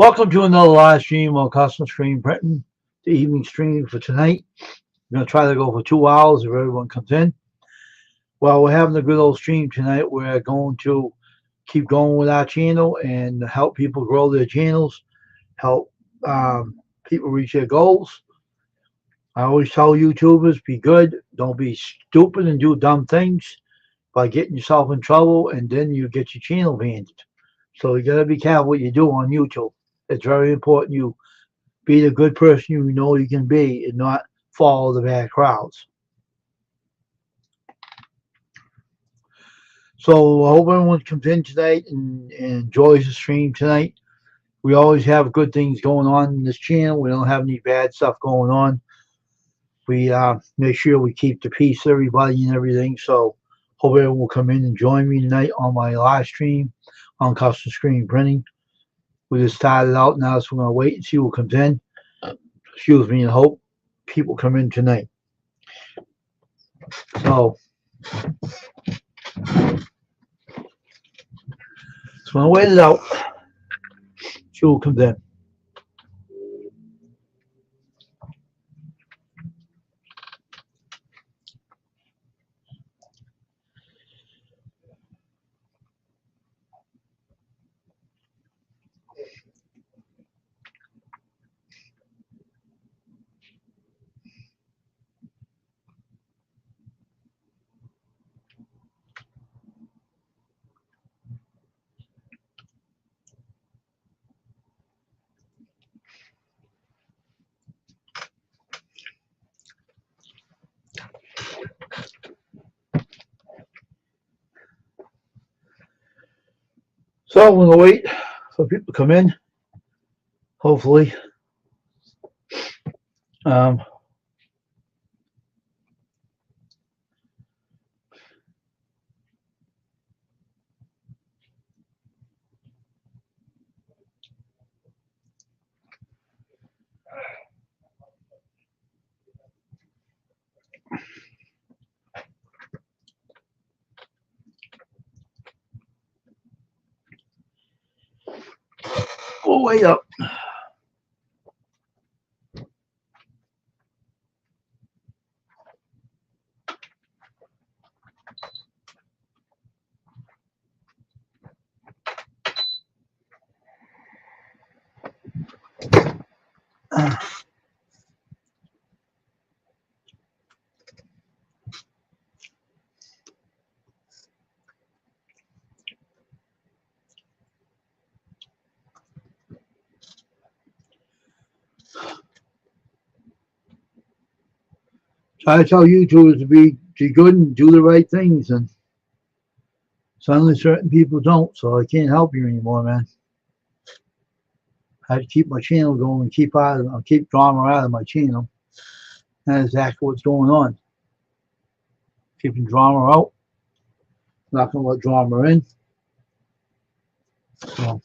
Welcome to another live stream on Custom Screen Printing, the evening stream for tonight. We're going to try to go for 2 hours if everyone comes in. Well, we're having a good old stream tonight. We're going to keep going with our channel and help people grow their channels, help people reach their goals. I always tell YouTubers, be good, don't be stupid and do dumb things by getting yourself in trouble, and then you get your channel banned. So you got to be careful what you do on YouTube. It's very important you be the good person you know you can be and not follow the bad crowds. So I hope everyone comes in tonight and enjoys the stream tonight. We always have good things going on in this channel. We don't have any bad stuff going on. We make sure we keep the peace, everybody, and everything. So hope everyone will come in and join me tonight on my live stream on Custom Screen Printing. We just started out now, so we're going to wait and see who comes in. Excuse me, and hope people come in tonight. So I'm going to wait it out. See who comes in. So we're going to wait for people to come in. Hopefully. Um, we'll wait up. So I tell YouTubers to be good and do the right things, and suddenly certain people don't. So I can't help you anymore, man. I have to keep my channel going and keep drama out of my channel. That's exactly what's going on. Keeping drama out. Not gonna let drama in. So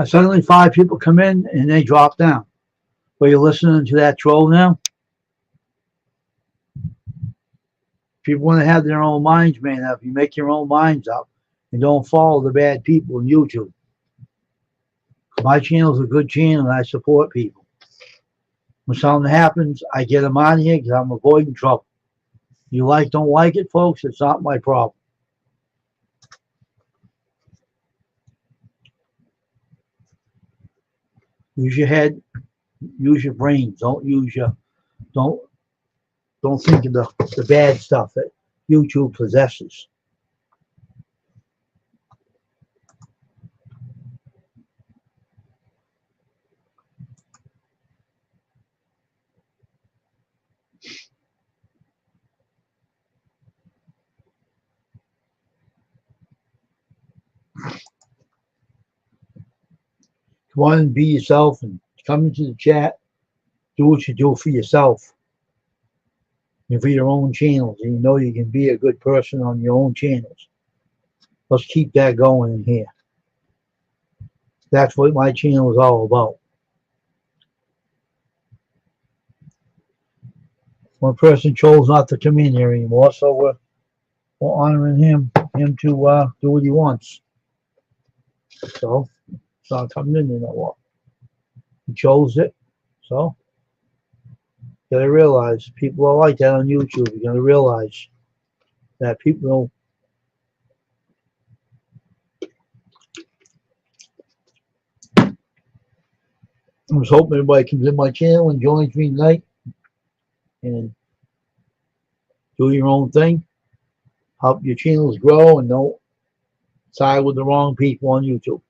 suddenly 5 people come in and they drop down. Well, you're listening to that troll now? People want to have their own minds made up. You make your own minds up and don't follow the bad people in YouTube. My channel is a good channel and I support people. When something happens, I get them out of here because I'm avoiding trouble. You don't like it, folks, it's not my problem. Use your head, use your brain. Don't think of the bad stuff that YouTube possesses. Come on and be yourself and come into the chat. Do what you do for yourself and for your own channels. And you know you can be a good person on your own channels. Let's keep that going in here. That's what my channel is all about. One person chose not to come in here anymore, so we're honoring him to do what he wants. So it's not coming in there no more. He chose it, so you gotta realize people are like that on YouTube. You gotta realize that people. I was hoping everybody comes in my channel and joins me tonight and do your own thing. Help your channels grow and don't side with the wrong people on YouTube.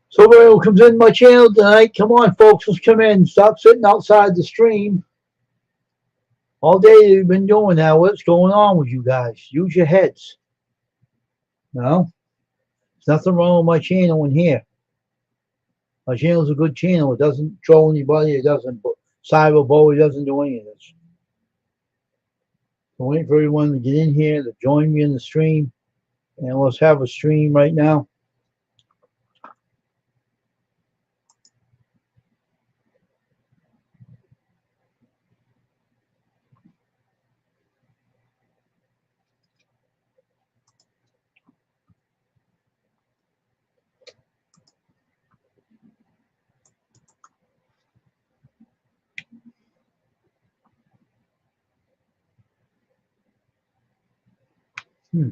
So everyone who comes in my channel tonight, come on folks, let's come in. Stop sitting outside the stream. All day you've been doing that. What's going on with you guys? Use your heads. No? There's nothing wrong with my channel in here. My channel's a good channel. It doesn't troll anybody. It doesn't cyberbully. It doesn't do any of this. I'm waiting for everyone to get in here to join me in the stream. And let's have a stream right now. Hmm.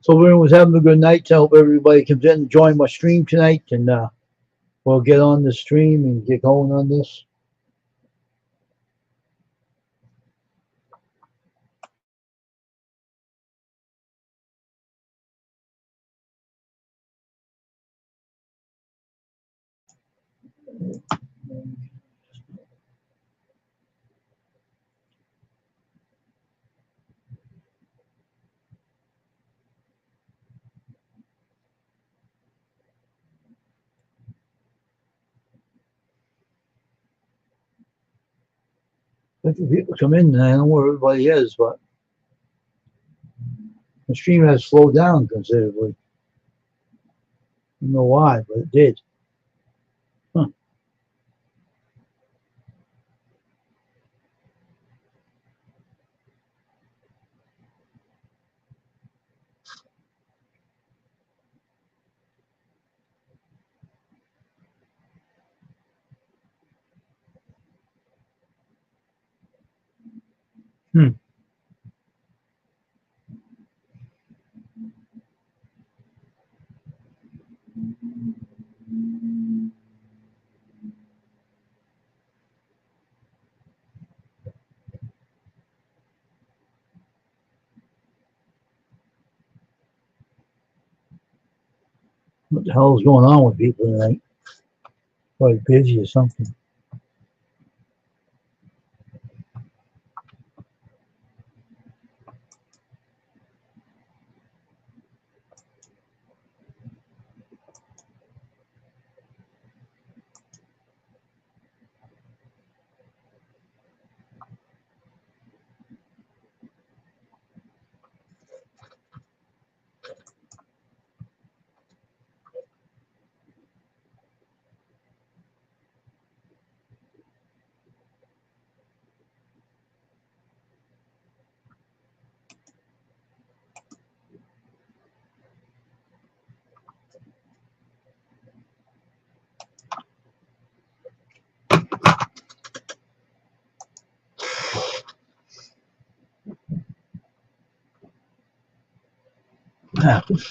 So everyone's having a good night. I hope everybody comes in and join my stream tonight, and we'll get on the stream and get going on this. If people come in, I don't know where everybody is, but the stream has slowed down considerably. I don't know why, but it did. Huh. Hmm. What the hell is going on with people tonight? Probably busy or something. What happened?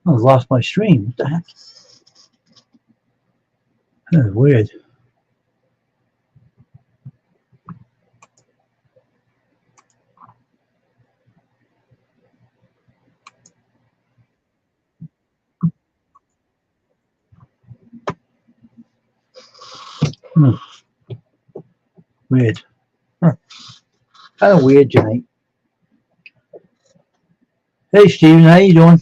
I lost my stream. What the heck? That's weird. Hmm. Weird. Huh. Kind of weird tonight. Hey, Steven, how you doing?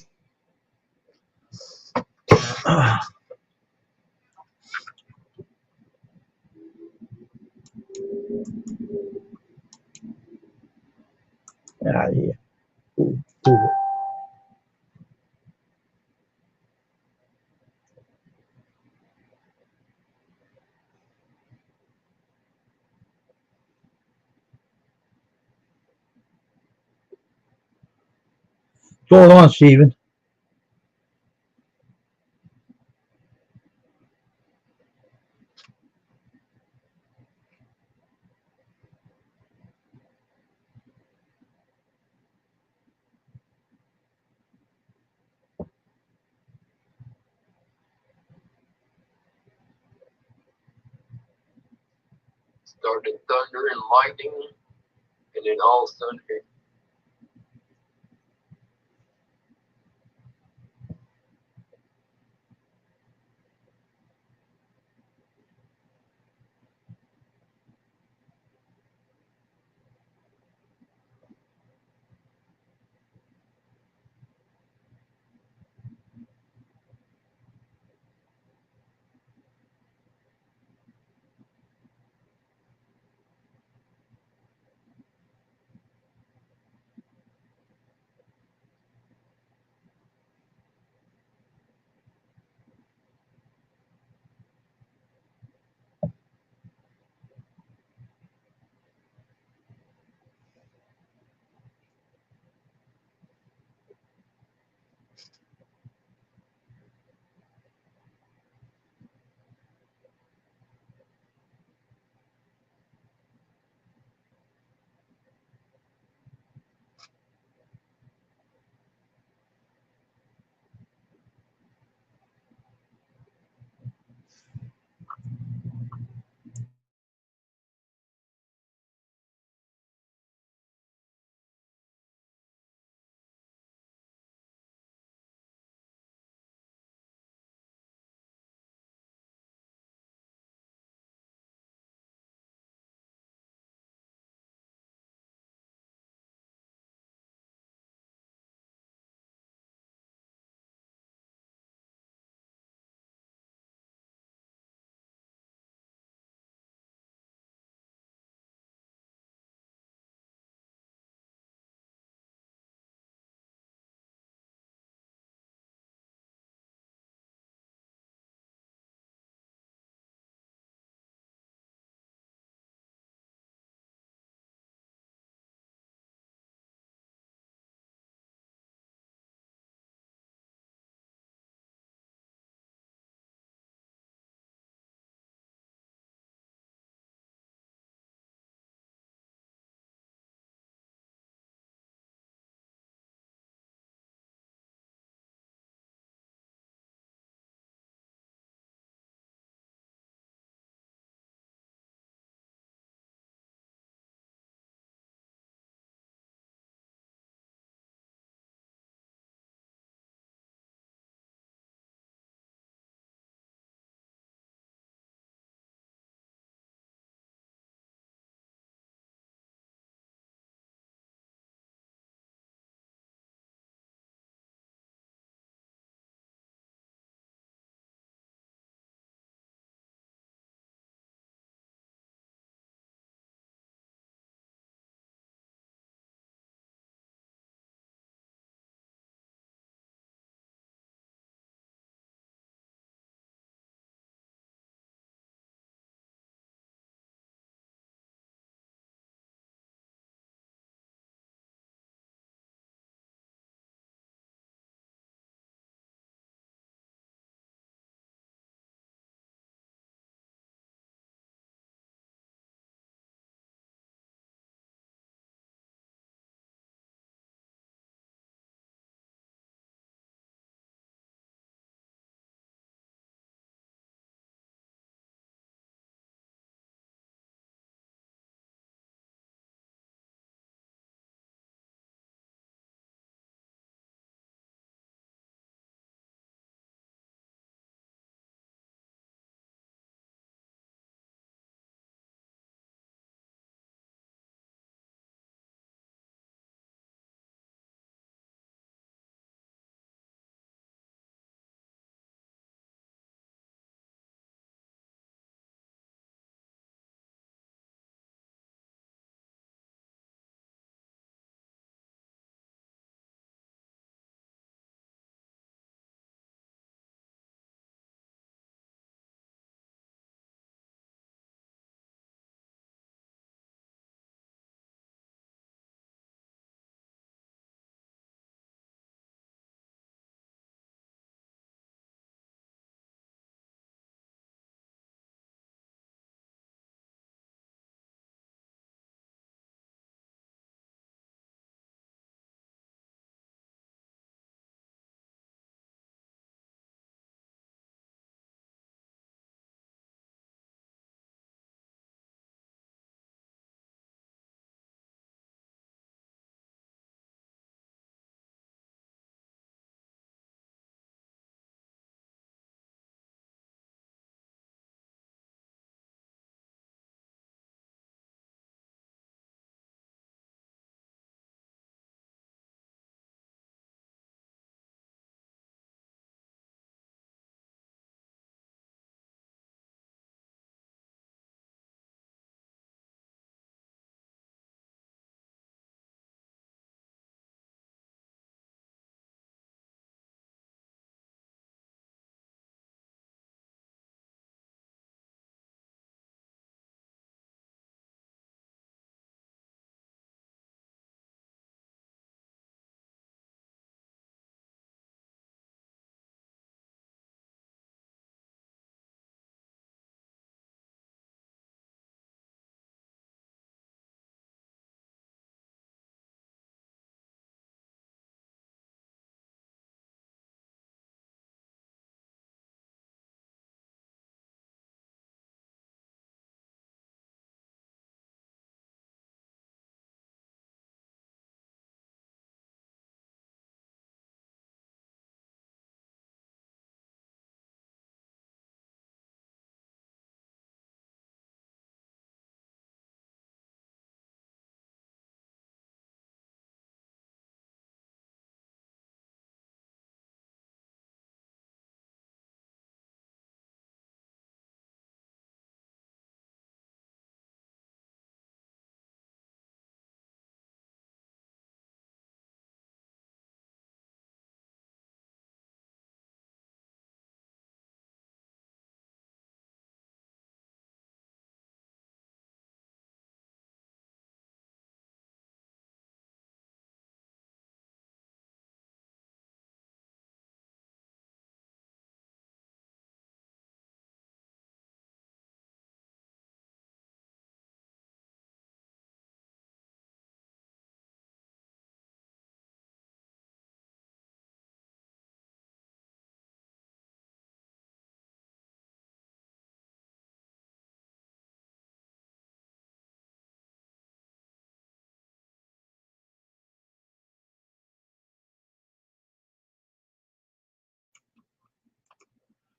Get out of here. Ooh, ooh. What's going on, Steven? Started thunder and lightning, and then all of a sudden it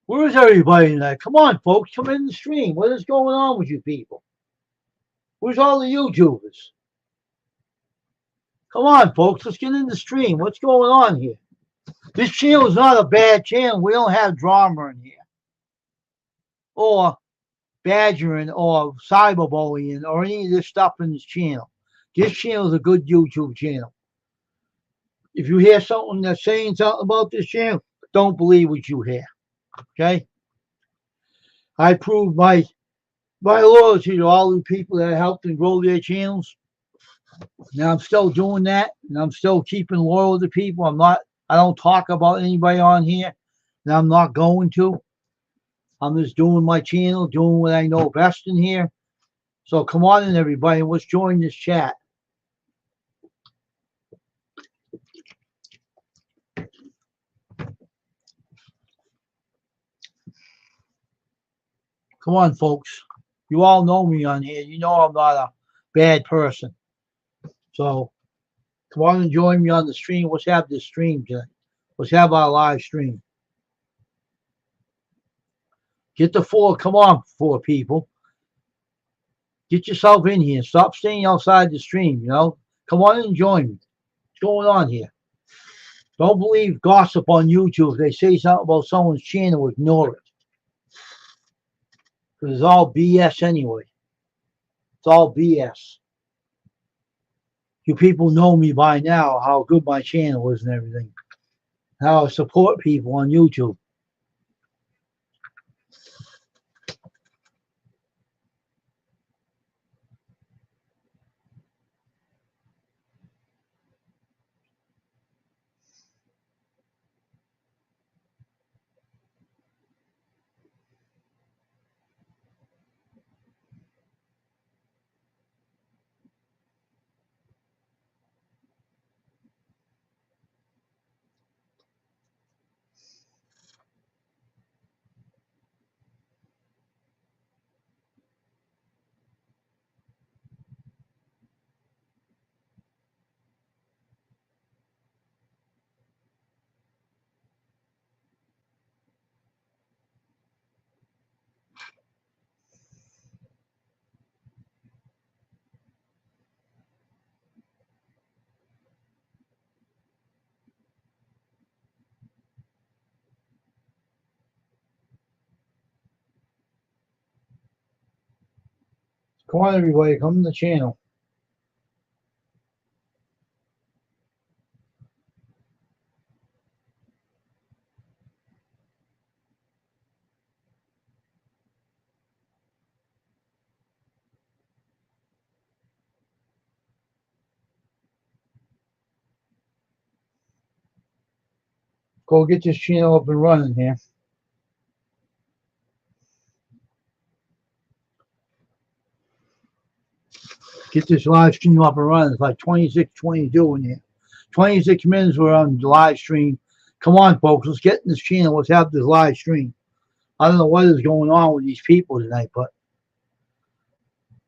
Where is everybody tonight? Come on, folks, come in the stream. What is going on with you people? Where's all the YouTubers? Come on, folks, let's get in the stream. What's going on here? This channel is not a bad channel. We don't have drama in here, or badgering, or cyberbullying, or any of this stuff in this channel. This channel is a good YouTube channel. If you hear something that's saying something about this channel, don't believe what you hear. Okay? I proved my loyalty to all the people that helped and grow their channels. Now I'm still doing that, and I'm still keeping loyal to people. I don't talk about anybody on here, and I'm not going to. I'm just doing my channel, doing what I know best in here. So come on in, everybody, and let's join this chat. Come on, folks. You all know me on here. You know I'm not a bad person. So come on and join me on the stream. Let's have this stream tonight. Let's have our live stream. Get the four. Come on, four people. Get yourself in here. Stop staying outside the stream, you know. Come on and join me. What's going on here? Don't believe gossip on YouTube. If they say something about someone's channel, ignore it. Because it's all BS anyway. It's all BS. You people know me by now, how good my channel is and everything. How I support people on YouTube. Come on, everybody. Come to the channel. Go get this channel up and running here. Get this live stream up and running. It's like 26, 22 in here. 26 minutes we're on the live stream. Come on, folks. Let's get in this channel. Let's have this live stream. I don't know what is going on with these people tonight, but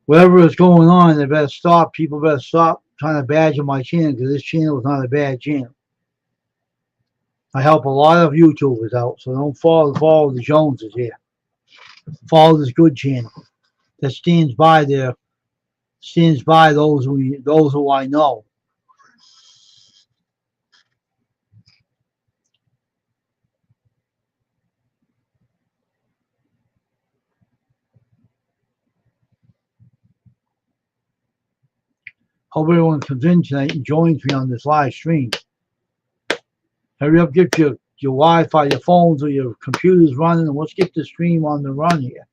whatever is going on, they better stop. People better stop trying to badger my channel, because this channel is not a bad channel. I help a lot of YouTubers out, so don't follow the Joneses here. Follow this good channel that stands by those who I know. Hope everyone comes in tonight and joins me on this live stream. Hurry up, get your Wi-Fi, your phones, or your computers running, and let's get the stream on the run here.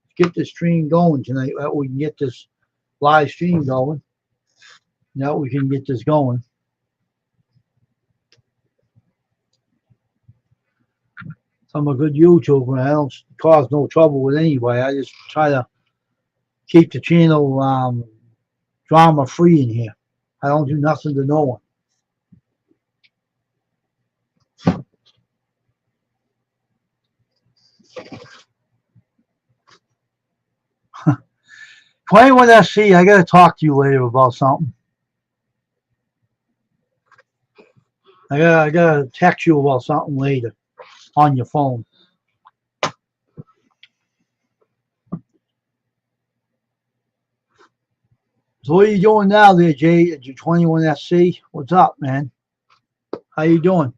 Let's get the stream going tonight. That we can get this live stream going. Now we can get this going. I'm a good YouTuber. I don't cause no trouble with anybody. I just try to keep the channel drama free in here. I don't do nothing to no one. Anyone that see, I gotta talk to you later about something. I gotta text you about something later on your phone. So what are you doing now there, Jay, at your 21SC? What's up, man? How you doing?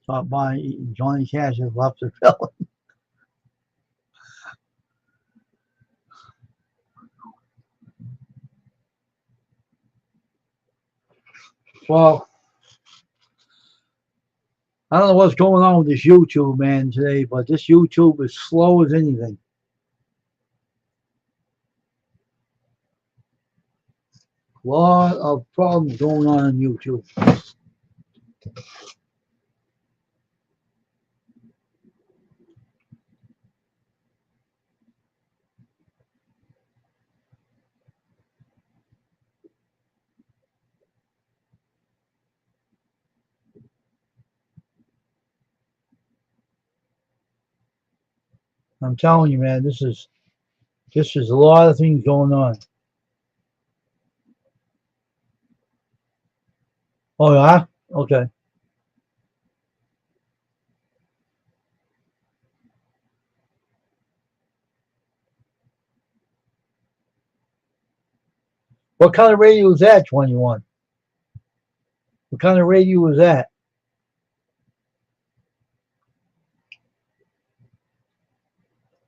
Stop by eating Johnny Cash's lobster fillet. Well, I don't know what's going on with this YouTube, man, today, but this YouTube is slow as anything. A lot of problems going on YouTube. I'm telling you, man, this is a lot of things going on. Oh yeah? Okay. What kind of radio is that, 21? What kind of radio is that?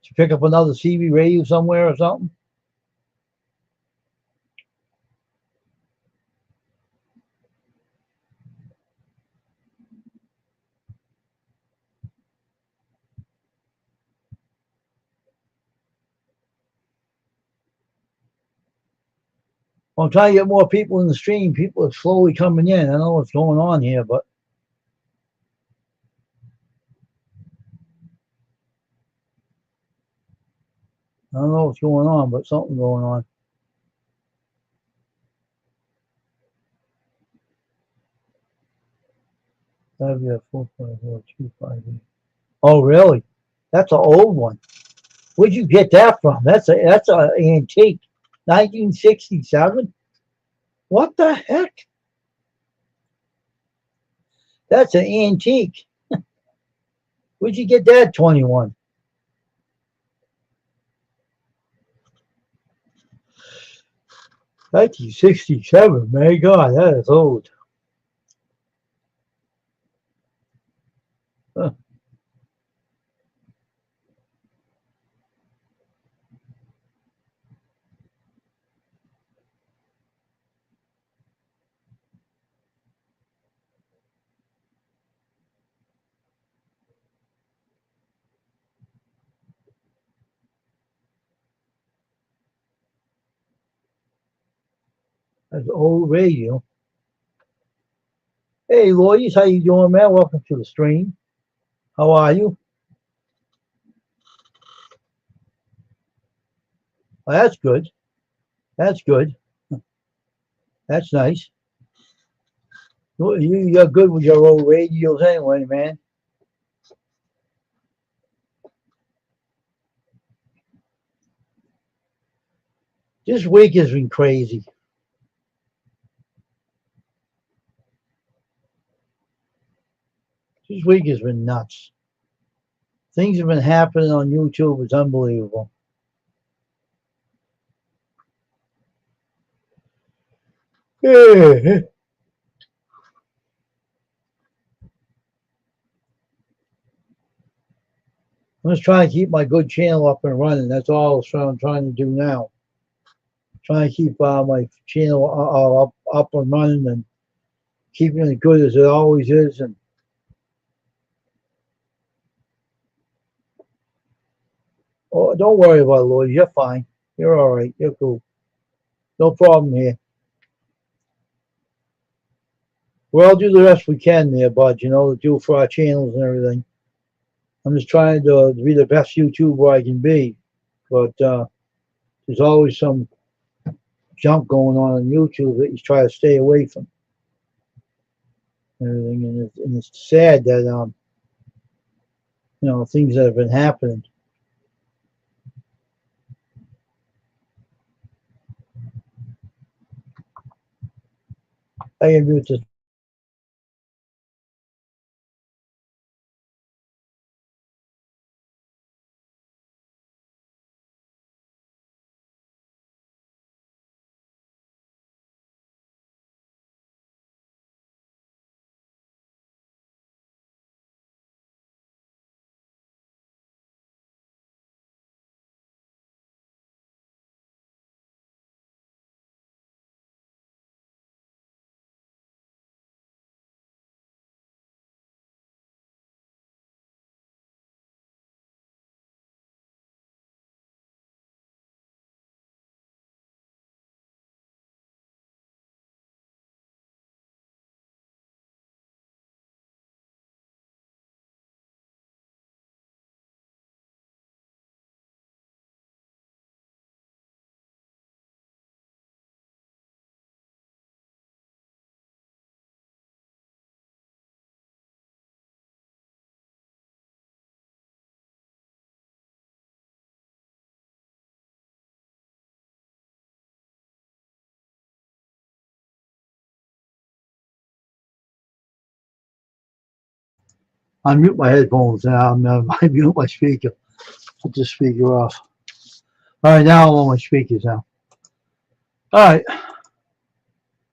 Did you pick up another CB radio somewhere or something? Well, I'm trying to get more people in the stream. People are slowly coming in. I don't know what's going on here, but I don't know what's going on, but something's going on. Oh, really? That's an old one. Where'd you get that from? That's a antique. 1967? What the heck? That's an antique. Where'd you get that, 21? $1967, my God, that is old. Huh. That's an old radio. Hey, Lois, how you doing, man? Welcome to the stream. How are you? Oh, that's good. That's good. That's nice. You're good with your old radios anyway, man. This week has been crazy. This week has been nuts. Things have been happening on YouTube. It's unbelievable. I'm just trying to keep my good channel up and running. That's all I'm trying to do now. Trying to keep my channel up and running and keeping it good as it always is. And oh, don't worry about it, Lloyd. You're fine. You're all right. You're cool. No problem here. We'll do the best we can there, bud. You know, to do for our channels and everything. I'm just trying to be the best YouTuber I can be, but there's always some junk going on YouTube that you try to stay away from. And everything, and it's sad that you know, things that have been happening. I can do it this I mute my headphones now. I mute my speaker. Put the speaker off. All right, now I'm on my speakers now. All right.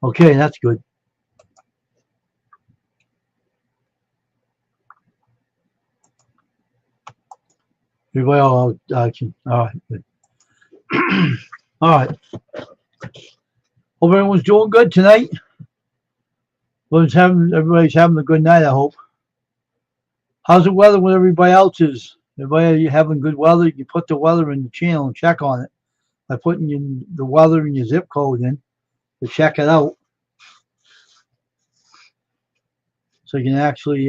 Okay, that's good. Everybody all right, good. All right. Hope everyone's doing good tonight. Everybody's having a good night, I hope. How's the weather with everybody else is? Everybody having good weather? You can put the weather in the channel and check on it by putting the weather and your zip code in to check it out. So you can actually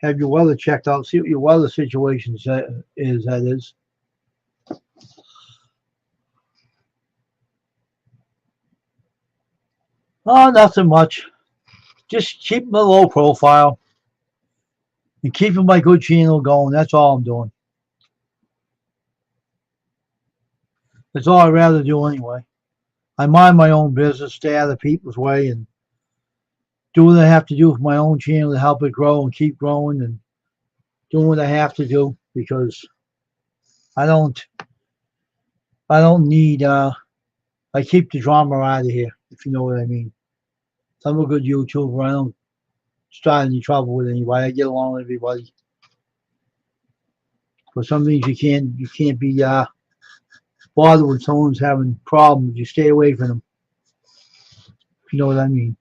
have your weather checked out, see what your weather situation is. Oh, nothing much. Just keeping a low profile and keeping my good channel going. That's all I'm doing. That's all I'd rather do anyway. I mind my own business, stay out of people's way, and do what I have to do for my own channel to help it grow and keep growing, and doing what I have to do, because I don't need, I keep the drama out of here, if you know what I mean. I'm a good YouTuber. I don't start any trouble with anybody. I get along with everybody. But some things you can't be bothered when someone's having problems. You stay away from them. If you know what I mean.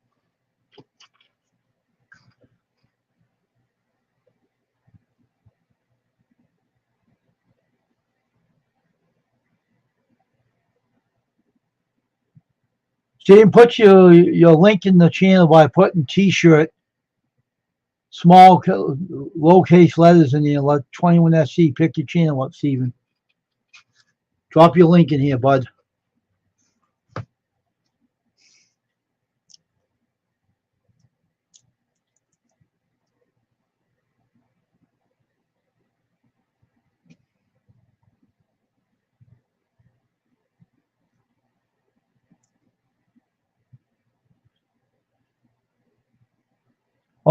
Steve, put your link in the channel by putting T-shirt, small lowercase letters in there, like 21SC. Pick your channel up, Steven. Drop your link in here, bud.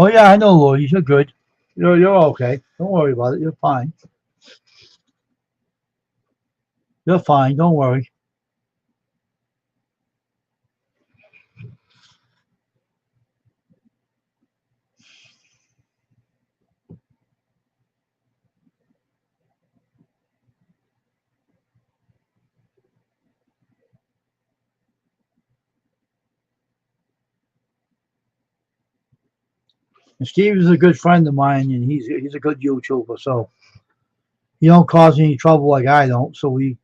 Oh yeah, I know, Lloyd. You're good. You're okay. Don't worry about it. You're fine. You're fine. Don't worry. And Steve is a good friend of mine, and he's a good YouTuber. So he don't cause any trouble like I don't. So we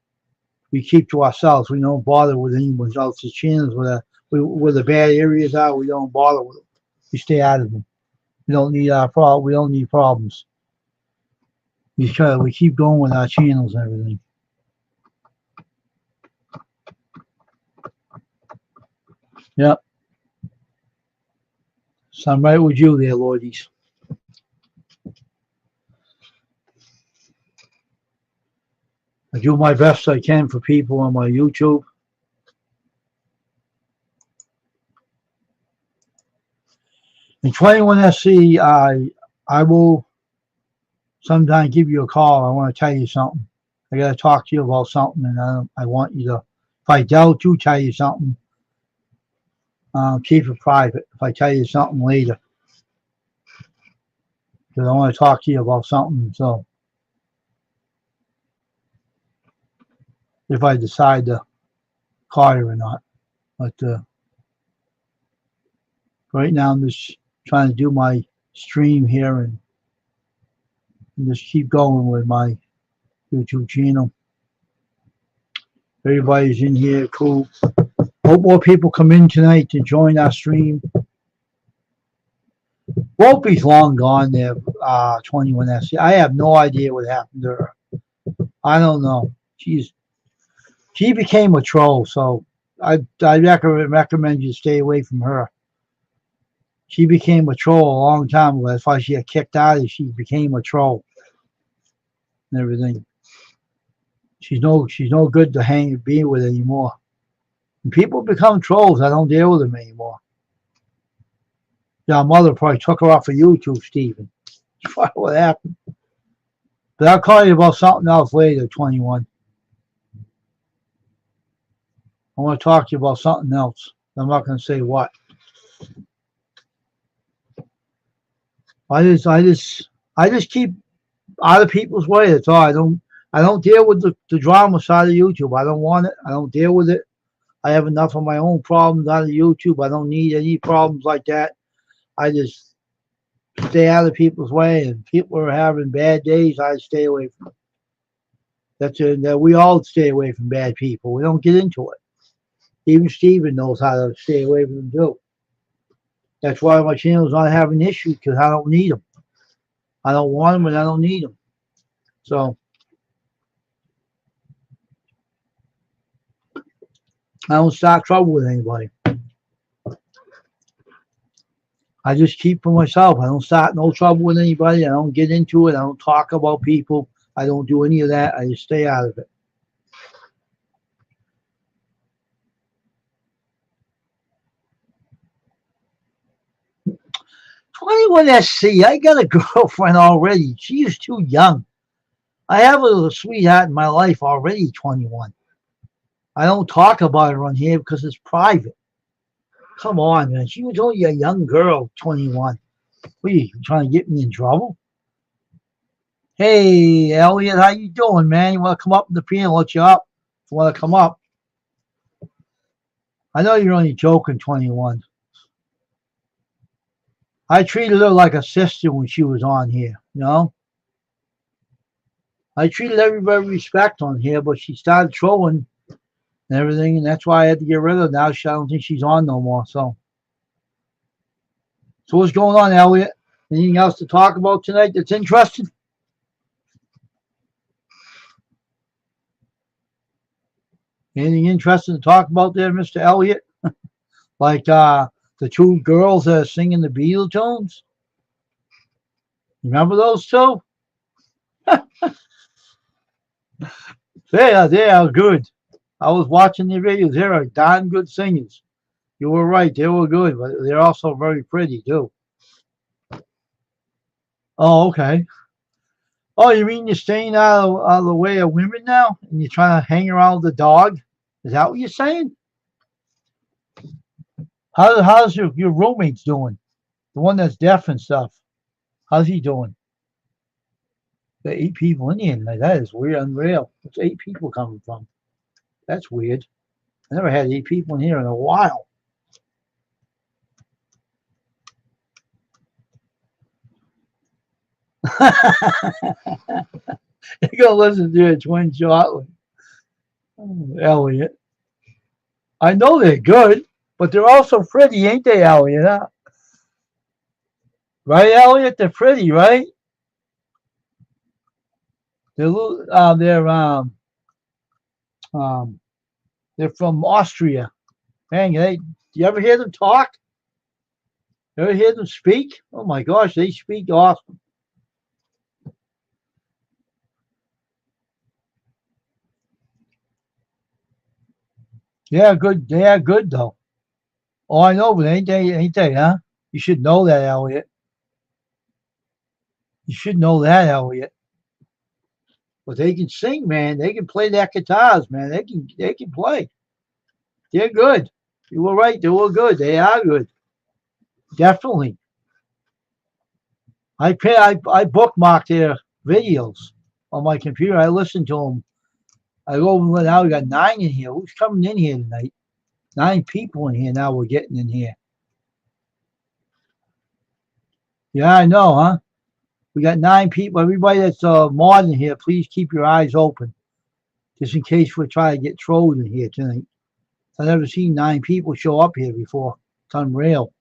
keep to ourselves. We don't bother with anyone else's channels. Where the bad areas are, we don't bother with them. We stay out of them. We don't need we don't need problems. We keep going with our channels and everything. Yep. So I'm right with you there, Lloydies. I do my best I can for people on my YouTube. And 21SC, I will sometime give you a call. I want to tell you something. I got to talk to you about something, and I want you to, if I doubt you, tell you something. Keep it private if I tell you something later. Because I want to talk to you about something. So if I decide to call you or not. But right now I'm just trying to do my stream here and just keep going with my YouTube channel. Everybody's in here, cool. Hope more people come in tonight to join our stream. Whoopi's long gone there, 21SC. I have no idea what happened to her. I don't know. She became a troll, so I recommend you stay away from her. She became a troll a long time ago. That's why she got kicked out. She became a troll and everything. She's no good to be with anymore. When people become trolls, I don't deal with them anymore. Your mother probably took her off of YouTube, Stephen. That's probably what happened. But I'll call you about something else later, 21. I want to talk to you about something else. I'm not going to say what. I just keep out of people's way. That's all. I don't deal with the drama side of YouTube. I don't want it. I don't deal with it. I have enough of my own problems out of YouTube. I don't need any problems like that. I just stay out of people's way. And people are having bad days, I stay away from them. That's it. That we all stay away from bad people. We don't get into it. Even Steven knows how to stay away from them too. That's why my channel's not having issues because I don't need them. I don't want them and I don't need them. So I don't start trouble with anybody. I just keep for myself. I don't start no trouble with anybody. I don't get into it. I don't talk about people. I don't do any of that. I just stay out of it. "21SC, I got a girlfriend already. She is too young. I have a little sweetheart in my life already, 21. I don't talk about her on here because it's private. Come on, man. She was only a young girl, 21. What are you trying to get me in trouble? Hey, Elliot, how you doing, man? You want to come up in the piano? Let you up. If you want to come up. I know you're only joking, 21. I treated her like a sister when she was on here, you know? I treated everybody with respect on here, but she started trolling and everything, and that's why I had to get rid of her. Now I don't think she's on no more. So what's going on, Elliot? Anything else to talk about tonight that's interesting? Anything interesting to talk about there, Mr. Elliot? Like the two girls that are singing the Beatles. Remember those two? They are good. I was watching the videos. They are darn good singers. You were right. They were good, but they're also very pretty too. Oh, okay. Oh, you mean you're staying out of the way of women now, and you're trying to hang around with the dog? Is that what you're saying? How's your roommate's doing? The one that's deaf and stuff. How's he doing? The 8 people in here tonight. That is weird, unreal. What's 8 people coming from? That's weird. I never had 8 people in here in a while. You're gonna listen to it, Twin shortly. Oh, Elliot. I know they're good, but they're also pretty, ain't they, Elliot? Huh? Right, Elliot? They're pretty, right? They're um, they're from Austria. Hang, you ever hear them talk? You ever hear them speak? Oh my gosh, they speak awesome. Yeah, good. They are good though. Oh, I know, but ain't they, huh? You should know that, Elliot. You should know that, Elliot. But they can sing, man. They can play their guitars, man. They can play. They're good. You were right. They were good. They are good. Definitely. I bookmarked their videos on my computer. I listened to them. I go over now. We got 9 in here. Who's coming in here tonight? 9 people in here now. We're getting in here. Yeah, I know, huh? We got 9 people. Everybody that's mod in here, please keep your eyes open, just in case we try to get trolled in here tonight. I've never seen 9 people show up here before. It's unreal.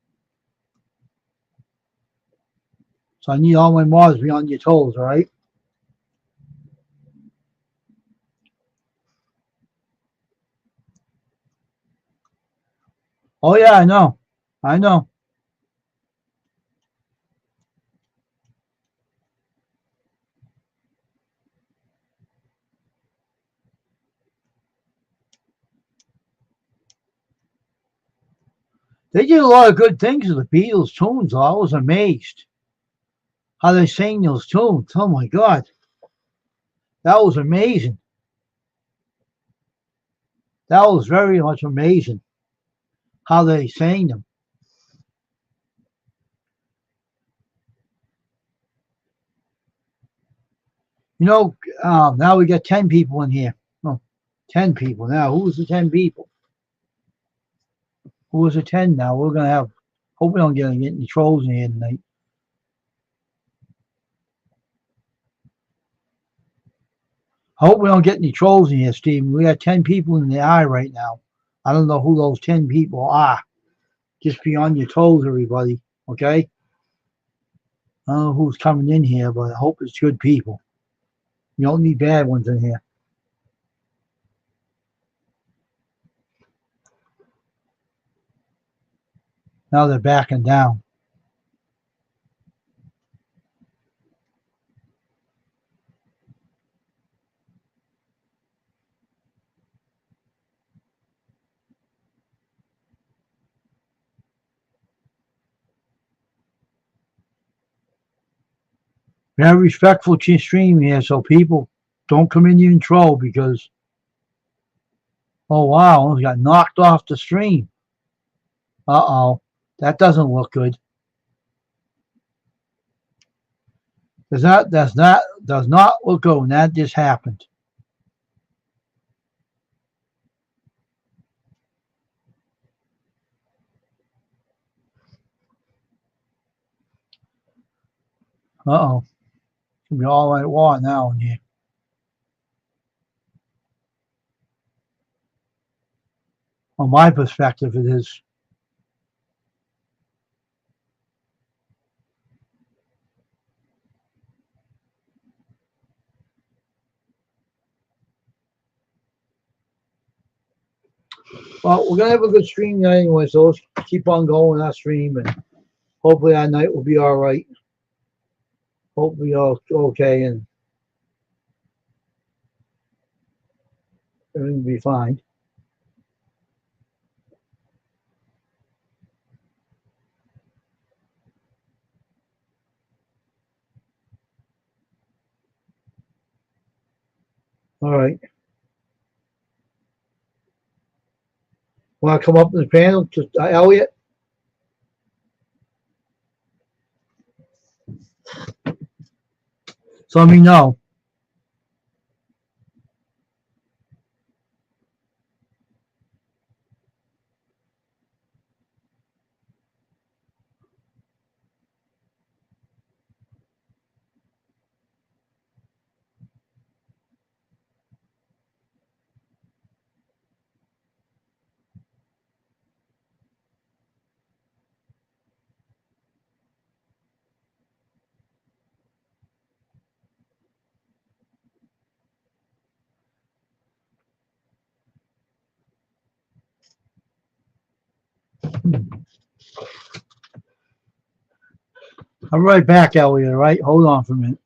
So I need all my mods to be on your toes, all right? Oh yeah, I know. I know. They did a lot of good things with the Beatles tunes. I was amazed how they sang those tunes. Oh my God, that was amazing. That was very much amazing how they sang them. You know, now we got 10 people in here. Oh, 10 people now. Who was the 10 people? Who was the 10 now? We're going to have, hope we don't get any trolls in here tonight. I hope we don't get any trolls in here, Steven. We got 10 people in the eye right now. I don't know who those 10 people are. Just be on your toes, everybody. Okay? I don't know who's coming in here, but I hope it's good people. You don't need bad ones in here. Now they're backing down. We have a respectful stream here, so people don't come in here and troll because, oh wow, I almost got knocked off the stream. Uh-oh, that doesn't look good. Does not look good when that just happened. Uh-oh, it's gonna be all right water now in here. From my perspective, it is. Well, we're gonna have a good stream night anyway, so let's keep on going with our stream, and hopefully our night will be all right. Hopefully all okay, and everything will be fine. All right. Want to come up to the panel, to Elliot? So let me know. I'll be right back, Elliot. All right, hold on for a minute.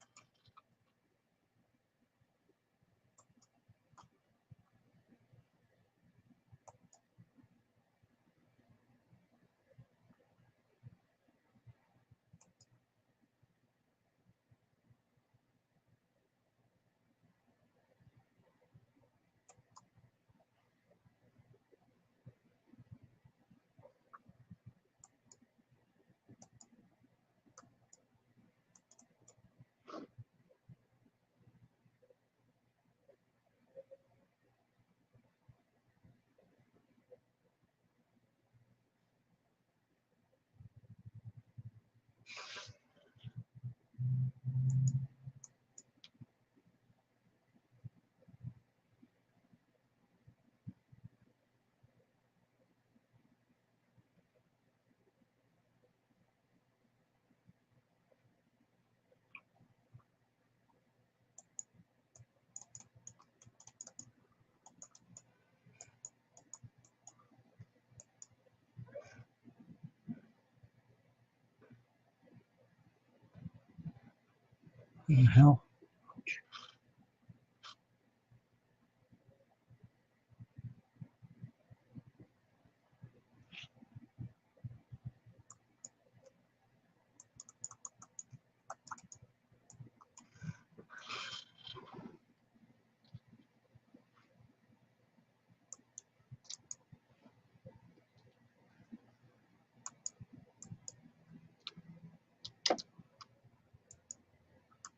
What the hell?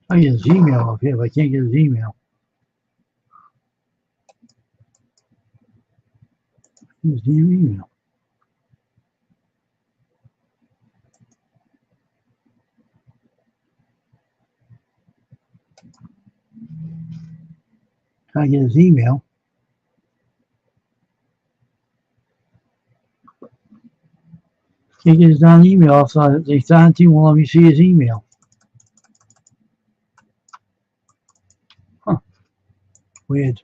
I get his email up here, but I can't get his email. His damn email. Trying to get his email. Can't get his damn email, so the darn thing won't let me see his email. Huh. Weird.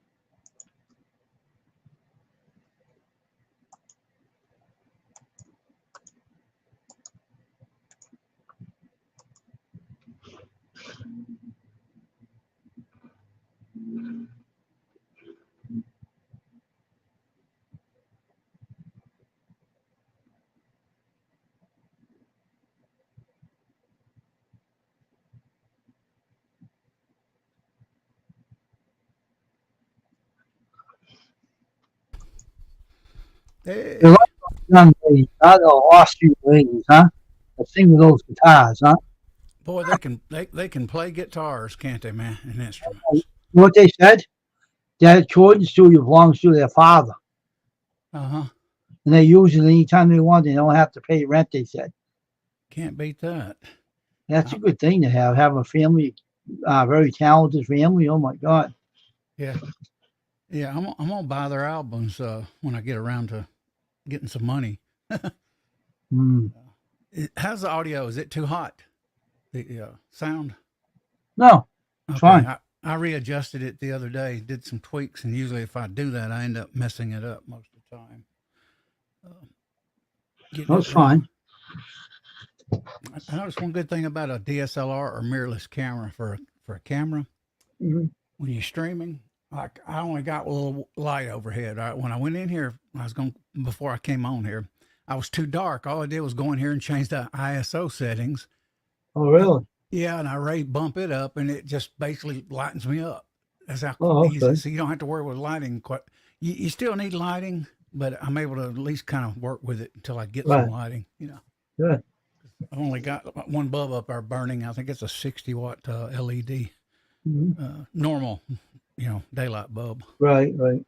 Hey. They're like those young ladies, huh? The Austrian ladies, huh? That sing with those guitars, huh? Boy, they can play guitars, can't they, man? And instruments. You know what they said? That recording studio belongs to their father. Uh-huh. And they use it anytime they want. They don't have to pay rent, they said. Can't beat that. That's a good thing to have a family, very talented family. Oh my God. Yeah. Yeah, I'm gonna buy their albums when I get around to getting some money. Mm. How's the audio? Is it too hot? The sound? No, it's fine. I readjusted it the other day, did some tweaks, and usually if I do that, I end up messing it up most of the time. No, it's fine. I noticed one good thing about a DSLR or mirrorless camera for a camera. Mhm. When you're streaming, like I only got a little light overhead. When I went in here, before I came on here, I was too dark. All I did was go in here and change the ISO settings. Oh, really? Yeah, and I bump it up, and it just basically lightens me up. That's how Oh, easy. okay. So you don't have to worry with lighting. You still need lighting, but I'm able to at least kind of work with it until I get Right. some lighting. Good. I've only got one bulb up there burning. I think it's a 60-watt LED, Mhm. normal, daylight bulb. Right, right.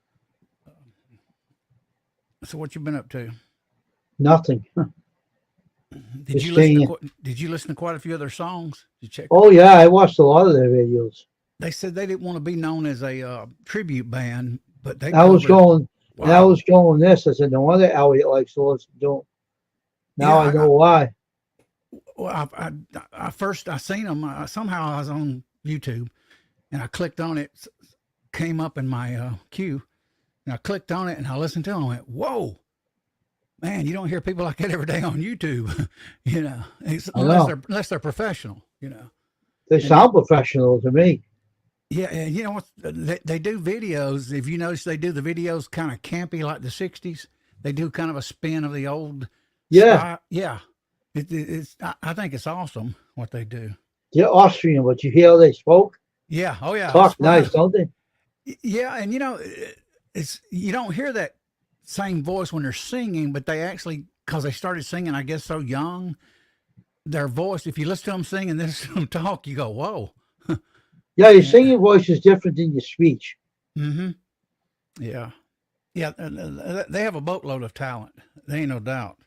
So what you been up to? Nothing. Did Just you listen? staying- Did you listen to quite a few other songs? Did you check? Oh, yeah, I watched a lot of their videos. They said they didn't want to be known as a tribute band, but they. I was covered- going, and I was going this. I said, no wonder Elliot likes to listen to him. Now Yeah, I know why. Well, I first I seen them somehow. I was on YouTube, and I clicked on it. Came up in my queue, and I clicked on it, and I listened to them. I went, "Whoa, man! You don't hear people like that every day on YouTube, unless they're professional, They sound professional to me. Yeah, and you know what? They do videos. If you notice, they do the videos kind of campy, like the '60s. They do kind of a spin of the old. Yeah. style. Yeah. I think it's awesome what they do. They're Austrian, but you hear how they spoke? Yeah. Oh yeah. Talk It's nice, fun. don't they? Yeah, and it's you don't hear that same voice when they're singing, but they actually, because they started singing, I guess, so young, their voice. If you listen to them sing and then listen to them talk, you go, "Whoa." Yeah, your singing voice is different than your speech. Mm-hmm. Yeah. Yeah. They have a boatload of talent. There ain't no doubt.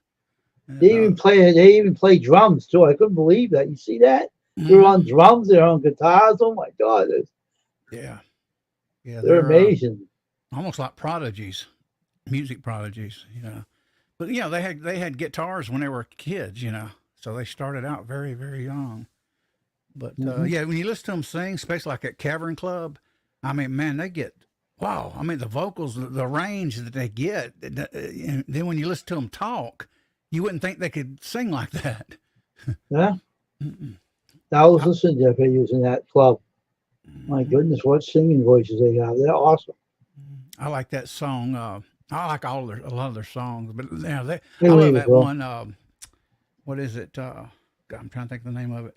They even play drums too. I couldn't believe that. You see that? Mhm. They're on drums, they're on guitars. Oh my God, Yeah. Yeah. they're amazing. Almost like prodigies, music prodigies, But they had guitars when they were kids, so they started out very, very young. But yeah, when you listen to them sing, especially like at Cavern Club, I mean, man, they get wow. I mean, the vocals, the range that they get, and then when you listen to them talk, you wouldn't think they could sing like that. Yeah. Mm-mm. I was listening to them using that club. My goodness, what singing voices they have. They're awesome. I like that song. I like a lot of their songs, but I They love leave that as well. one. What is it? God, I'm trying to think of the name of it.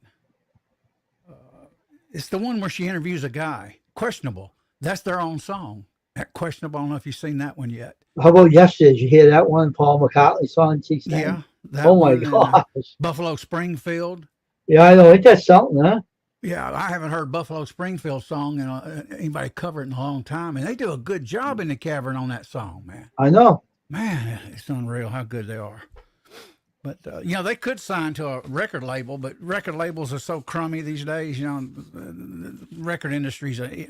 It's the one where she interviews a guy. Questionable. That's their own song. That Questionable. I don't know if you've seen that one yet. How about yesterday? Did you hear that one? Paul McCartney song she sang? Yeah. That Oh my one and, gosh. Buffalo Springfield. Yeah, I know. Ain't that something, huh? Yeah, I haven't heard Buffalo Springfield song and anybody cover it in a long time, and they do a good job in the cavern on that song, man. I know. Man, it's unreal how good they are. But they could sign to a record label, but record labels are so crummy these days. The record industry's a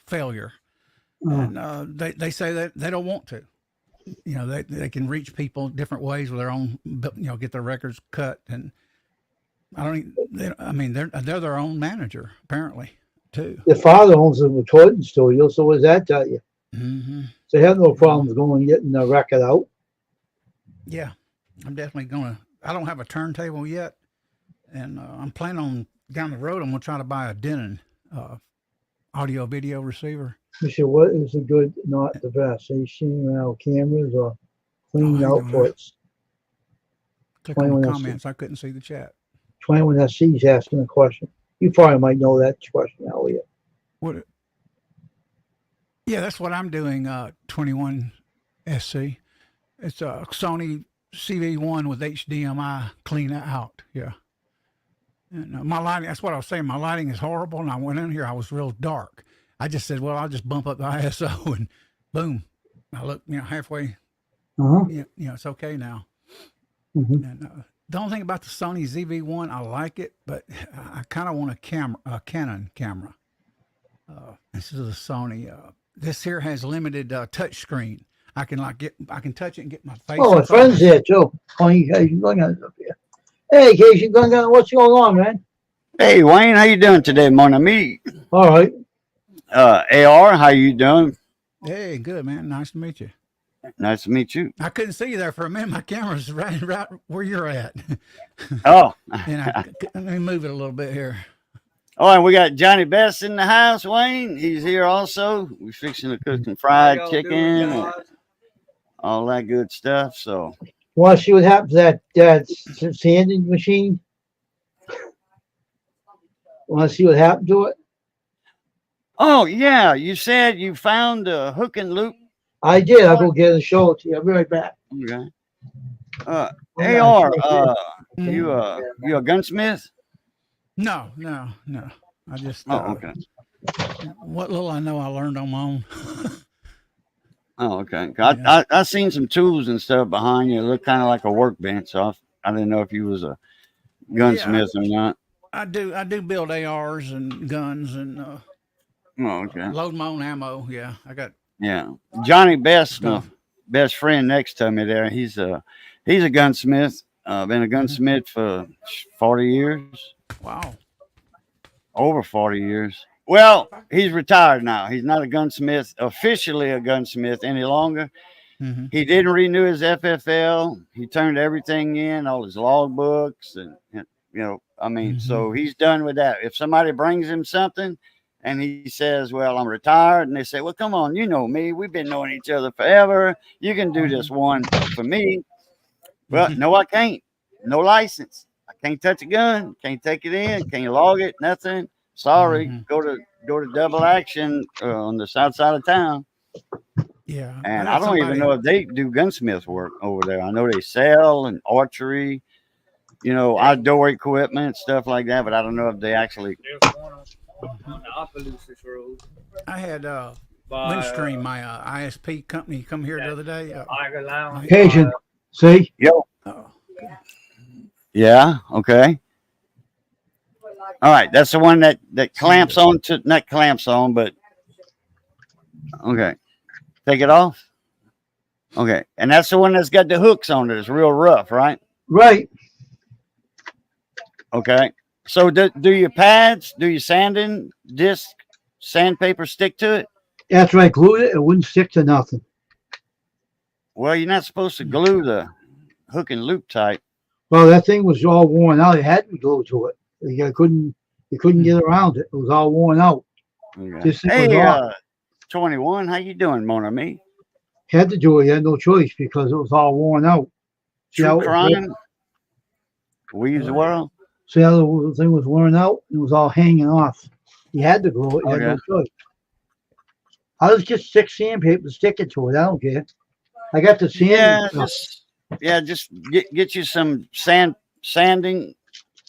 failure, and they say that they don't want to. They can reach people different ways with their own. Get their records cut, and they're their own manager apparently too. The father owns a recording studio, so what does that tell you? Mm-hmm. So they have no problems going and getting the record out. Yeah, I'm definitely I don't have a turntable yet, and I'm planning on down the road. I'm gonna try to buy a Denon audio video receiver. You said, what is the good, not the best? Are you seeing cameras or clean outputs? Click on the comments. I couldn't see the chat. 21SC is asking a question. You probably might know that question, Elliot. What? Yeah, that's what I'm doing. 21SC. It's a Sony CV1 with HDMI clean out. Yeah. And my lighting, that's what I was saying. My lighting is horrible. And I went in here, I was real dark. I just said, well, I'll just bump up the ISO and boom. I look, halfway. It's okay now. Mm-hmm. And the only thing about the Sony ZV-1, I like it, but I kind of want a Canon camera. This is a Sony. This here has limited touch screen. I can touch it and get my face. Oh, my friend's there too. Oh, you going on up here? Hey, Casey, what's going on, man? Hey, Wayne, how you doing today, mon ami? All right. AR, how you doing? Hey, good, man. Nice to meet you. Nice to meet you. I couldn't see you there for a minute. My camera's right where you're at. Oh. And let me move it a little bit here. Oh, and we got Johnny Best in the house, Wayne. He's here also. We're fixing to cook some fried chicken and all that good stuff. So, Want to see what happens to that sanding machine? Want to see what happened to it? oh yeah, you said you found a hook and loop. I did. I'll go get it and show it to you. I'll be right back. Okay. AR, you a gunsmith? No. I just okay. What little I know, I learned on my own. Oh, okay. I seen some tools and stuff behind you. It looked kind of like a workbench. So I didn't know if you was a gunsmith or not. I do build ARs and guns and okay. load my own ammo. Yeah, I got. Yeah, Johnny Best, my best friend next to me there. He's a gunsmith. Been a gunsmith for 40 years. Wow. Over 40 years. Well, he's retired now. He's not a gunsmith, officially a gunsmith any longer. Mm-hmm. He didn't renew his FFL. He turned everything in, all his logbooks, and so he's done with that. If somebody brings him something and he says, well, I'm retired, and they say, well, come on, you know me. We've been knowing each other forever. You can do this one for me. Well, no, I can't. No license. I can't touch a gun. Can't take it in. Can't log it. Nothing. Sorry. Go to Double Action on the south side of town. Yeah. And I don't even know if they do gunsmith work over there. I know they sell and archery, outdoor equipment, stuff like that. But I don't know if they actually. There's one on the Opelousas Road. I had Windstream, my ISP company, come here the other day. Tiger Lounge. Patient. See? Yo. Yeah. Okay. All right. That's the one that clamps on to, not clamps on, but okay. Take it off. Okay. And that's the one that's got the hooks on it. It's real rough, right? Right. Okay. So do your pads, do your sanding disc, sandpaper stick to it? After I glued it, it wouldn't stick to nothing. Well, you're not supposed to glue the hook and loop type. Well, that thing was all worn out. It had to be glued to it. You couldn't get around it. It was all worn out. Okay. This thing was off. 21, how you doing, mon ami? Had to do it. You had no choice because it was all worn out. True crime? Weaves the world? See how the thing was worn out? It was all hanging off. You had to glue it. You had no choice. I'll just get 6 sandpaper and stick it to it. I don't care. I got the sand. Just get you some sanding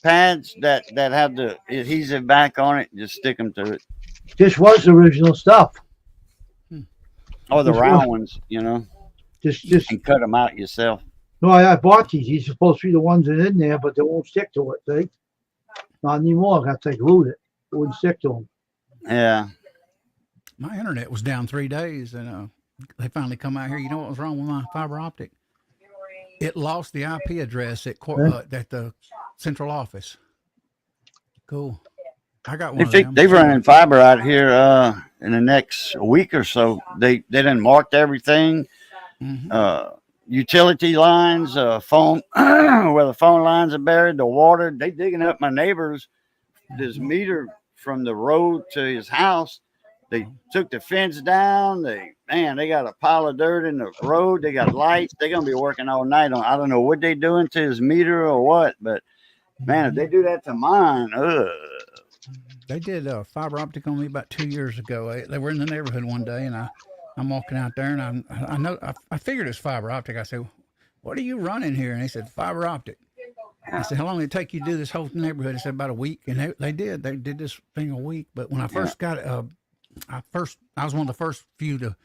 pads that have the adhesive back on it. Just stick them to it. This was the original stuff. Or the Which round one? ones, you know, Just and cut them out yourself. no, I bought these. These are supposed to be the ones that are in there, but they won't stick to it. See, not anymore. I got to glue it. It wouldn't stick to them. Yeah. My internet was down 3 days, and they finally come out here. You know what was wrong with my fiber optic? It lost the IP address at the central office. Cool. I got one of them. They've running fiber out here in the next week or so. They done marked everything. Mhm. Utility lines, phone where the phone lines are buried, the water. They digging up my neighbor's his meter from the road to his house. They took the fence down. They got a pile of dirt in the road. They got lights. They're gonna be working all night on. I don't know what they doing to his meter or what, but man, if they do that to mine, They did fiber optic on me about 2 years ago. They were in the neighborhood one day, and I'm walking out there, and I figured it's fiber optic. I said, "What are you running here?" And they said, "Fiber optic." I said, "How long did it take you to do this whole neighborhood?" They said, "About a week." And they did. They did this thing a week. But when I first got it, I was one of the first few to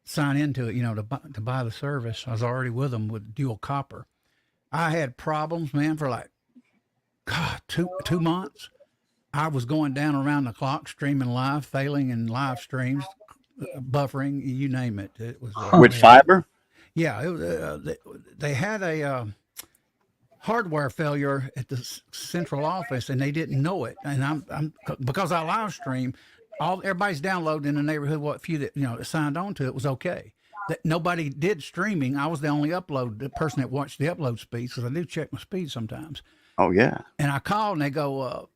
sign into it. You know, to buy the service. I was already with them with dual copper. I had problems, man, for like two months. I was going down around the clock, streaming live, failing in live streams, buffering, you name it. It was with fiber. Yeah, it was, they had a hardware failure at the central office, and they didn't know it. And I'm because I live stream, everybody's downloading in the neighborhood. What few that signed on to it was okay. That nobody did streaming. I was the only the person that watched the upload speeds, because I do check my speed sometimes. Oh yeah. And I called, and they go,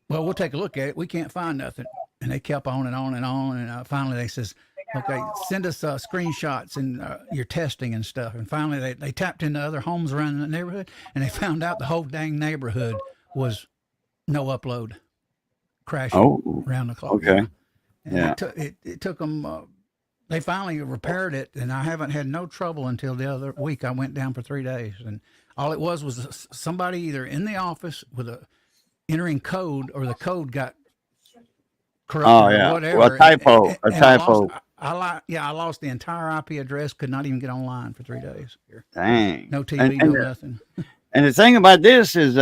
"Well, we'll take a look at it. We can't find nothing." And they kept on and on and on. And finally they says, "Okay, send us screenshots and your testing and stuff." And finally they tapped into other homes around the neighborhood, and they found out the whole dang neighborhood was no upload, crashing around the clock. Okay. And Yeah. it took them, they finally repaired it, and I haven't had no trouble until the other week. I went down for 3 days, and all it was somebody either in the office with entering code, or the code got corrupted. Oh yeah. Or whatever. Well, a typo. I lost the entire IP address. Could not even get online for 3 days. Here. Dang. No TV, no nothing. And the thing about this is,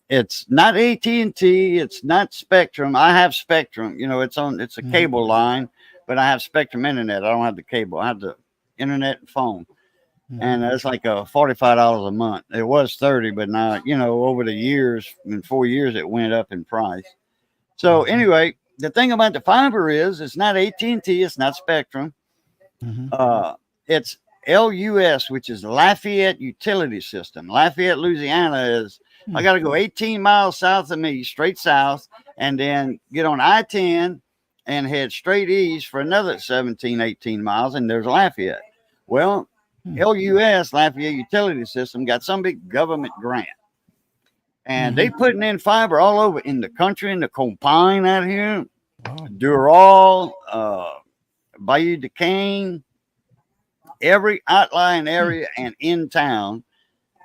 it's not AT&T, it's not Spectrum. I have Spectrum. You know, it's a cable line, but I have Spectrum internet. I don't have the cable. I have the internet and phone. And it's like $45 a month. It was 30, but now, over the years, in 4 years, it went up in price. So anyway, the thing about the fiber is it's not AT&T, it's not Spectrum. It's LUS, which is Lafayette Utility System. Lafayette, Louisiana is, I got to go 18 miles south of me, straight south, and then get on I-10 and head straight east for another 17, 18 miles, and there's Lafayette. Well, LUS, Lafayette Utility System, got some big government grant. And they putting in fiber all over in the country, in the Compine out here, Dural, Bayou Duquesne, every outlying area and in town,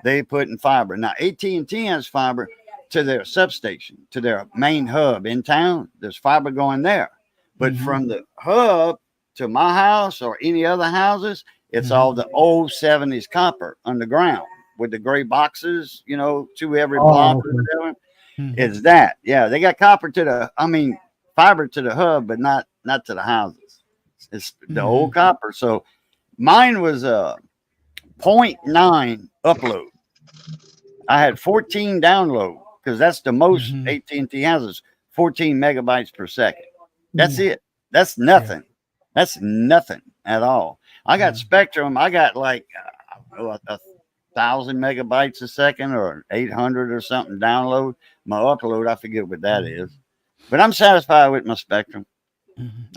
they put in fiber. Now, AT&T has fiber to their substation, to their main hub in town. There's fiber going there. But from the hub to my house or any other houses, it's all the old 70s copper underground with the gray boxes, to every block or whatever. It's that. Yeah, they got fiber to the hub, but not to the houses. It's the old copper. So mine was a 0.9 upload. I had 14 download, because that's the most AT&T has, is 14 megabytes per second. That's it. That's nothing. Yeah. That's nothing at all. I got Spectrum. I got like 1,000 megabytes a second or 800 or something download. My upload, I forget what that is. But I'm satisfied with my Spectrum.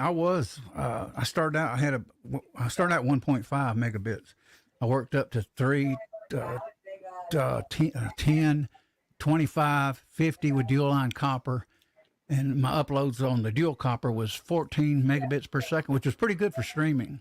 I was. I started out. I started out 1.5 megabits. I worked up to 3, 10, 25, 50 with dual line copper. And my uploads on the dual copper was 14 megabits per second, which was pretty good for streaming.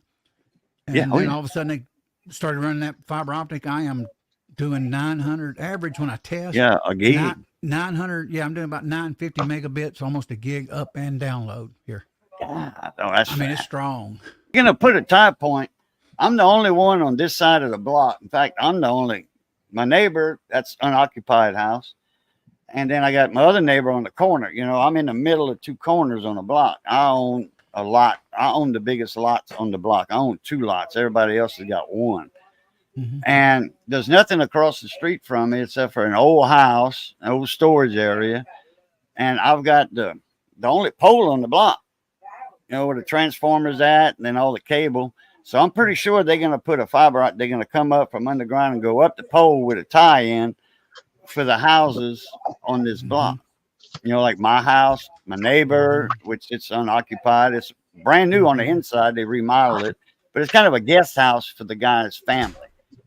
And then all of a sudden they started running that fiber optic. I am doing 900 average when I test. Yeah, a gig. 900. Yeah, I'm doing about 950 megabits, almost a gig up and download here. God, oh, that's I mean, it's strong. gonna put a tie point. I'm the only one on this side of the block. In fact, I'm the only. My neighbor, that's unoccupied house, and then I got my other neighbor on the corner. You know, I'm in the middle of two corners on the block. I own a lot. I own the biggest lots on the block. I own 2 lots. Everybody else has got 1. Mhm. And there's nothing across the street from me except for an old house, an old storage area, and I've got the only pole on the block. You know where the transformer's at, and then all the cable. So I'm pretty sure they're going to put a fiber out. They're going to come up from underground and go up the pole with a tie-in for the houses on this block. You know, like my house, my neighbor, which it's unoccupied. It's brand new on the inside. They remodeled it, but it's kind of a guest house for the guy's family.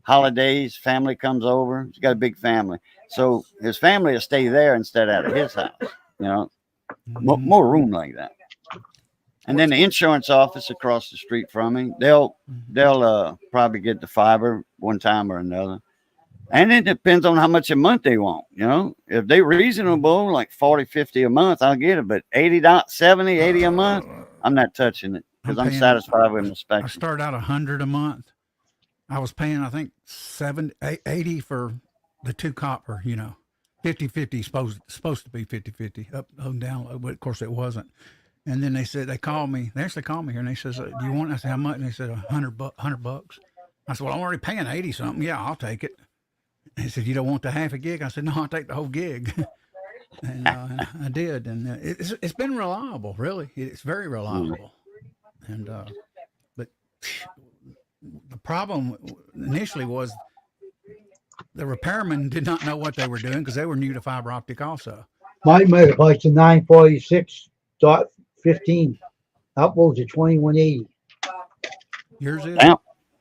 Holidays, family comes over. He's got a big family. So his family will stay there instead of at his house. You know, more room like that. And then the insurance office across the street from me, they'll probably get the fiber one time or another. And it depends on how much a month they want. You know, if they reasonable, like 40, 50 a month, I'll get it. But 70, 80 a month, I'm not touching it because I'm paying- satisfied with my I spectrum. started out 100 a month. I was paying, I think, 80 for the 2 copper, you know, 50-50 supposed to be 50-50 up and down, but of course it wasn't. And then they actually called me here and they says, do you want, I said, how much? And they said, $100. I said, well, I'm already paying 80 something. Yeah, I'll take it. And he said, you don't want the half a gig? I said, no, I'll take the whole gig. And I did. And it's been reliable, really. It's very reliable. And, but the problem initially was the repairmen did not know what they were doing because they were new to fiber optic also. My megabytes are 946.15. Uploads to 2180. Yours is? Damn.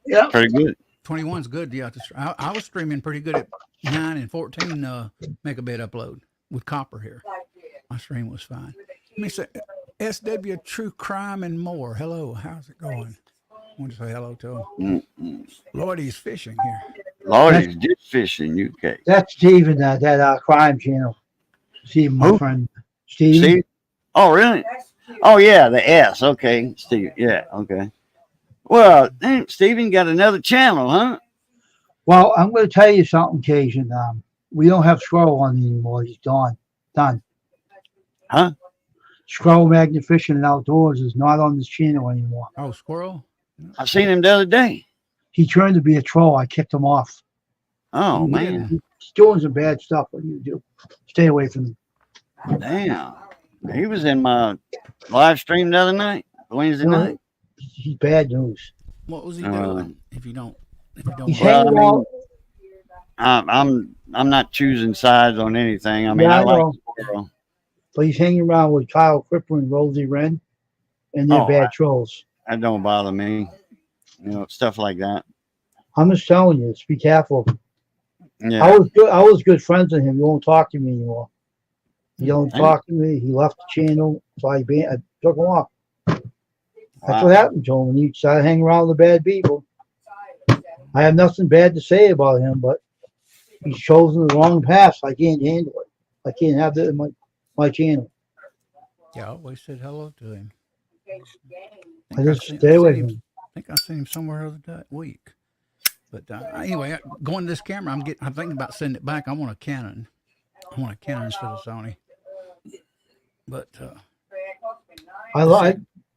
Yeah. Pretty good. 21's good. Yeah. I was streaming pretty good at 9 and 14 megabit upload with copper here. My stream was fine. Let me say, SW True Crime and More. Hello. How's it going? I want to say hello to him. Lloydie's fishing here. Lordy's did fish in UK. That's Steven, that crime channel. Steven, my Who? friend. Steven. Steve? Oh, really? Oh, yeah, the S. Okay, Steve. Yeah, okay. Well, Steven got another channel, huh? Well, I'm going to tell you something, Cajun. We don't have Squirrel on anymore. He's gone. Done. Huh? Squirrel Magnet Fishing and Outdoors is not on this channel anymore. Oh, Squirrel? I seen him the other day. He turned to be a troll. I kicked him off. Oh, man. He's doing some bad stuff. What do you do? Stay away from him. Damn. He was in my live stream the other night, Wednesday No, night. He's bad news. What was he doing? If you don't He's Well, hanging I mean, around. I'm not choosing sides on anything. I mean, Yeah, I I like know. Squirrel. But he's hanging around with Kyle Cripper and Rosie Wren, and they're Oh, bad trolls. That don't bother me. You know, stuff like that. I'm just telling you, just be careful. Yeah. I was good friends with him. He won't talk to me anymore. He don't talk to me. He left the channel, so I took him off. That's Wow. what happened to him when he started hanging around with the bad people. I have nothing bad to say about him, but he's chosen the wrong path. I can't handle it. I can't have that in my channel. Yeah, I always said hello to him. I just stay away from him. I think I seen him somewhere the other week. But anyway, going to this camera, I'm thinking about sending it back. I want a Canon. I want a Canon instead of Sony. But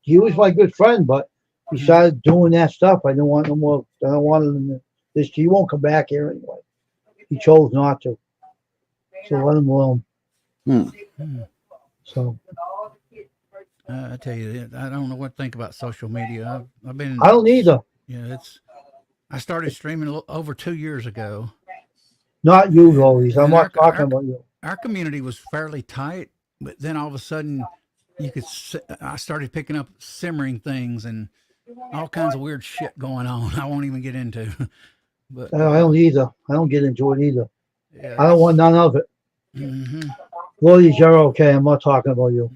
He was my good friend, but he started doing that stuff. I don't want no more. I don't want him. He won't come back here anyway. He chose not to. So let him alone. So I tell you, I don't know what to think about social media. I've been. I don't either. Yeah, I started streaming over 2 years ago. Not you, Lois. I'm And not talking about you. Our community was fairly tight, but then all of a sudden, I started picking up simmering things and all kinds of weird shit going on. I won't even get into. But I don't either. I don't get into it either. yeah, I don't want none of it. Mm-hmm. Lois, you're okay. I'm not talking about you.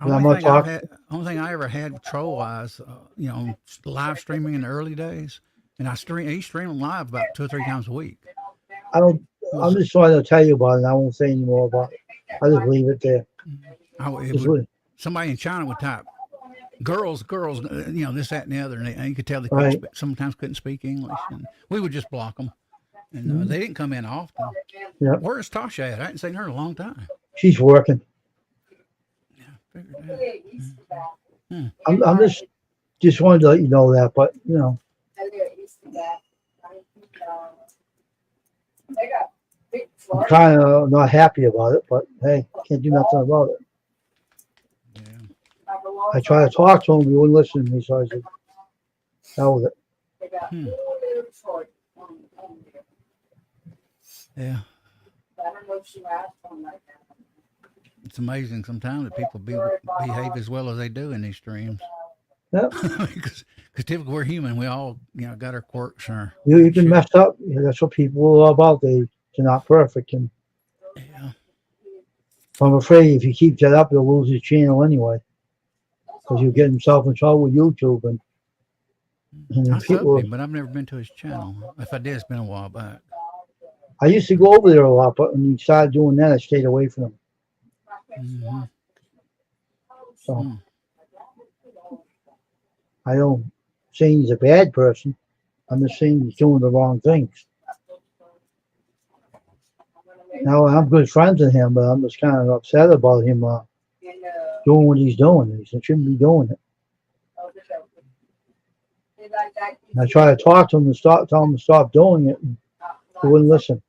Only thing I ever had troll wise, live streaming in the early days, and I stream live about 2 or 3 times a week. I don't. I'm just trying to tell you about it. I won't say any more about it. I just leave it there. It Just would, leave. somebody in China would type girls, this, that, and the other, and you could tell they Right. sometimes couldn't speak English, and we would just block them. And they didn't come in often. Yep. Where's Tasha at? I hadn't seen her in a long time. She's working. Figured that. I'm just wanted to let you know that, but you know, I'm kind of not happy about it, but hey, can't do nothing about it. Yeah. I tried to talk to him, he wouldn't listen to me, so I said, hell with it. Yeah. It's amazing sometimes that people behave as well as they do in these streams. Yep. Because typically we're human. We all, got our quirks and our. You can mess up. That's what people are about. They're not perfect, and Yeah. I'm afraid if he keeps that up, he'll lose his channel anyway, because he'll get himself in trouble with YouTube. And I people, subbed him, but I've never been to his channel. If I did, it's been a while back. I used to go over there a lot, but when he started doing that, I stayed away from him. Mm-hmm. So I don't say he's a bad person. I'm just saying he's doing the wrong things. Now I'm good friends with him, but I'm just kind of upset about him doing what he's doing. He shouldn't be doing it. And I try to talk to him and tell him to stop doing it, and he wouldn't listen.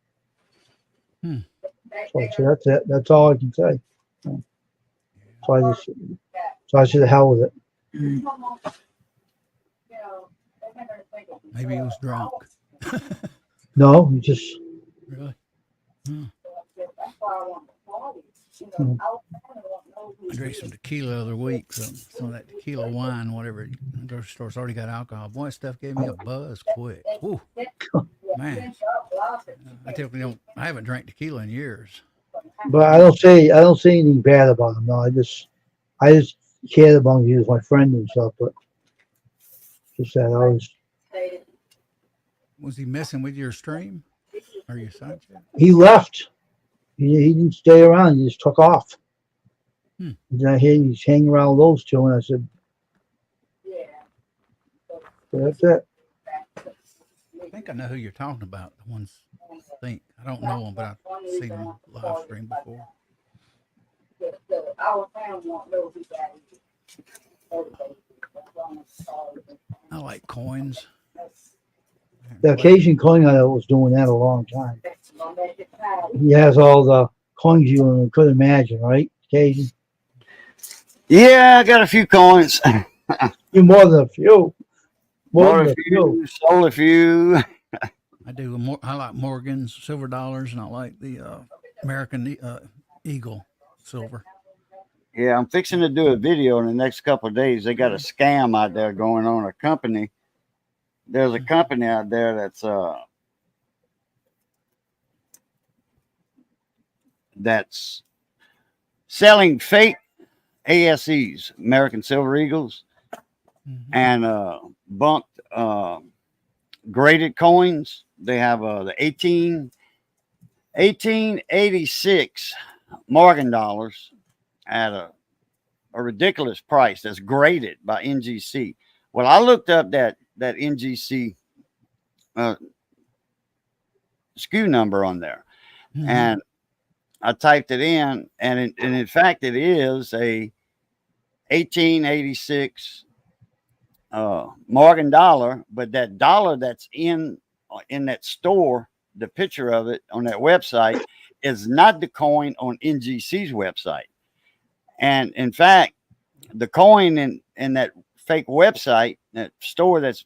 So that's it. That's all I can say. So I said, the hell with it. Maybe he was drunk. No, he just. Really? I drank some tequila the other week, some of that tequila wine, whatever. The grocery store's already got alcohol. Boy, that stuff gave me a buzz quick. Ooh, man. I haven't drank tequila in years. But I don't say anything bad about him. No, I just cared about him. He was my friend and stuff. But just that I was. Was he messing with your stream or your side chat? He left. He didn't stay around. He just took off. And I hear he's hanging around with those two, and I said, "That's it." I think I know who you're talking about. The ones I think I don't know them, but I've seen them live stream before. I like coins. The occasion coin hunter was doing that a long time. He has all the coins you could imagine, right? Occasion. Yeah, I got a few coins. You more than a few. Bought a few, sold a few. I like Morgan's silver dollars, and I like the American Eagle silver. Yeah, I'm fixing to do a video in the next couple of days. They got a scam out there going on. A company. There's a company out there that's selling fake ASEs, American Silver Eagles, and bunked graded coins. They have the 1886 Morgan dollars at a ridiculous price that's graded by NGC. Well, I looked up that NGC SKU number on there, and I typed it in, and in fact, it is a 1886 Morgan dollar, but that dollar that's in that store, the picture of it on that website is not the coin on NGC's website. And in fact, the coin in that fake website, that store that's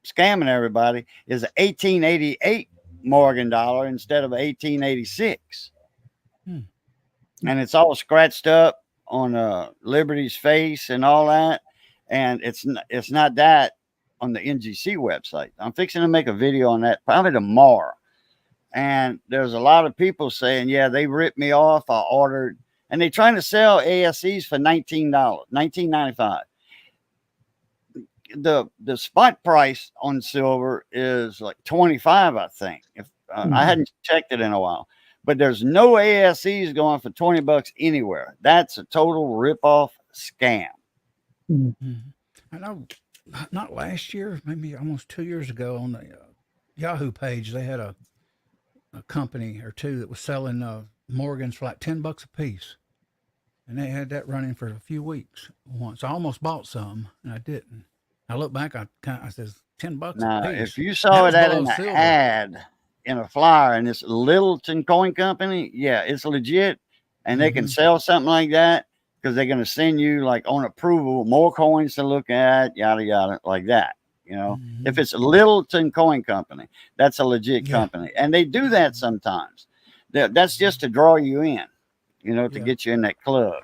scamming everybody, is an 1888 Morgan dollar instead of 1886. And it's all scratched up on Liberty's face and all that. And it's not that on the NGC website. I'm fixing to make a video on that probably tomorrow. And there's a lot of people saying, yeah, they ripped me off. I ordered, and they're trying to sell ASEs for $19, $19.95. The spot price on silver is like $25, I think. I hadn't checked it in a while, but there's no ASCs going for $20 anywhere. That's a total rip-off scam. I know, not last year, maybe almost 2 years ago on the Yahoo page, they had a company or two that was selling Morgans for like $10 a piece. And they had that running for a few weeks once. I almost bought some and I didn't. I look back, I says $10 Now, a piece. if you saw That that was in below an silver. ad in a flyer and it's Littleton Coin Company, yeah, it's legit. And they can sell something like that because they're going to send you, like, on approval, more coins to look at, yada, yada, like that. You know, if it's Littleton Coin Company, that's a legit company. And they do that sometimes. That's just to draw you in, you know, to get you in that club.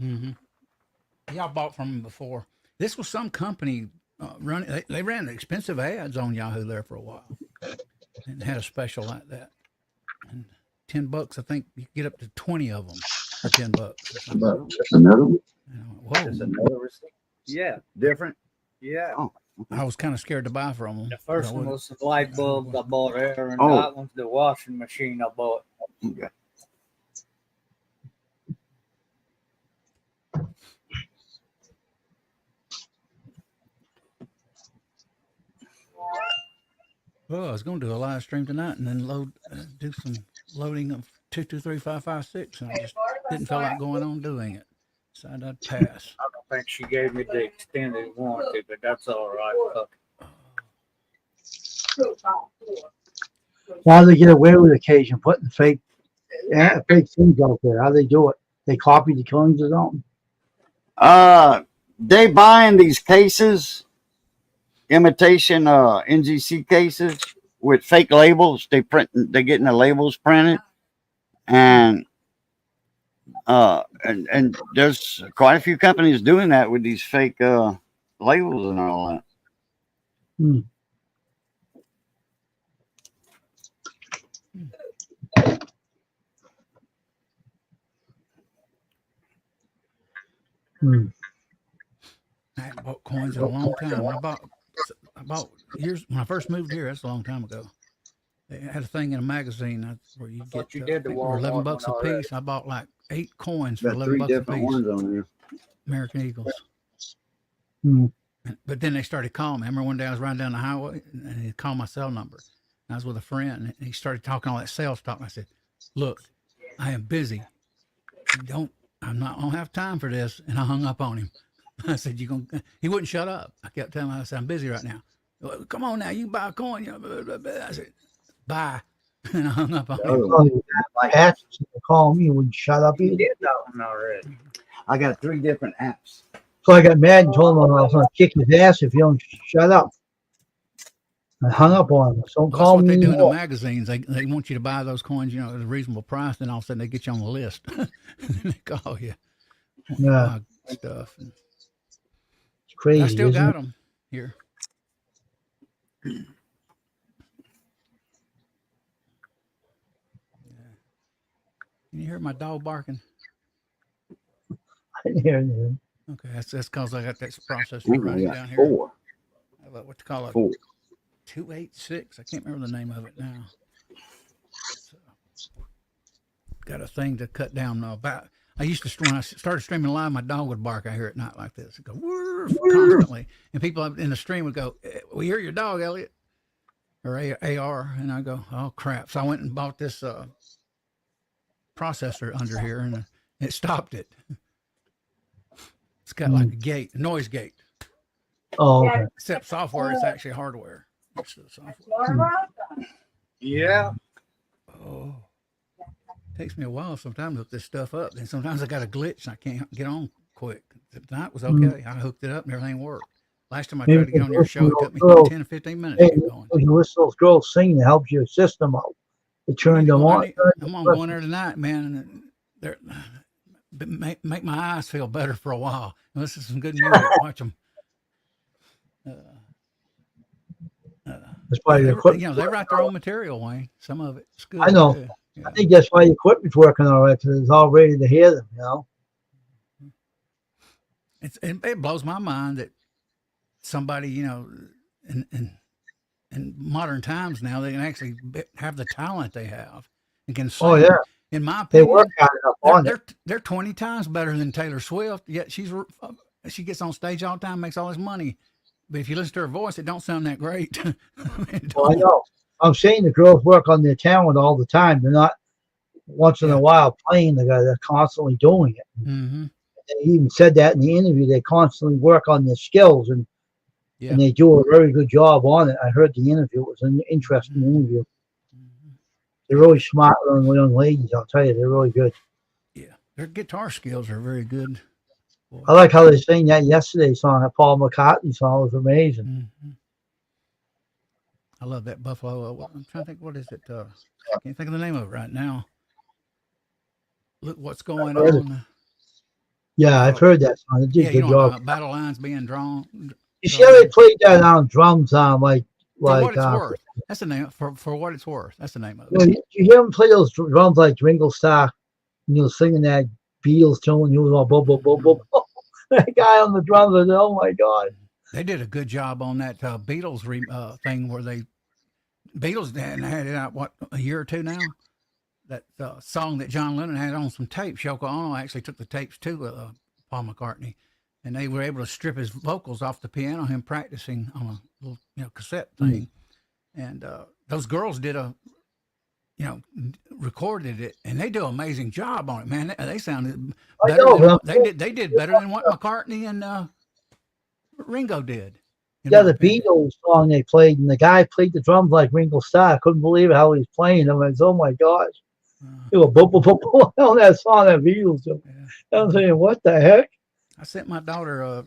Yeah, I bought from them before. This was some company running. They ran expensive ads on Yahoo there for a while, and had a special like that. And $10, I think you could get up to 20 of them for $10. That's another one. Whoa! Another receipt. Yeah, Different. yeah. Oh. I was kind of scared to buy from them. The first one was the light bulbs I bought there, and Oh. that one's the washing machine I bought. Okay. Well, I was going to do a live stream tonight and then do some loading of 223556, and I just didn't feel like going on doing it. So I'd pass. I don't think she gave me the extended warranty, but that's all right. Fuck Why do they get away with occasion putting fake things out there? How do they do it? They copy the coins or something? They buying these cases, imitation NGC cases with fake labels. They're getting the labels printed, and there's quite a few companies doing that with these fake labels and all that. I haven't bought coins in a long time. I bought years when I first moved here. That's a long time ago. They had a thing in a magazine where you get you did the I think they were Walmart $11 one a already. piece. I bought like 8 coins for Got $11 three a different piece. ones on there. American Eagles. But then they started calling me. I remember one day I was riding down the highway and he called my cell number. I was with a friend and he started talking all that sales talk. And I said, "Look, I am busy. I don't have time for this." And I hung up on him. I said, he wouldn't shut up. I kept telling him, I said, "I'm busy right now." "Well, come on now, you can buy a coin." You know, blah, blah, blah. I said, "Bye." And I hung up on him. Ask to call me and wouldn't shut up You either. did that one already. I got 3 different apps. So I got mad and told him I was going to kick his ass if he don't shut up. I hung up on him. So don't Well, that's call what me they do in the anymore. magazines. They want you to buy those coins, at a reasonable price. Then all of a sudden they get you on the list. And then they call you. Yeah. Stuff. And It's crazy. I still isn't got it? them here. Can you hear my dog barking? I didn't hear anything. Okay, that's because I got that processor I running got down here. 4. What you call it? 4. 286. I can't remember the name of it now. So, got a thing to cut down about. I used to, when I started streaming live, my dog would bark. I hear it not like this. It'd go "Woof," constantly, and people in the stream would go, "We hear your dog, Elliot," or AR, and I go, "Oh crap!" So I went and bought this processor under here, and it stopped it. It's got like a gate, a noise gate. Oh, okay. Except software, it's actually hardware. It's the software. Yeah. Oh, takes me a while sometimes to hook this stuff up. And sometimes I got a glitch and I can't get on quick. Tonight was okay. I hooked it up and everything worked. Last time I tried to get on your show, it took me 10 or 15 minutes Hey, to get going. when you listen to those girls sing, it helps your system out. It turns them on. I'm on going there tonight, man. And they're make my eyes feel better for a while. Listen to some good music. Watch them. That's why the equipment. They write their own material, Wayne. Some of it's good. I know. Yeah. I think that's why the equipment's working all right, because it's all ready to hear them, It It blows my mind that somebody, in in modern times now, they can actually have the talent they have and can sing. Oh yeah, In my they opinion, work hard enough on it. they're 20 times better than Taylor Swift. Yet she gets on stage all the time, makes all this money. But if you listen to her voice, it don't sound that great. It Well, I don't. know. I'm saying the girls work on their talent all the time. They're not once in Yeah. a while playing the guy. They're constantly doing it. Mm-hmm. They even said that in the interview. They constantly work on their skills Yeah. and they do a very good job on it. I heard the interview. It was an interesting interview. Mhm. They're really smart young ladies. I'll tell you, they're really good. Yeah, their guitar skills are very good. Boy. I like how they sang that yesterday song, that Paul McCartney song. It was amazing. Mm-hmm. I love that Buffalo. I'm trying to think, what is it? I can't think of the name of it right now. Look what's going heard it. on. Yeah, I've heard that song. They did Yeah, a you good know, job. battle lines being drawn. You see how they played that on drums on For like what it's worth. That's the name. For what it's worth. That's the name of you, know, it. you hear him play those drums like Ringo Starr, and he was singing that Beatles tune, and he was all boom, boom, boom, boom. That guy on the drums, I said, oh my God. They did a good job on that Beatles thing where they Beatles had it out a year or two now. That song that John Lennon had on some tapes. Yoko Ono actually took the tapes to Paul McCartney, and they were able to strip his vocals off the piano. Him practicing on a little cassette thing, and those girls did recorded it, and they do an amazing job on it. Man, they sounded better. They did better than what McCartney and Ringo did. Yeah, the Beatles song they played, and the guy played the drums like Ringo Starr. I couldn't believe how he was playing them. I was, oh my gosh. It was boom, boom, boom, boom on that song, that Beatles. Yeah. I was saying, what the heck? I sent my daughter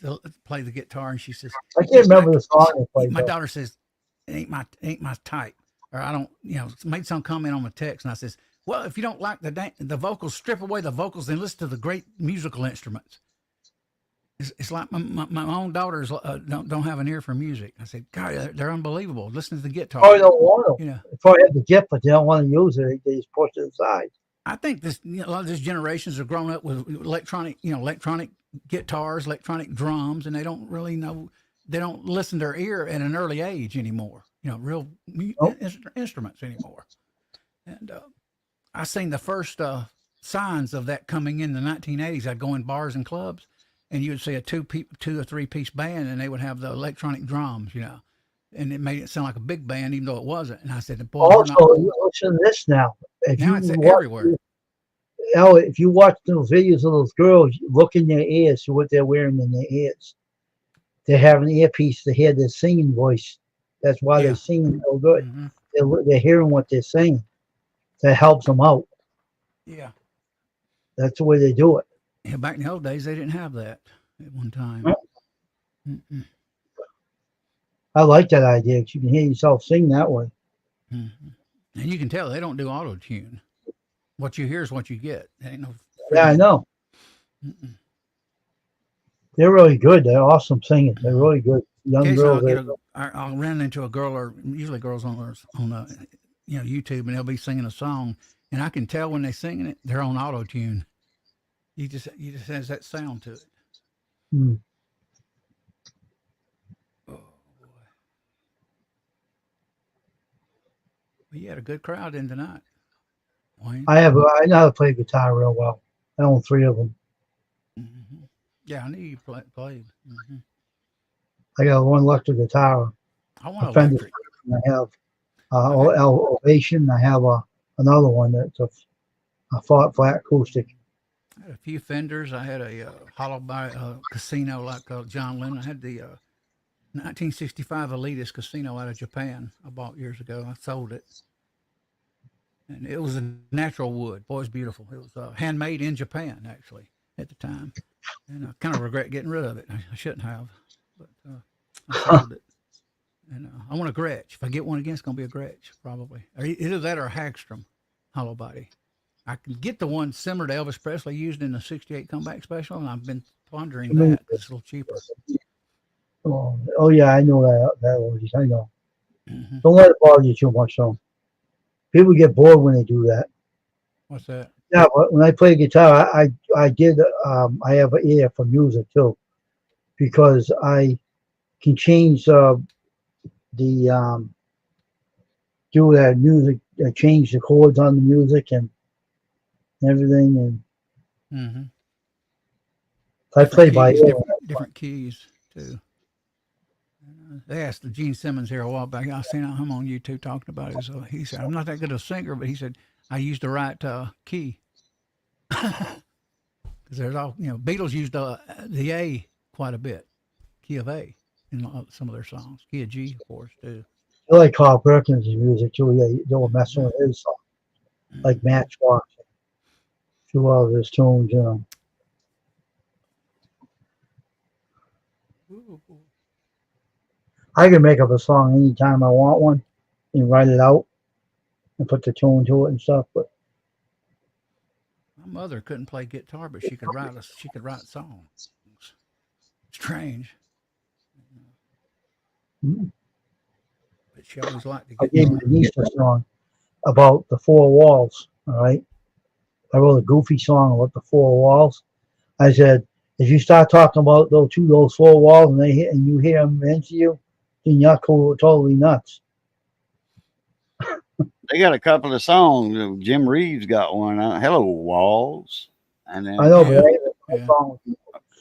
to play the guitar, and she says, I can't remember the song they played. my daughter says, ain't my type, or I don't, made some comment on the text, and I says, well, if you don't like the vocals, strip away the vocals, then listen to the great musical instruments. It's like my own daughters don't have an ear for music. I said, God, they're unbelievable. Listen to the guitar. Oh, they don't want to. Yeah. They probably have the gift, but they don't want to use it. They just push it aside. I think a lot of these generations have grown up with electronic guitars, electronic drums, and they don't really know. They don't listen to their ear at an early age anymore. Real instruments anymore. And I seen the first signs of that coming in the 1980s. I'd go in bars and clubs, and you would see a 2 or 3 piece band, and they would have the electronic drums, and it made it sound like a big band, even though it wasn't. And I said, "Boy, also, listen to this now. now it's everywhere." If you watch those videos of those girls, look in their ears to what they're wearing in their ears. They have an earpiece to hear their singing voice. That's why they're singing so good. Mm-hmm. They're hearing what they're saying. That helps them out. Yeah. That's the way they do it. Yeah, back in the old days, they didn't have that at one time. Mm-mm. I like that idea. You can hear yourself sing that way. Mm-hmm. And you can tell they don't do auto tune. What you hear is what you get. There ain't no. Yeah, I know. Mm-mm. They're really good. They're awesome singers. They're really good. Young girls. I'll run into a girl, or usually girls on YouTube, and they'll be singing a song, and I can tell when they're singing it, they're on auto tune. You just has that sound to it. Mm. Oh boy! But you had a good crowd in tonight, Wayne. I know how to play guitar real well. I own 3 of them. Mm-hmm. Yeah, I knew you played. Mm-hmm. I got one electric guitar. I want Fender. electric. I have Ovation. I have another one that's a flat acoustic. I had a few Fenders. I had a hollow by casino like John Lennon. I had the 1965 Elitist casino out of Japan I bought years ago. I sold it. And it was a natural wood. Boy, it's beautiful. It was handmade in Japan, actually, at the time. And I kind of regret getting rid of it. I shouldn't have, but I sold it. And I want a Gretsch. If I get one again, it's going to be a Gretsch, probably. Or either that or a Hagstrom hollow body. I can get the one similar to Elvis Presley used in the 68 Comeback Special, and I've been pondering that. It's a little cheaper. Oh yeah, I know that already. I know. Mm-hmm. Don't let it bother you too much, though. People get bored when they do that. What's that? Yeah, but when I play guitar, I did. I have an ear for music too, because I can change the the do that music, change the chords on the music and everything. And Mm-hmm. I play by ear. Different keys too. They asked the Gene Simmons here a while back. I seen him on YouTube talking about it. So he said, "I'm not that good a singer, but he said I used the right key because there's all Beatles used the A quite a bit, key of A in some of their songs, key of G, of course, too." I like Carl Perkins' music too. Yeah, they were messing with his song, like Matchbox, a few of his tunes. I can make up a song anytime I want one and write it out and put the tune to it and stuff. But My mother couldn't play guitar, but she could write songs. Strange, mm, but she always liked the I gave guitar. my niece a song about the four walls. All right, I wrote a goofy song about the four walls. I said, if you start talking about those four walls and you hear them answer you, then you're totally nuts. They got a couple of songs. Jim Reeves got one. Hello Walls, and then I know, but Yeah. song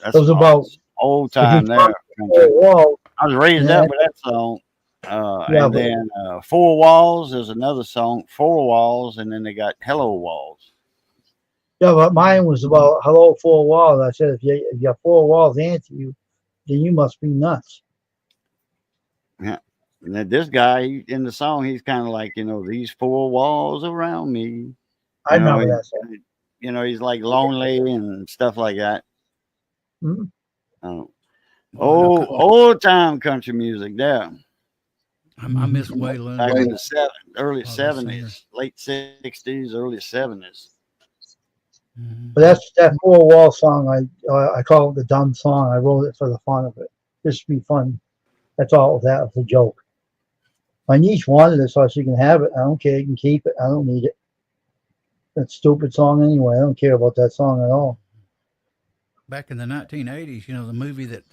that's was about old if you time there. talk four walls. I was raised Yeah. up with that song. Yeah, And but- then Four Walls is another song. Four Walls, and then they got Hello Walls. Yeah, but mine was about hello four walls. I said if your four walls answer you, then you must be nuts. And then this guy in the song, he's kind of like, these four walls around me. I You know, remember that song. He's like lonely and stuff like that. Mhm. Old time country music there. I miss Waylon. Back in the early those 70s, singers. late 60s, early 70s. Mhm. But that's that four wall song. I call it the dumb song. I wrote it for the fun of it, just to be fun. That's all. That was a joke. My niece wanted it so she can have it. I don't care. You can keep it. I don't need it. That stupid song anyway. I don't care about that song at all. Back in the 1980s, the movie that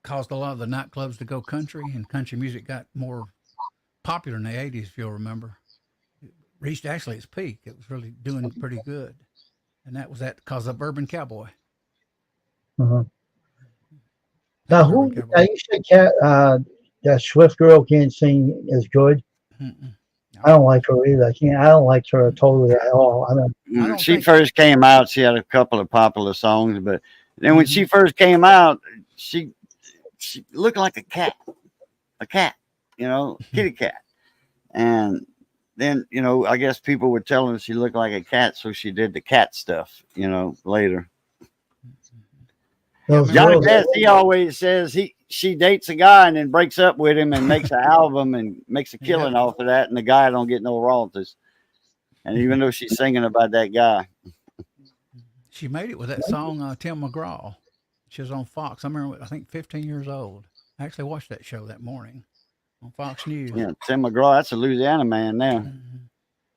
caused a lot of the nightclubs to go country, and country music got more popular in the 80s, if you'll remember. It reached actually its peak. It was really doing pretty good. And that was because of Urban Cowboy. Uh-huh. Now, Urban Cowboy. now you said that Swift girl can't sing as good. Mm-mm. I don't like her either. I don't like her totally at all. I don't. I When don't she think- first came out, she had a couple of popular songs, but then when she first came out, she looked like a cat, kitty cat. And then, I guess people were telling her she looked like a cat, so she did the cat stuff, later. Those Johnny girls- Cash, he always says she dates a guy and then breaks up with him and makes an album and makes a killing off of that, and the guy don't get no royalties. And even though she's singing about that guy, She made it with that song, Tim McGraw. She was on Fox. I remember, I think 15 years old. I actually watched that show that morning on Fox News. Tim McGraw, that's a Louisiana man there.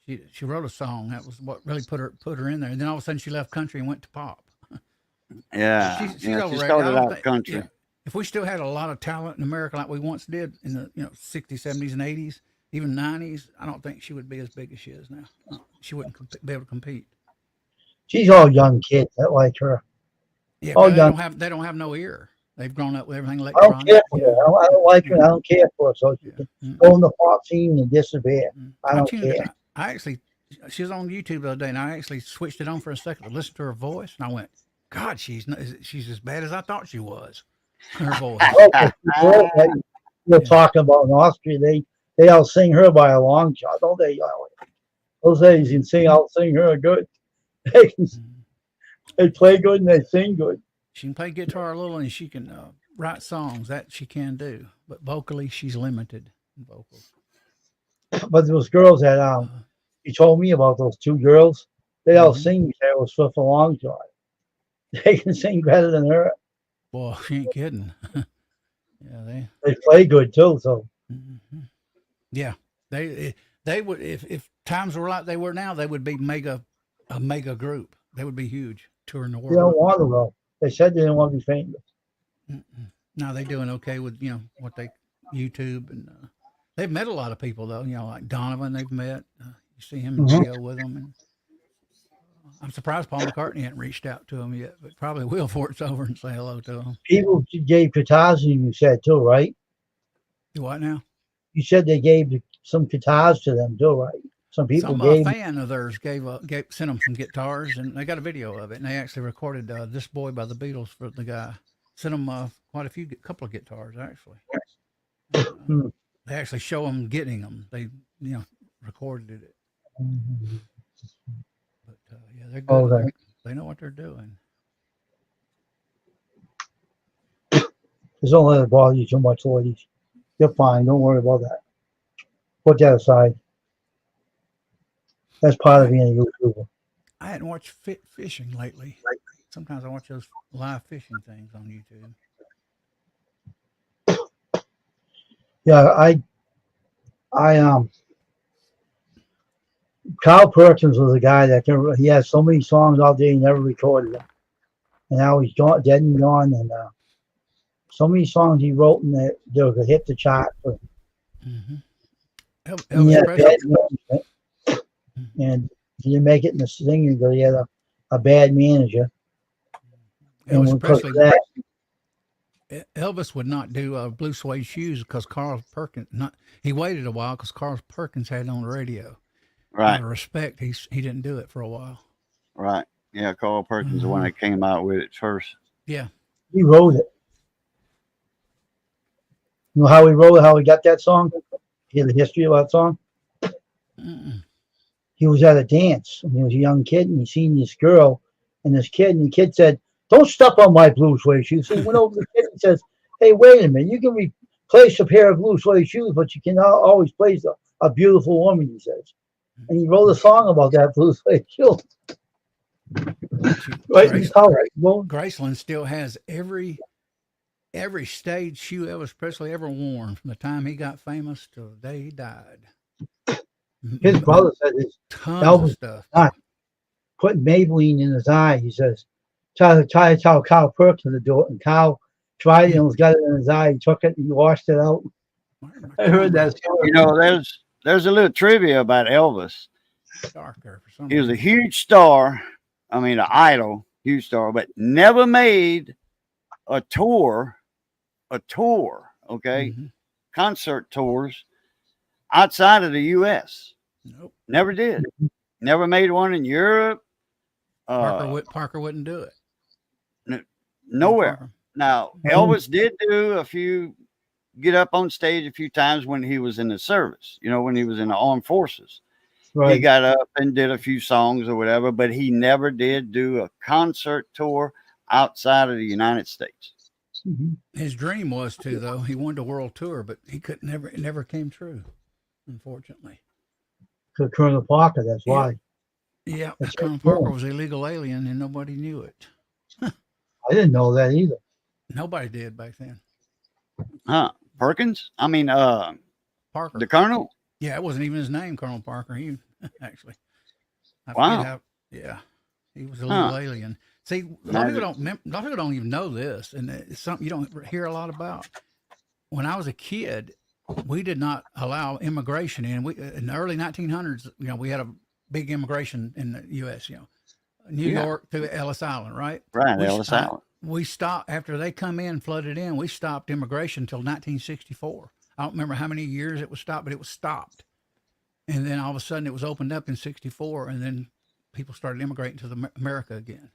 Mhm. She wrote a song. That was what really put her in there. And then all of a sudden she left country and went to pop. Yeah, She's she overrated. I started don't out think- country. yeah. If we still had a lot of talent in America like we once did in the 60s, 70s, and 80s, even 90s, I don't think she would be as big as she is now. She wouldn't be able to compete. She's all young kids that like her. Yeah, Oh, but they yeah. don't have no ear. They've grown up with everything I don't electronic. care for her. I don't like her. I don't care for her. So she can Mm. go in the pop scene and disappear. I don't tuned it- care. I actually, she was on YouTube the other day, and I actually switched it on for a second to listen to her voice, and I went, God, she's as bad as I thought she was. Her voice. Oh, the girls that you're talking about in Austria, they all sing her by a long shot, don't they? Those ladies can sing, I'll sing her good. They play good and they sing good. She can play guitar a little, and she can write songs. That she can do, but vocally, she's limited in vocals. But those girls that you told me about, those two girls, they all Mhm. sing Taylor Swift a long shot. They can sing better than her. Boy, she ain't kidding. Yeah, They play good too. So Mhm. Yeah, they would if times were like they were now, they would be a mega group. They would be huge, touring the they world. don't want to go. They said they didn't want to be famous. Now they doing okay with what they YouTube, and they've met a lot of people though. You know, like Donovan, they've met. You see him Mhm. in video with them, and I'm surprised Paul McCartney hadn't reached out to him yet, but probably will before it's over and say hello to him. People gave guitars to you said too, right? You what now? You said they gave some guitars to them too, right? Some people Some gave. fan of theirs sent them some guitars, and they got a video of it. And they actually recorded "This Boy" by the Beatles for the guy. Sent them quite a couple of guitars actually. Hmm. They actually show them getting them. They recorded it. Mhm. But yeah, they're good. Okay. They know what they're doing. Just don't let it bother you too much, ladies. You're fine. Don't worry about that. Put that aside. That's part of being a YouTuber. I hadn't watched fishing lately. Sometimes I watch those live fishing things on YouTube. Yeah, Kyle Perkins was a guy that he has so many songs out there he never recorded them, and now he's gone, dead and gone. And so many songs he wrote and they were hit the chart. Mm-hmm. And Elvis he had Presley. bad management, and he didn't make it in the singing because he had a bad manager. And Elvis because Presley. of that, Elvis would not do blue suede shoes because Carl Perkins. He waited a while because Carl Perkins had it on the radio. Right. Out of respect, he didn't do it for a while. Right. Yeah, Carl Perkins, the one that came out with it first. Yeah. he wrote it. You know how he wrote it, how he got that song? Hear the history of that song? Mm-mm. He was at a dance and he was a young kid and he seen this girl and this kid, and the kid said, "Don't step on my blue suede shoes." So he went over to the kid and says, "Hey, wait a minute, you can replace a pair of blue suede shoes, but you cannot always place a beautiful woman," he says. And he wrote a song about that blue suede shoe. Right? Graceland still has every stage shoe Elvis Presley ever worn from the time he got famous to the day he died. His brother said his Tons Elvis of stuff. not put Maybelline in his eye. He says, try to tell Kyle Perkins to do it. And Kyle tried it and was got it in his eye. He took it and he washed it out. I heard that story. You know, there's a little trivia about Elvis. Darker for some He was a reason. huge star. I mean, an idol, huge star, but never made a tour, okay, Mhm. concert tours outside of the U.S. Nope. Never did. Never made one in Europe. Parker wouldn't do it. Nowhere. Parker. Now, Elvis did get up on stage a few times when he was in the service, when he was in the armed forces. He Right. got up and did a few songs or whatever, but he never did do a concert tour outside of the United States. Mhm. His dream was to, though. He wanted a world tour, but he could never. It never came true, unfortunately. To Colonel Parker, that's why. Yeah, That's Colonel cool. Parker was an illegal alien, and nobody knew it. I didn't know that either. Nobody did back then. Huh? Perkins? I mean, Parker. the Colonel? Yeah, it wasn't even his name, Colonel Parker. He actually. I forget Wow. yeah, he was a little Huh. alien. See, a lot of people don't even know this, and it's something you don't hear a lot about. When I was a kid, we did not allow immigration in. We in the early 1900s, we had a big immigration in the U.S. New Yeah. York to Ellis Island, right? Right, We Ellis Island. We stopped after they come in, flooded in. We stopped immigration until 1964. I don't remember how many years it was stopped, but it was stopped. And then all of a sudden, it was opened up in '64, and then people started immigrating to America again.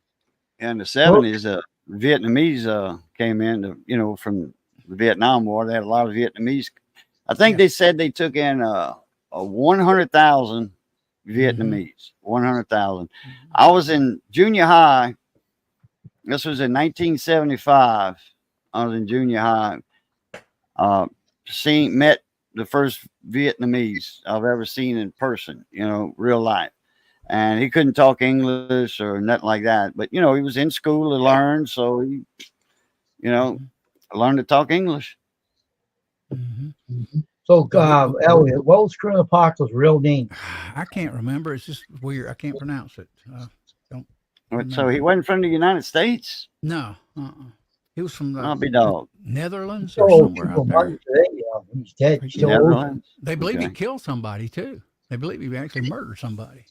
In the 70s, Vietnamese came in, from the Vietnam War. They had a lot of Vietnamese. I think they said they took in a 100,000 Vietnamese. 100,000. I was in junior high. This was in 1975. I was in junior high. Met the first Vietnamese I've ever seen in person, real life. And he couldn't talk English or nothing like that. But, he was in school to learn. So he, learned to talk English. Mm-hmm. So, Elliot, what was Colonel Parker's real name? I can't remember. It's just weird. I can't pronounce it. So he wasn't from the United States? No. He was from I'll be the dog. Netherlands or Oh, somewhere people out there. today, He's dead. He's still Never alive. left. They believe he Okay. killed somebody too. They believe he actually murdered somebody.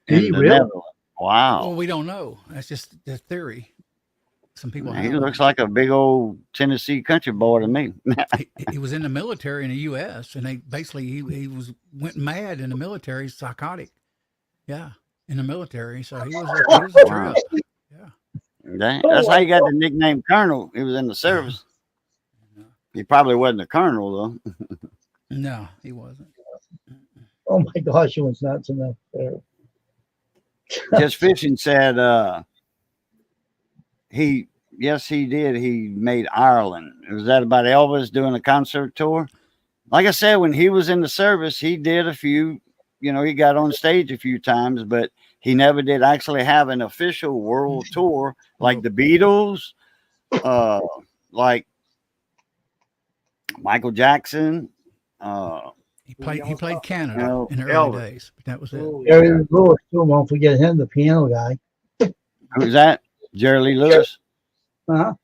Did he In the really? Netherlands. Wow. Well, we don't know. That's just the theory. Some people He have. looks like a big old Tennessee country boy to me. He was in the military in the U.S. and they basically he went mad in the military, psychotic. Yeah, in the military. So he was a Wow. trip. Yeah. That's how he got the nickname Colonel. He was in the service. He probably wasn't a colonel though. No, he wasn't. Oh my gosh, it was nuts enough there. Just Fishing said he did. He made Ireland. Was that about Elvis doing a concert tour? Like I said, when he was in the service, he did a few, he got on stage a few times, but he never did actually have an official world tour like the Beatles, like Michael Jackson. He played Canada No, in the early Elvis. days, but that was it. Jerry Lee Lewis, too. Don't forget him, the piano guy. Who's that? Jerry Lee Lewis. Uh-huh.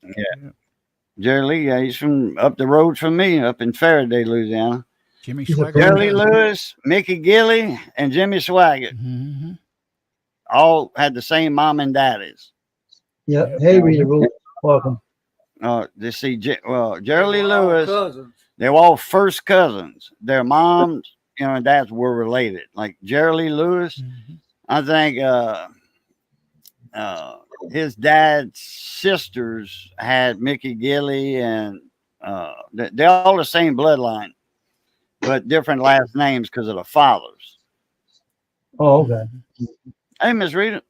Jerry Lee, yeah, he's from up the road from me, up in Faraday, Louisiana. Jimmy He's a Swaggart. Jerry Lee Lewis, Mickey Gilley, and Jimmy Swaggart Mm-hmm. all had the same mom and daddies. Yeah. Yep. Hey, Rita Ruth. Welcome. Jerry Lee Lewis, Cousins. they were all first cousins. Their moms, and dads were related. Like Jerry Lee Lewis, Mm-hmm. I think his dad's sisters had Mickey Gilley, and they're all the same bloodline, but different last names because of the fathers. Oh, okay. Hey, Miss Rita.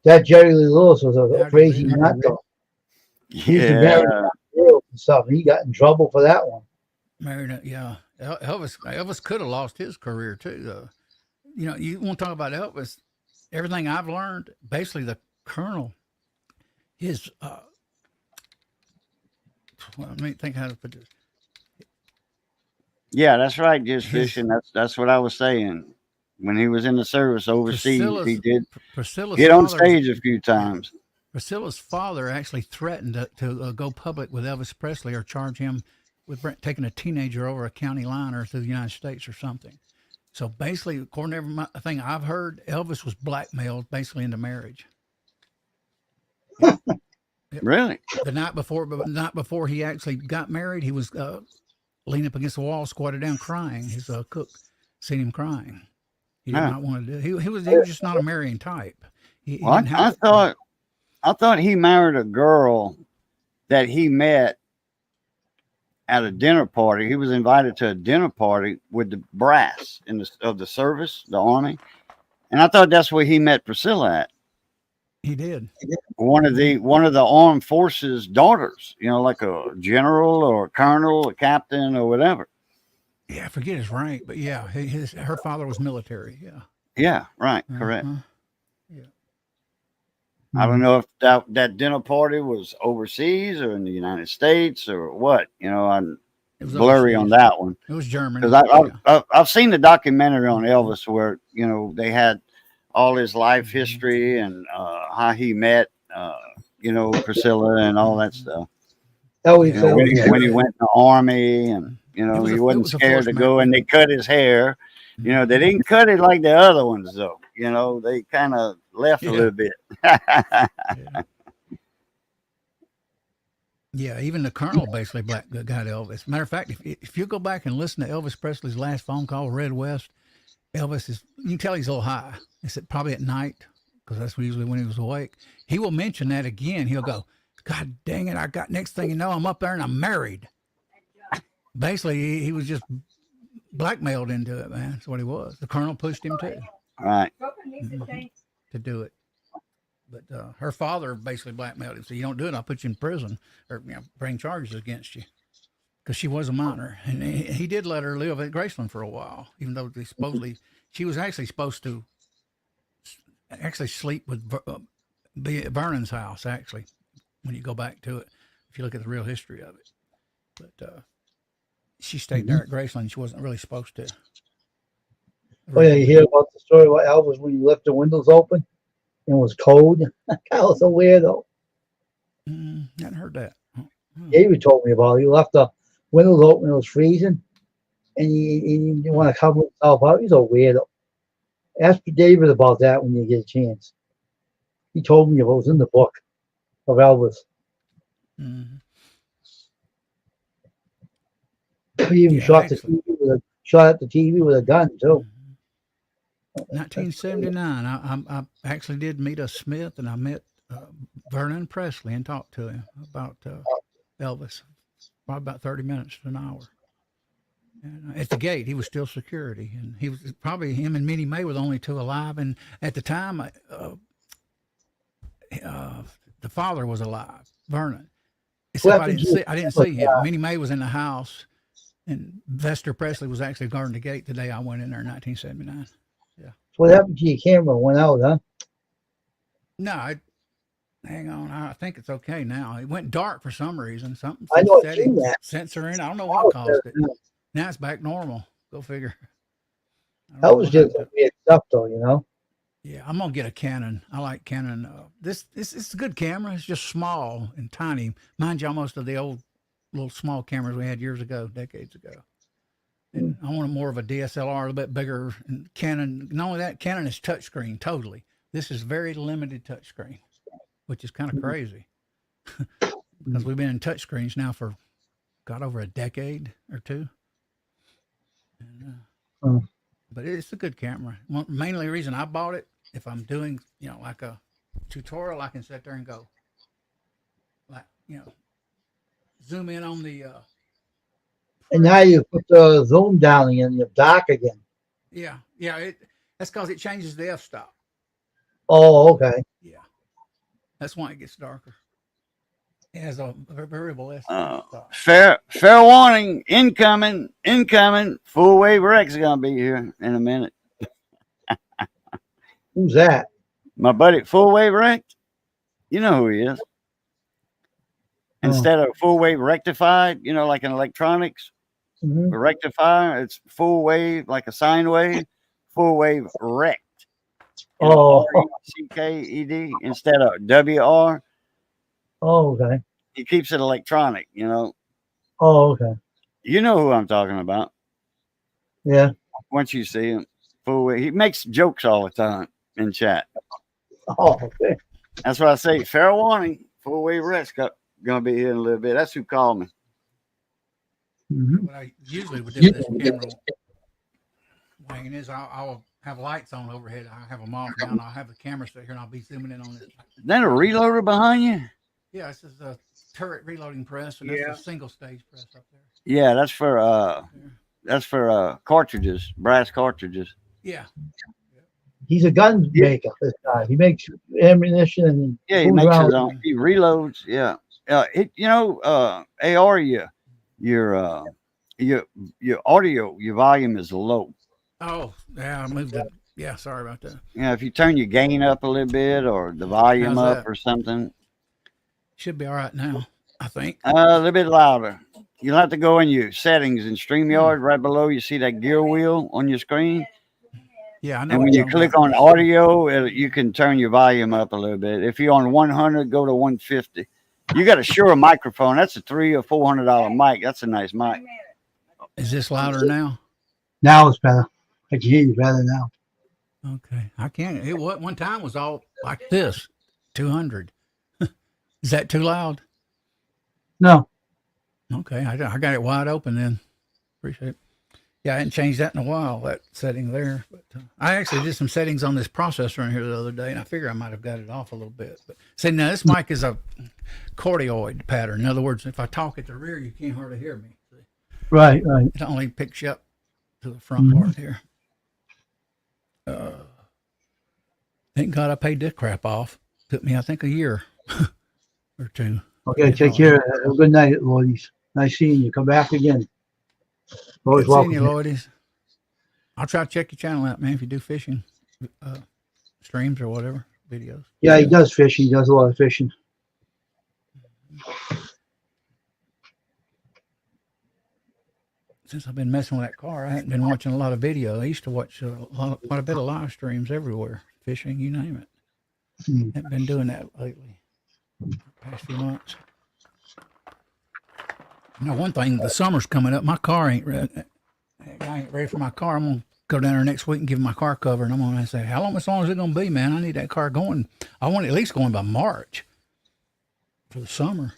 That Jerry Lee Lewis was a Yeah, crazy yeah. nut though. He used to marry girls and stuff. And he got in trouble for that one. Married, yeah. Elvis could have lost his career too, though. You want to talk about Elvis? Everything I've learned, basically, the Colonel, his. Let me think how to put this. Yeah, that's right, just His- Fishing. That's what I was saying. When he was in the service overseas, he did Priscilla's get on father- stage a few times. Priscilla's father actually threatened to go public with Elvis Presley or charge him with taking a teenager over a county line or through the United States or something. So basically, according to everything I've heard, Elvis was blackmailed basically into marriage. Really? The night before he actually got married, he was leaning up against the wall, squatted down, crying. His cook seen him crying. He did Huh. not want to do. He was just not a marrying type. He Well, didn't I have- thought he married a girl that he met at a dinner party. He was invited to a dinner party with the brass of the service, the army, and I thought that's where he met Priscilla at. He did. One of the armed forces daughters, like a general or a colonel, a captain or whatever. Yeah, I forget his rank, but yeah, her father was military. Yeah, Yeah, right, correct. Uh-huh. I don't know if that dinner party was overseas or in the United States or what. I'm It was blurry on overseas. that one. It was Germany. Because Yeah. I've seen the documentary on Elvis where they had all his life history and how he met Priscilla and all that stuff. That was When he went in the army and he it wasn't was a scared forced to go, and they cut his hair. They didn't cut it like the other ones though. They kind of left a Yeah. little bit. Yeah, even the colonel basically got Elvis. Matter of fact, if you go back and listen to Elvis Presley's last phone call, Red West, Elvis you can tell he's a little high. It's probably at night because that's usually when he was awake. He will mention that again. He'll go, "God dang it! I got next thing you know, I'm up there and I'm married." Basically, he was just blackmailed into it, man. That's what he was. The colonel pushed him too. Right. To do it. But her father basically blackmailed him. So you don't do it, I'll put you in prison or bring charges against you. Because she was a minor. And he did let her live at Graceland for a while, even though she was actually supposed to sleep with be at Vernon's house, actually, when you go back to it, if you look at the real history of it. But she stayed there at Graceland. She wasn't really supposed to. Oh yeah, you hear about the story about Elvis when you left the windows open and it was cold? That was so weird though. Hadn't heard that. David told me about it. He left the windows open, it was freezing, and he didn't want to cover himself up. He's a weirdo. Ask David about that when you get a chance. He told me it was in the book of Elvis. Mhm. He even Yeah, shot the excellent. TV shot at the TV with a gun too. 1979. I actually did meet a Smith, and I met Vernon Presley and talked to him about Elvis. Probably about 30 minutes to an hour. And at the gate, he was still security, and he was probably him and Minnie Mae were the only two alive. And at the time, the father was alive, Vernon. Except I didn't see him. Minnie Mae was in the house, and Vester Presley was actually guarding the gate the day I went in there in 1979. What happened to your camera? Went out, huh? No, hang on. I think it's okay now. It went dark for some reason. Something I know I've setting seen that. sensor in. I don't know what caused it. Now it's back normal. Go figure. I don't That know was what just happened. weird stuff, though. You know. Yeah, I'm gonna get a Canon. I like Canon. This it's a good camera. It's just small and tiny. Mind you, most of the old little small cameras we had years ago, decades ago. And I wanted more of a DSLR, a little bit bigger. And Canon, not only that, Canon is touchscreen totally. This is very limited touchscreen, which is kind of crazy because we've been in touchscreens now for over a decade or two. And, but it's a good camera. Mainly the reason I bought it, if I'm doing, like a tutorial, I can sit there and go, like, zoom in on the. And now you put the zoom down again. You're dark again. Yeah. That's because it changes the f-stop. Oh, okay. Yeah, that's why it gets darker. It has a variable f-stop. Fair warning, incoming. Full wave Rex is gonna be here in a minute. Who's that? My buddy, Full Wave Rex. You know who he is. Instead of full wave rectified, like in electronics, a rectifier, it's full wave, like a sine wave, full wave rect. RECKED instead of WR. Oh, okay. He keeps it electronic, Oh, okay. You know who I'm talking about. Yeah. Once you see him, full wave. He makes jokes all the time in chat. Oh, okay. That's what I say. Fair warning, Full Wave Rex gonna be here in a little bit. That's who called me. Mm-hmm. What I usually would do with this camera, Wayne, is I'll have lights on overhead. I have them off now, and I'll have the camera sit here, and I'll be zooming in on it. Is that a reloader behind you? Yeah, this is a turret reloading press, and that's a single stage press up there. Yeah, that's for cartridges, brass cartridges. Yeah. He's a gun maker. This guy. He makes ammunition and he makes his own. He reloads. Yeah. AR, your audio, your volume is low. Oh, yeah, I moved it. Yeah, sorry about that. If you turn your gain up a little bit or the volume How's up that? or something. Should be all right now, I think. A little bit louder. You'll have to go in your settings in StreamYard. Right below, you see that gear wheel on your screen. Yeah, I know. And when you click on audio, you can turn your volume up a little bit. If you're on 100, go to 150. You got a Shure microphone. That's a $300 or $400 mic. That's a nice mic. Is this louder now? Now it's better. I can hear you better now. Okay, I can't. It one time was all like this, 200. Is that too loud? No. Okay, I got it wide open then. Appreciate it. Yeah, I hadn't changed that in a while, that setting there. But I actually did some settings on this processor in here the other day, and I figure I might have got it off a little bit. But see, now this mic is a cardioid pattern. In other words, if I talk at the rear, you can't hardly hear me. See? Right. It only picks you up to the front part here. Thank God I paid this crap off. Took me, I think, a year or two. Okay, take care. Have a good night, Lloydies. Nice seeing you. Come back again. Always Good seeing welcome. you, Lloydies. I'll try to check your channel out, man, if you do fishing streams or whatever, videos. Yeah, he does fishing. He does a lot of fishing. Since I've been messing with that car, I haven't been watching a lot of video. I used to watch quite a bit of live streams everywhere, fishing, you name it. Haven't been doing that lately, past few months. You know, one thing, the summer's coming up. My car ain't ready. I ain't ready for my car. I'm gonna go down there next week and give him my car cover, and I'm gonna say, how long is it gonna be, man? I need that car going. I want it at least going by March for the summer.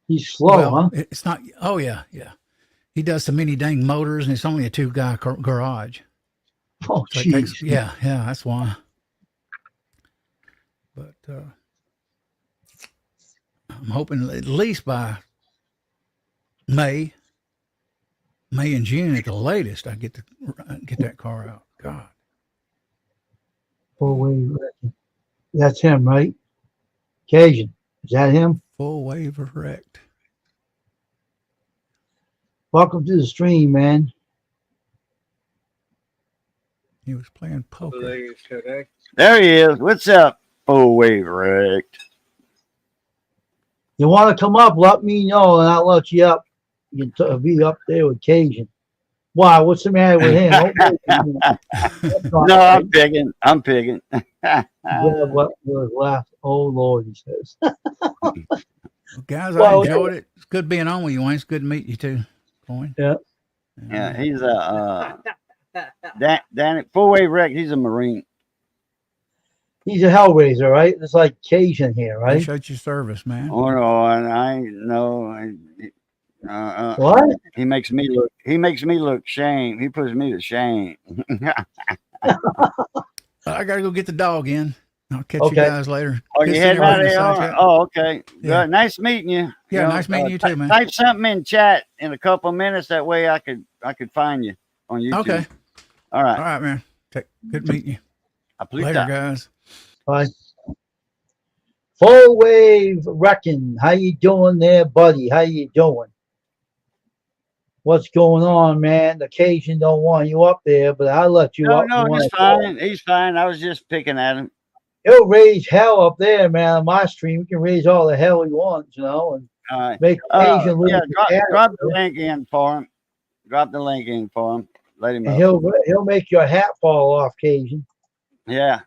He's slow, huh? It's not. Oh yeah, yeah. He does so many dang motors, and it's only a 2-guy garage. Oh, So it jeez. takes, yeah, that's why. But I'm hoping at least by May and June at the latest, I get that car out. God, Full wave wrecking. That's him, right? Cajun. Is that him? full wave wrecked. Welcome to the stream, man. He was playing poker. Please, today. There he is. What's up? Full wave wrecked. You want to come up? Let me know, and I'll let you up. You can be up there with Cajun. Why? What's the matter with him? That's not No, right. I'm picking. I'm picking. Yeah, what was left? Oh Lord, he says. Well, guys, Well, I enjoyed it. It's good being on with you, Wayne. It's good to meet you too, Coin. Yeah. Yeah, he's Danny full wave wrecked. He's a Marine. He's a Hellraiser, right? It's like Cajun here, right? Appreciate your service, man. Oh no, and I know. What? He makes me look. He makes me look shame. He puts me to shame. I gotta go get the dog in. I'll catch Okay. you guys later. Oh, Good you seeing heading out of everybody in the there? side chat. Oh, okay. Yeah. Good. Nice meeting you. Yeah, nice meeting you too, man. Type something in chat in a couple of minutes. That way I could find you on YouTube. Okay. All right. All right, man. Good meeting you. Later, guys. Bye. Full wave wrecking. How you doing there, buddy? How you doing? What's going on, man? The Cajun don't want you up there, but I'll let you up. No, You he's wanna- fine. He's fine. I was just picking at him. He'll raise hell up there, man. On my stream, we can raise all the hell he wants, you know, and All right. make Cajun lose Yeah, his drop attitude. the link in for him. Drop the link in for him. Let him And know. he'll make your hat fall off, Cajun. Yeah.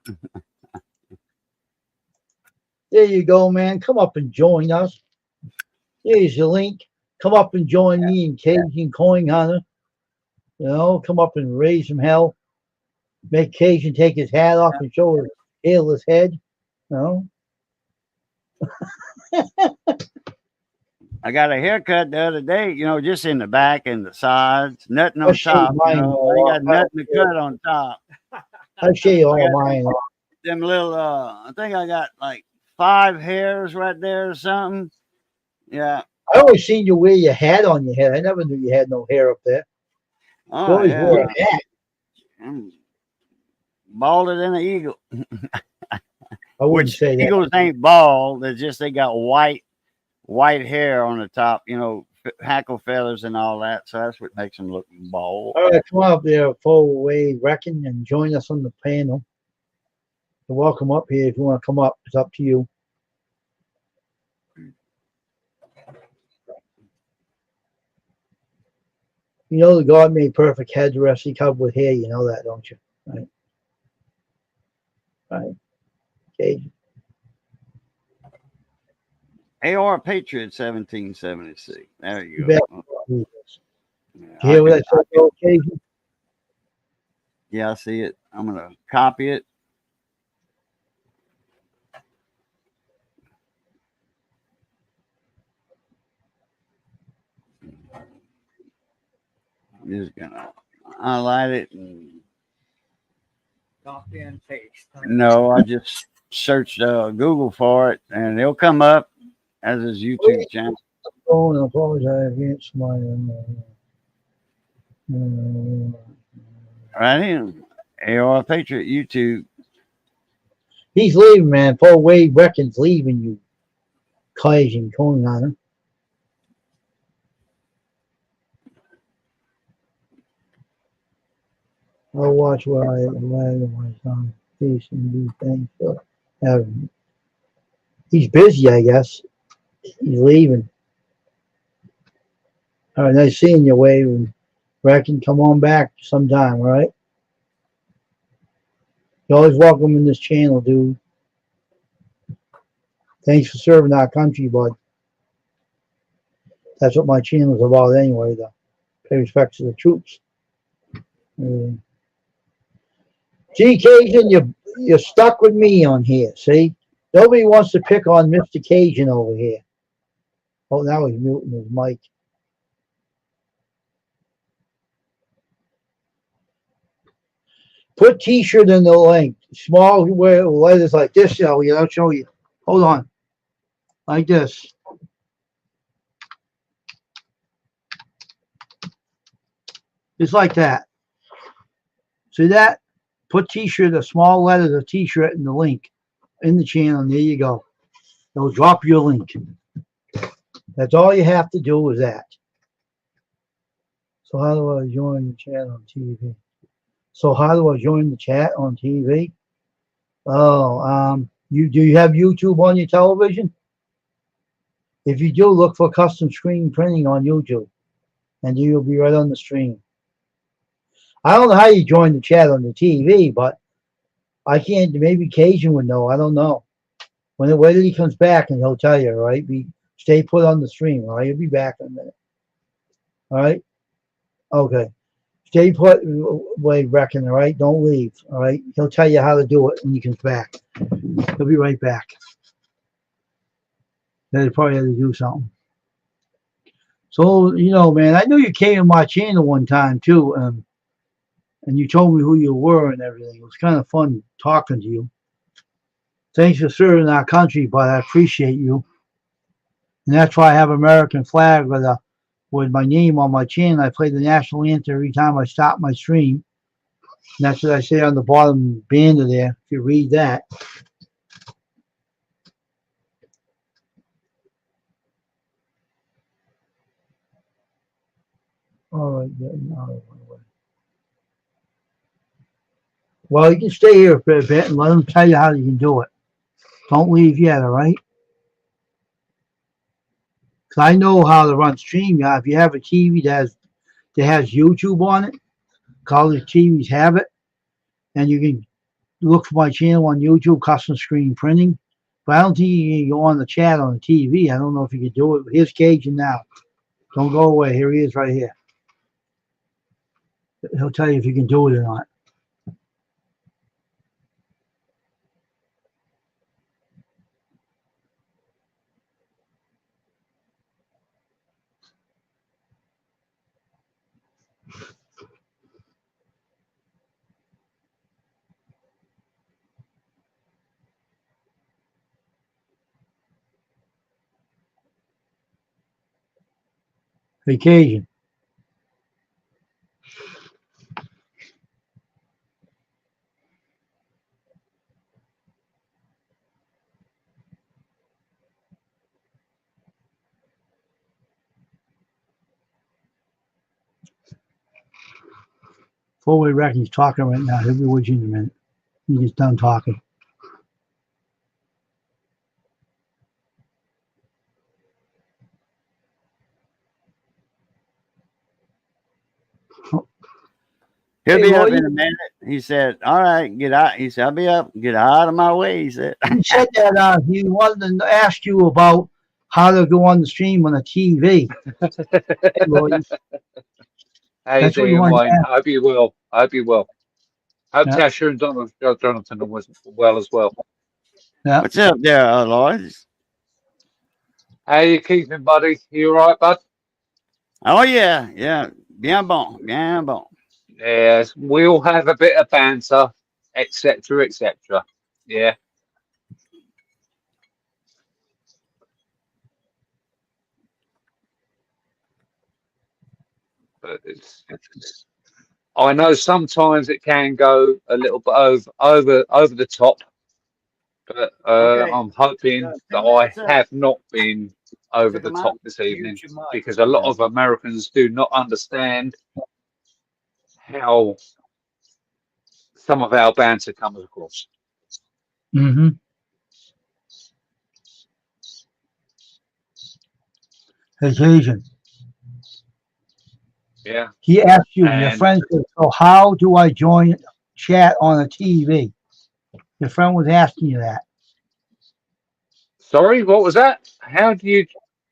There you go, man. Come up and join us. Here's your link. Come up and join me and Cajun Coin Hunter. You know, come up and raise some hell. Make Cajun take his hat off and show his hairless head. You know? I got a haircut the other day, just in the back and the sides, nothing I on shave top. mine I off. got nothing to cut on top. I shave all mine off. Them little, I think I got like 5 hairs right there or something. Yeah. I always seen you wear your hat on your head. I never knew you had no hair up there. You Oh, always yeah. wore a hat. I'm balder than an eagle. I wouldn't Which say that. eagles ain't bald. They're just, they got white hair on the top, hackle feathers and all that. So that's what makes them look bald. All right, come on up there, full wave wrecking, and join us on the panel. You're welcome up here if you want to come up. It's up to you. You know the God made perfect headdress. He covered with hair. You know that, don't you? Right. Right. Okay. AR Patriot 1776. There you You go. bet. Yeah, You hear what I said? Okay. Yeah, I see it. I'm gonna copy it. I'm just gonna highlight it. And, Copy and paste. no, I just searched Google for it, and it'll come up as his YouTube channel. Oh, and I apologize against my. Right here, AR Patriot YouTube. He's leaving, man. Full wave wrecking's leaving you. Cajun Coin Hunter. I'll watch where I my son. Peace and be thankful. He's busy, I guess. He's leaving. All right, nice seeing you, Wave. And Reckon, come on back sometime, all right? You're always welcome in this channel, dude. Thanks for serving our country, bud. That's what my channel's about anyway, to pay respect to the troops. Gee, Cajun, you're stuck with me on here, see? Nobody wants to pick on Mr. Cajun over here. Oh, now he's muting his mic. Put t-shirt in the link. Small letters like this, I'll show you. Hold on. Like this. Just like that. See that? Put t-shirt, a small letters of t-shirt in the link in the channel, and there you go. It'll drop your link. That's all you have to do is that. So how do I join the chat on TV? So how do I join the chat on TV? Oh, do you have YouTube on your television? If you do, look for custom screen printing on YouTube, and you'll be right on the stream. I don't know how you join the chat on the TV, but I can't. Maybe Cajun would know. I don't know. Whether he comes back, and he'll tell you. All right, stay put on the stream. All right, he'll be back in a minute. All right. Okay. Stay put, Wade Brecken, all right? Don't leave, all right? He'll tell you how to do it when he comes back. He'll be right back. They probably had to do something. So, man, I knew you came on my channel one time, too, and you told me who you were and everything. It was kind of fun talking to you. Thanks for serving our country, but I appreciate you. And that's why I have American flag with my name on my channel. I play the national anthem every time I stop my stream. And that's what I say on the bottom banner there, if you read that. All right, no. Well, you can stay here for a bit and let them tell you how you can do it. Don't leave yet, all right? I know how to run StreamYard. If you have a TV that has YouTube on it, college TVs have it, and you can look for my channel on YouTube, Custom Screen Printing. But I don't think you can go on the chat on the TV. I don't know if you can do it. Here's Cajun now. Don't go away. Here he is right here. He'll tell you if you can do it or not. Vacation. Four-way wreck, he's talking right now. He'll be with you in a minute. He gets done talking. He'll Hey, be up Lloyd. in a minute. He said, all right, get out. He said, I'll be up. Get out of my way. He said, He said that he wanted to ask you about how to go on the stream on the TV. Hey, Lloyd. How you That's what you doing, want to Wayne? ask. I hope you will. I hope you will. Hope Yeah. Tasha and Jonathan was well as well. Yeah. what's up there, Lloyd? How you keeping, buddy? You all right, bud? Oh, yeah. Yeah. Bien bon. Bien bon. Yes, we'll have a bit of banter, etc., etc. Yeah. But I know sometimes it can go a little bit over the top, but Okay. I'm hoping that I have not been over the top this evening, because a lot of Americans do not understand how some of our banter comes across. Mm-hmm. Occasion. Yeah. He asked you, your And- friend said, so how do I join chat on a TV? Your friend was asking you that. Sorry, what was that? How do you?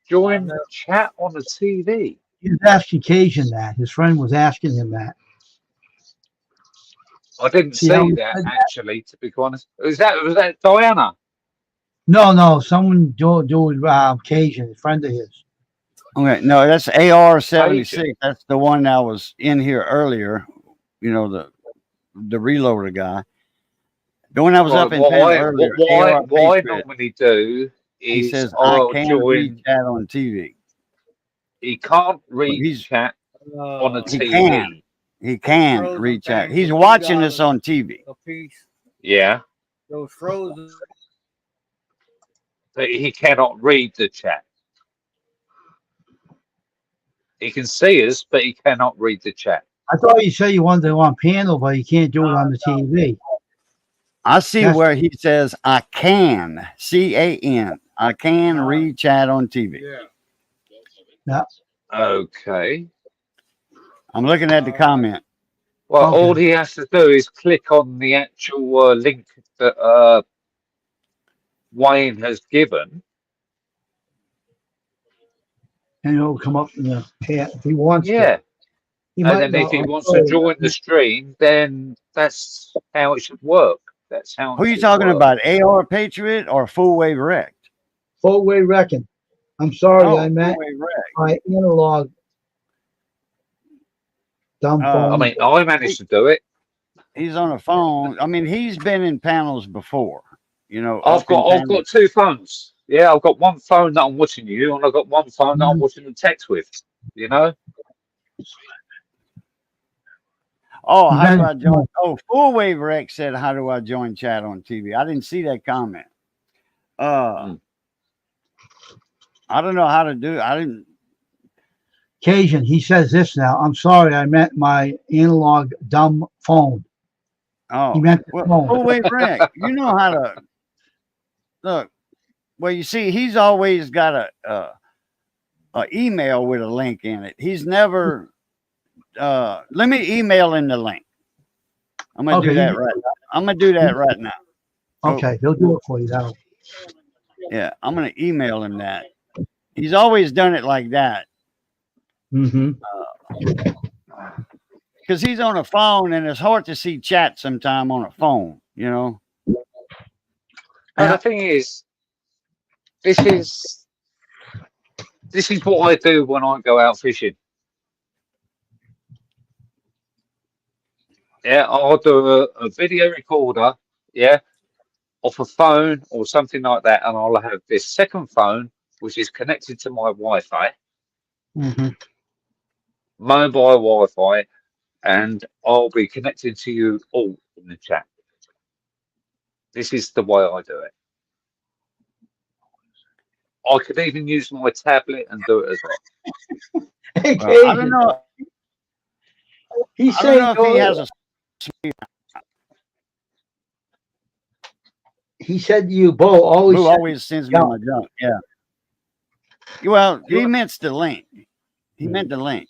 Join chat on the TV. He was asking Cajun that. His friend was asking him that. I didn't See how see he that said that? actually, to be honest. Was that Diana? No, someone do Cajun, a friend of his. Okay, no, that's AR-76. That's the one that was in here earlier. You know, the reloader guy. The one that was up in panel earlier. What I normally do He is says, I I'll can read join. chat on TV. He can't read He's- chat on the He TV. can. He can Frozen read chat. things He's that watching $2 this on TV. a piece. Yeah, Those frozen. but he cannot read the chat. He can see us, but he cannot read the chat. I thought you said you wanted to go on panel, but you can't do it on the TV. I see That's- where he says, I can, C-A-N. I can read chat on TV. Yeah. Okay. I'm looking at the comment. Well, Okay. all he has to do is click on the actual link that Wayne has given. And it'll come up in the chat if he wants Yeah. to. He And might then if not. he wants to join the stream, then that's how it should work. That's how. Who are it you should talking work. about? AR Patriot or Full Wave Wrecked? Full way reckon. I'm sorry, I meant Full Wave Wrecked. my analog dumb phone. I mean, I managed to do it. He's on a phone. I mean, he's been in panels before. You know, I've up in got panels. two phones. Yeah, I've got one phone that I'm watching you, and I've got one phone that I'm watching the text with. You know. Oh, how do Then- I join? Oh, Full Wave Wreck said, "How do I join chat on TV?" I didn't see that comment. I don't know how to do. I didn't. Cajun, he says this now. I'm sorry, I meant my analog dumb phone. Oh, He meant the well, phone. Full Wave Wreck. You know how to look. Well, you see, he's always got a email with a link in it. He's never. Let me email him the link. I'm gonna Okay, do that you- right now. I'm gonna do that right now. Okay, he'll do it for you. That'll. Yeah, I'm gonna email him that. He's always done it like that Mm-hmm. because he's on a phone and it's hard to see chat sometime on a phone. You know. And the thing is, this is what I do when I go out fishing. Yeah, I'll do a video recorder, yeah, off a phone or something like that, and I'll have this second phone which is connected to my Wi-Fi, Mm-hmm. mobile Wi-Fi, and I'll be connected to you all in the chat. This is the way I do it. I could even use my tablet and do it as well. Hey, I don't know. He's I saying don't know if he has a. he said to you, Bo, always Who said- always sends me my junk. Yeah. Well, he meant the link. He meant the link.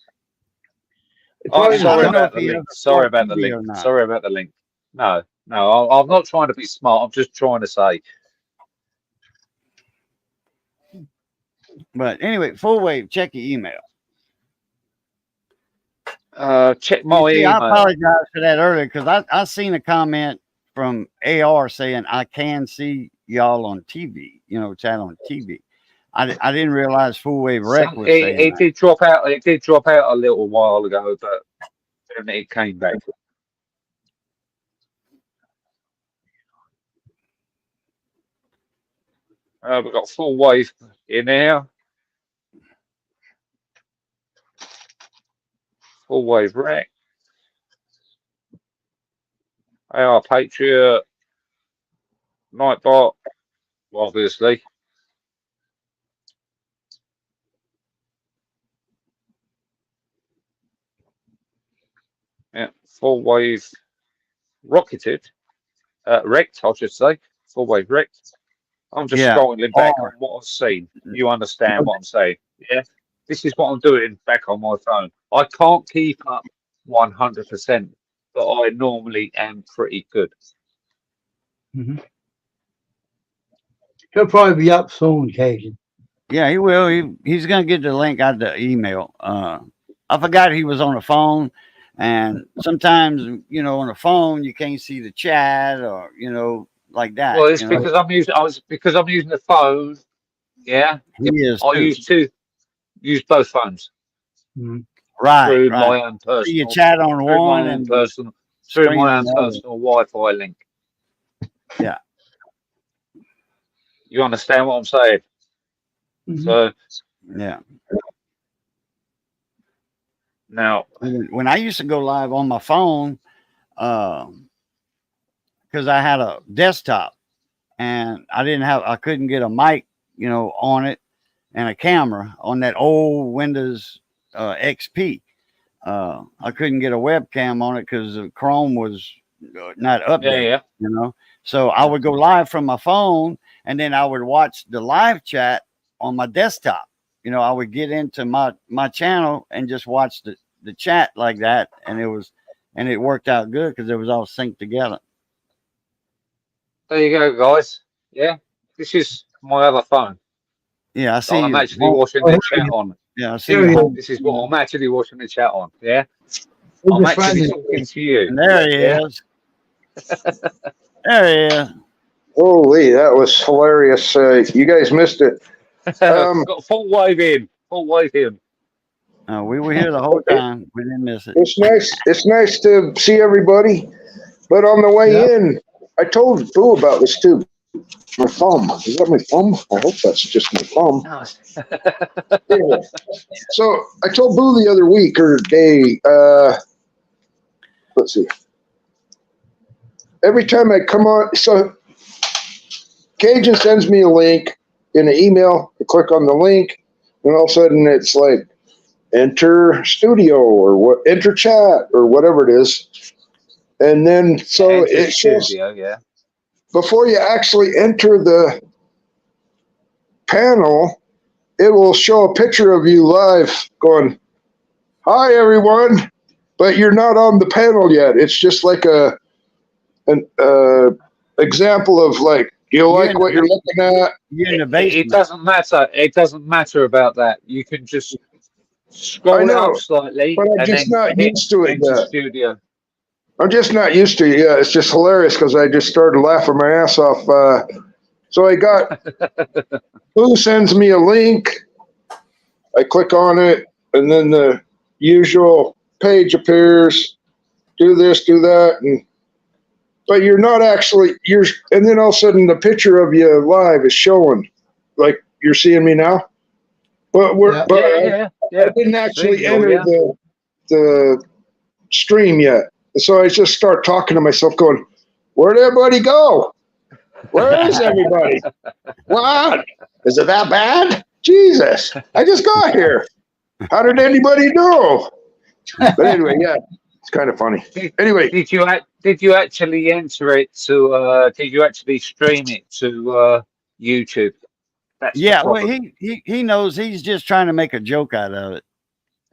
Oh, Probably sorry don't know about if the he link. has a Sorry smart about the TV or link. not. Sorry about the link. No, I'm not trying to be smart. I'm just trying to say. But anyway, Full Wave, check your email. Check my You see, I email. apologize for that earlier because I seen a comment from AR saying I can see y'all on TV, you know, chat on TV. I didn't realize Full Wave Wreck was saying It that. did drop out. It did drop out a little while ago, but then it came back. We've got Full Wave in here. Full Wave Wreck. AR Patriot. Nightbot, obviously. Yeah, Full Wave Rocketed. Wrecked, I should say. Full Wave Wrecked. I'm just Yeah. scrolling back on what I've seen. You understand what I'm saying? Yeah. This is what I'm doing back on my phone. I can't keep up 100%, but I normally am pretty good. He'll probably be up soon, Cajun. Yeah, he will. He's gonna get the link out the email. I forgot he was on the phone, and sometimes on the phone you can't see the chat or like that. Well, it's because I'm using the phone. Yeah, He is I too. use both phones Right, through right. my own So you personal, chat on through one my own and personal, through stream my on own the other. personal Wi-Fi link. Yeah. You understand what I'm saying? So Yeah. now, When I used to go live on my phone, because I had a desktop and I couldn't get a mic, on it and a camera on that old Windows XP. I couldn't get a webcam on it because Chrome was not updated, yeah. So I would go live from my phone and then I would watch the live chat on my desktop. I would get into my channel and just watch the chat like that. And it worked out good because it was all synced together. There you go, guys. Yeah, this is my other phone. Yeah, I see. I'm you. actually watching the chat on. Yeah, I see. You. This is what I'm actually watching the chat on. Yeah, Who's I'm your actually friend? talking to you. And there he is. There he is. Holy, that was hilarious. You guys missed it. Got full wave in. Full wave in. We were here the whole time. We didn't miss it. It's nice. It's nice to see everybody. But on the way in, I told Boo about this too. My thumb. Is that my thumb? I hope that's just my thumb. Anyway, so I told Boo the other week or day, let's see. Every time I come on, so Cajun sends me a link in an email. I click on the link, and all of a sudden it's like, enter studio or enter chat or whatever it is. And then so it shows, yeah. before you actually enter the panel, it will show a picture of you live going, hi everyone, but you're not on the panel yet. It's just like an example of like, you like what you're looking at? You're in the basement. It doesn't matter. It doesn't matter about that. You can just scroll it up slightly. But I'm just not used to it yet. Studio. I'm just not used to it. Yeah, it's just hilarious because I just started laughing my ass off. So I got, Boo sends me a link. I click on it, and then the usual page appears. Do this, do that, but you're not actually, and then all of a sudden the picture of you live is showing, like you're seeing me now. But I didn't actually enter the stream yet. So I just start talking to myself going, where'd everybody go? Where is everybody? What? Is it that bad? Jesus, I just got here. How did anybody know? But anyway, yeah, it's kind of funny. Anyway. Did you actually enter it to, did you actually stream it to YouTube? That's well, he knows he's just trying to make a joke out of it.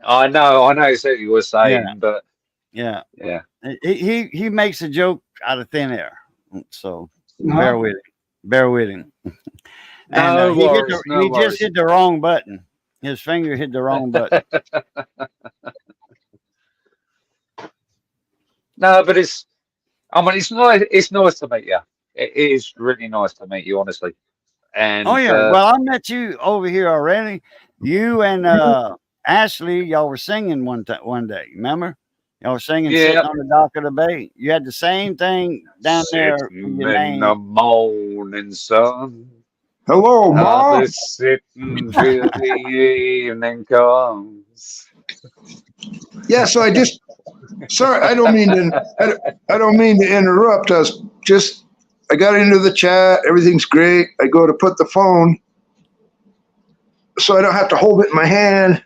I know exactly what you were saying, but yeah. He makes a joke out of thin air. So bear with him. And he just hit the wrong button. His finger hit the wrong button. No, but it's nice. It's nice to meet you. It is really nice to meet you, honestly. And well, I met you over here already. You and Ashley, y'all were singing one day. Remember? Y'all were singing sitting on the dock of the bay. You had the same thing down there. In the morning sun. Hello, Mom. Sitting till the evening comes. Yeah, so sorry, I don't mean to interrupt us. I got into the chat. Everything's great. I go to put the phone, so I don't have to hold it in my hand.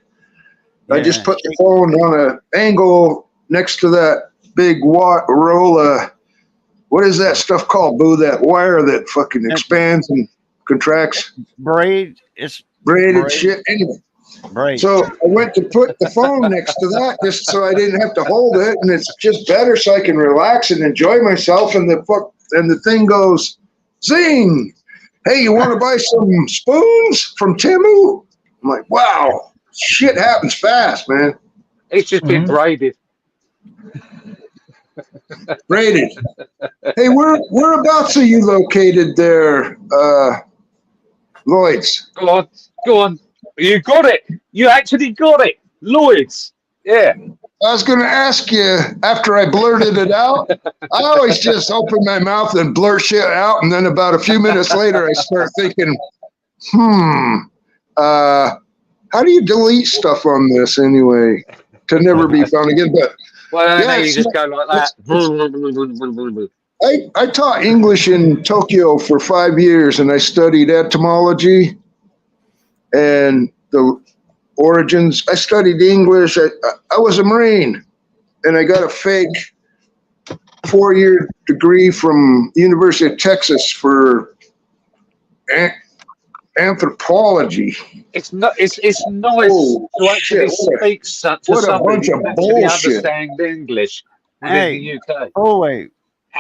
I just put the phone on an angle next to that big roll of, what is that stuff called, Boo? That wire that fucking expands and contracts. Braid. It's braided shit. Anyway. Braid. So I went to put the phone next to that just so I didn't have to hold it, and it's just better so I can relax and enjoy myself. And the thing goes zing, hey, you want to buy some spoons from Timu? I'm like, wow, shit happens fast, man. It's just been braided. Braided. Hey, whereabouts are you located there, Lloyd's? Go on. You got it. You actually got it. Lloyd's. Yeah. I was going to ask you after I blurted it out. I always just open my mouth and blurt shit out, and then about a few minutes later, I start thinking, how do you delete stuff on this anyway to never be found again? But Well, yeah, now you just go like that. I taught English in Tokyo for 5 years, and I studied etymology and the origins. I studied English. I was a Marine, and I got a fake 4-year degree from University of Texas for anthropology. It's not. It's nice Oh, to actually shit, speak to what a somebody bunch who of can actually bullshit. understand English within Hey. the UK Oh, wait.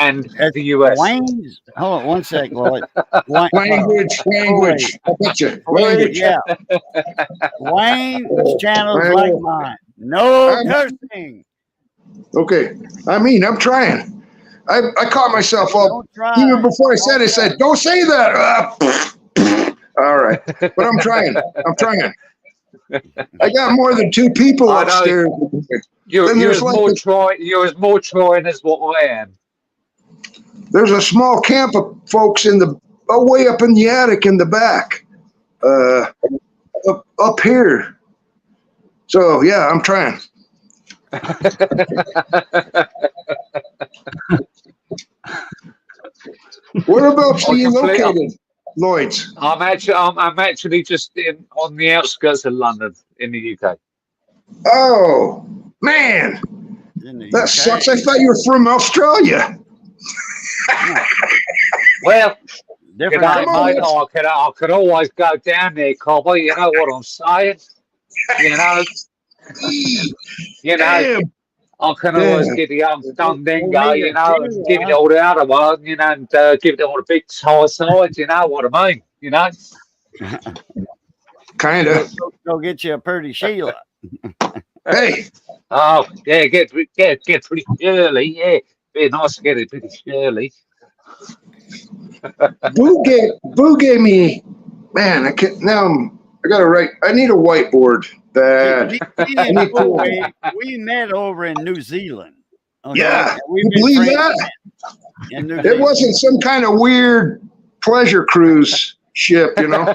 and That's the US. Wayne's. Hold on one sec, Lloyd. Language. I bet you. Language. Yeah. Wayne's channel's Well, like mine. No I'm- cursing. Okay. I'm trying. I caught myself up. Don't try. Even before I said, don't say that. All right. But I'm trying. I got more than 2 people I know. upstairs. You're, Then you're there's as like more the- trying. You're as more trying as what I am. There's a small camp of folks way up in the attic in the back, up here. So yeah, I'm trying. Whereabouts are you located, Lloyd's? I'm actually just on the outskirts of London in the UK. Oh man, In the that UK. sucks. I thought you were from Australia. Well, Different. you know, Come on, mate, I could always go down there, Cobby. You know what I'm saying? You know, Damn. I can always get the young dingo, you know, and give it all the other one, you know, and give it all the big tie sides, you know what I mean? You know? Kinda. Go get you a pretty Sheila. Hey, Oh, yeah, get pretty early, yeah. Be nice to get it pretty early. Boo gave me. Man, I can't now. I gotta write. I need a whiteboard. We met over in New Zealand. Okay? Yeah, We've you been believe friends that? in New It Zealand. wasn't some kind of weird pleasure cruise ship, you know.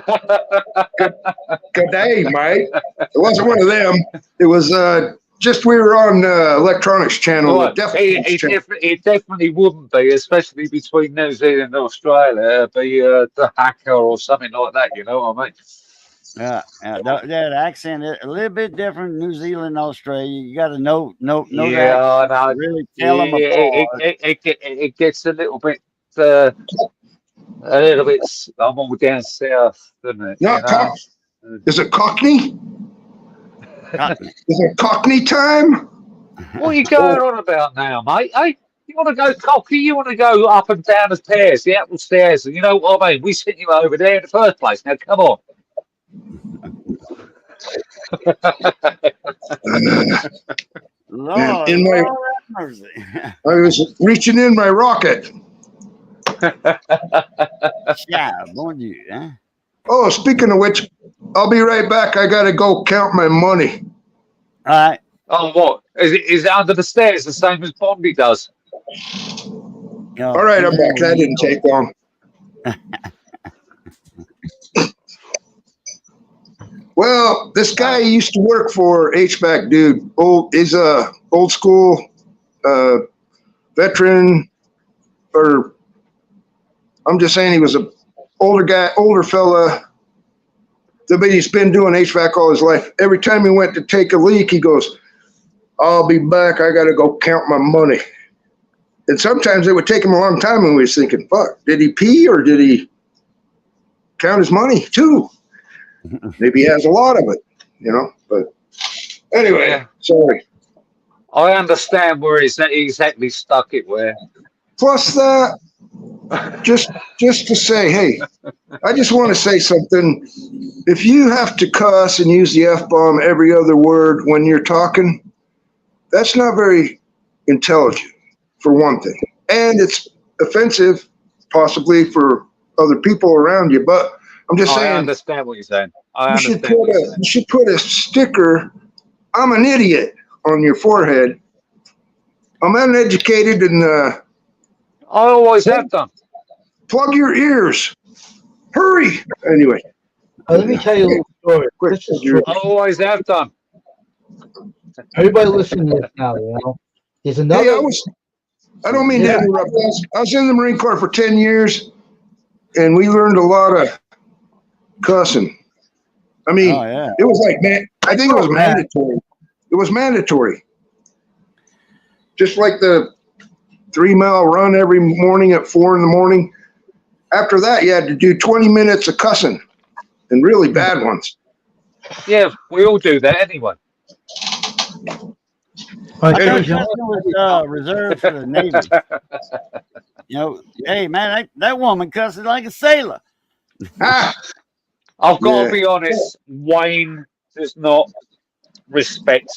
Good day, mate. It wasn't one of them. It was just we were on electronics channel. Well, it definitely wouldn't be, especially between New Zealand and Australia. It'd be the hacker or something like that, you know what I mean? That accent is a little bit different. New Zealand, Australia. You got to know that. Yeah, I know. Really tell them apart. It gets a little bit I'm all down south, doesn't it? Not cock- Is it Cockney? Cockney. Is it Cockney time? What are you going on about now, mate? Hey, you want to go cocky? You want to go up and down the stairs, the apple stairs? You know what I mean? We sent you over there in the first place. Now, come on. Lord, In my- Lord have mercy. I was reaching in my rocket. Yeah, mon Dieu, huh? Oh, speaking of which, I'll be right back. I gotta go count my money. All right. Oh, what? Is it under the stairs the same as Bondi does? All right, I'm back. That didn't take long. Well, this guy used to work for HVAC dude. He's a old school veteran, or I'm just saying he was a older fella. But he's been doing HVAC all his life. Every time he went to take a leak, he goes, "I'll be back. I got to go count my money." And sometimes it would take him a long time, and we was thinking, "Fuck, did he pee or did he count his money too?" Maybe he has a lot of it, you know. But anyway, Yeah. sorry. I understand where he's exactly stuck it where. Plus, the just to say, hey, I just want to say something. If you have to cuss and use the F-bomb every other word when you're talking, that's not very intelligent, for one thing. And it's offensive, possibly, for other people around you. But I'm just I saying, understand what you're saying. I you understand should what you're saying. you should put a sticker, "I'm an idiot," on your forehead. I'm uneducated and I always have done. plug your ears. Hurry. Anyway, Let me tell you a little story. Quick, This is you're- true. I always have done. Everybody listen to this now, you know. There's another. hey, I don't mean to Yeah. interrupt. I was in the Marine Corps for 10 years, and we learned a lot of cussing. I mean, Oh yeah. it was like, man, I think it was mandatory. It was mandatory. Just like the 3-mile run every morning at 4 a.m. After that, you had to do 20 minutes of cussing, and really bad ones. Yeah, we all do that anyway. All I right, thought Jason, that was reserved for the Navy. You know, hey man, that woman cusses like a sailor. Ah, I've got Yeah. to be honest, Wayne does not respect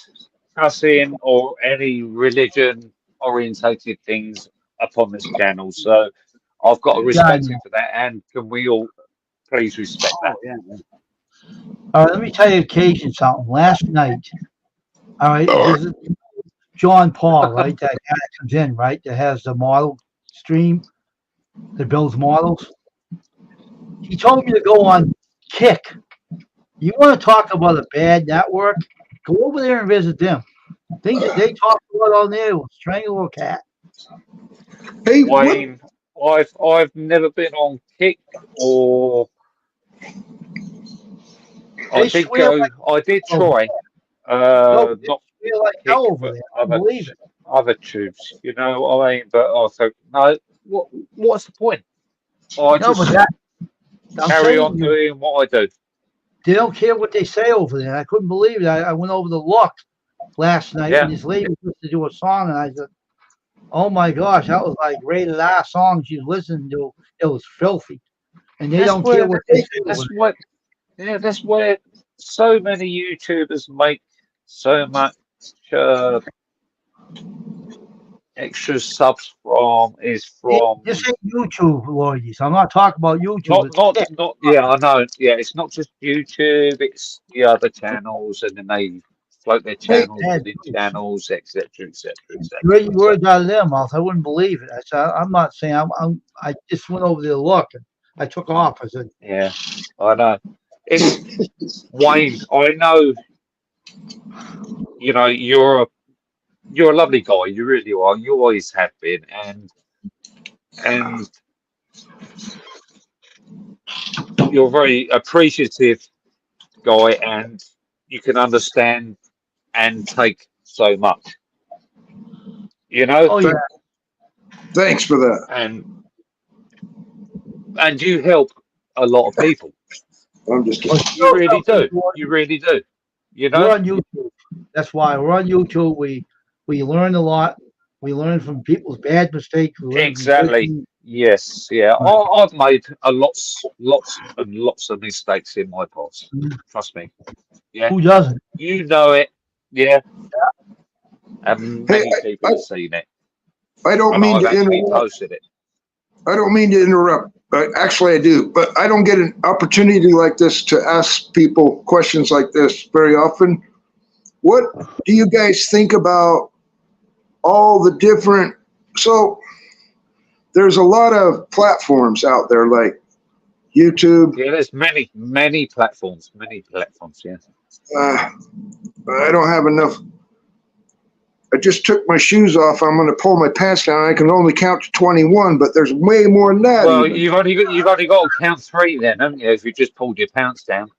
cussing or any religion orientated things upon this channel. So I've got to respect him for that. And can we all please respect that? Oh yeah. all right, let me tell you occasion something. Last night, all right, this is John Paul, right? That guy that comes in, right? That has the model stream that builds models. He told me to go on Kick. You want to talk about a bad network? Go over there and visit them. Things that they talk about on there will strangle a cat. hey, what? Wayne, I've never been on Kick or They swear I did Oh. try. No, Not they feel like Kick, hell over but there. I don't believe it. other tubes, you know what I mean? But I thought, no, what's the point? I No, but just that I'm carry saying on to you, doing what I do. they don't care what they say over there. I couldn't believe it. I went over to Look last night, Yeah. and this lady was supposed to do a song, and I said, "Oh my gosh, that was like rated R song she's listening to. It was filthy." And they That's don't care where- what they say. That's over what. Yeah, that's where so many YouTubers make so much extra subs from is there. from This ain't YouTube, Lloydies. I'm not talking about YouTube. It's Kick. not. Yeah, I know. Yeah, it's not just YouTube. It's the other channels, and then they float their channels bad within news. channels, etc., etc., etc. Great words out of their mouth. I wouldn't believe it. I said, I'm not saying. I just went over there to Look, and I took off. I said, Yeah, I know. It's Wayne. I know. You know, you're a lovely guy. You really are. You always have been, and you're a very appreciative guy, and you can understand and take so much. You know, "Oh yeah, Thanks for that. and you help a lot of people. I'm just kidding. You really do. You really do. You we're know. on YouTube. That's why we're on YouTube. We learn a lot. We learn from people's bad mistakes. We learn from Exactly. good things. Yes. Yeah. I've made lots and lots of mistakes in my past. Trust me. Yeah. Who doesn't? You know it. Yeah. And many Hey, people have seen it. I don't And mean I've to actually interrupt. posted it. I don't mean to interrupt, but actually I do. But I don't get an opportunity like this to ask people questions like this very often. What do you guys think about all the different? So there's a lot of platforms out there like YouTube. Yeah, there's many platforms. Yeah. I don't have enough. I just took my shoes off. I'm going to pull my pants down. I can only count to 21, but there's way more than that. Well, even. you've only got to count 3 then, haven't you? If you just pulled your pants down.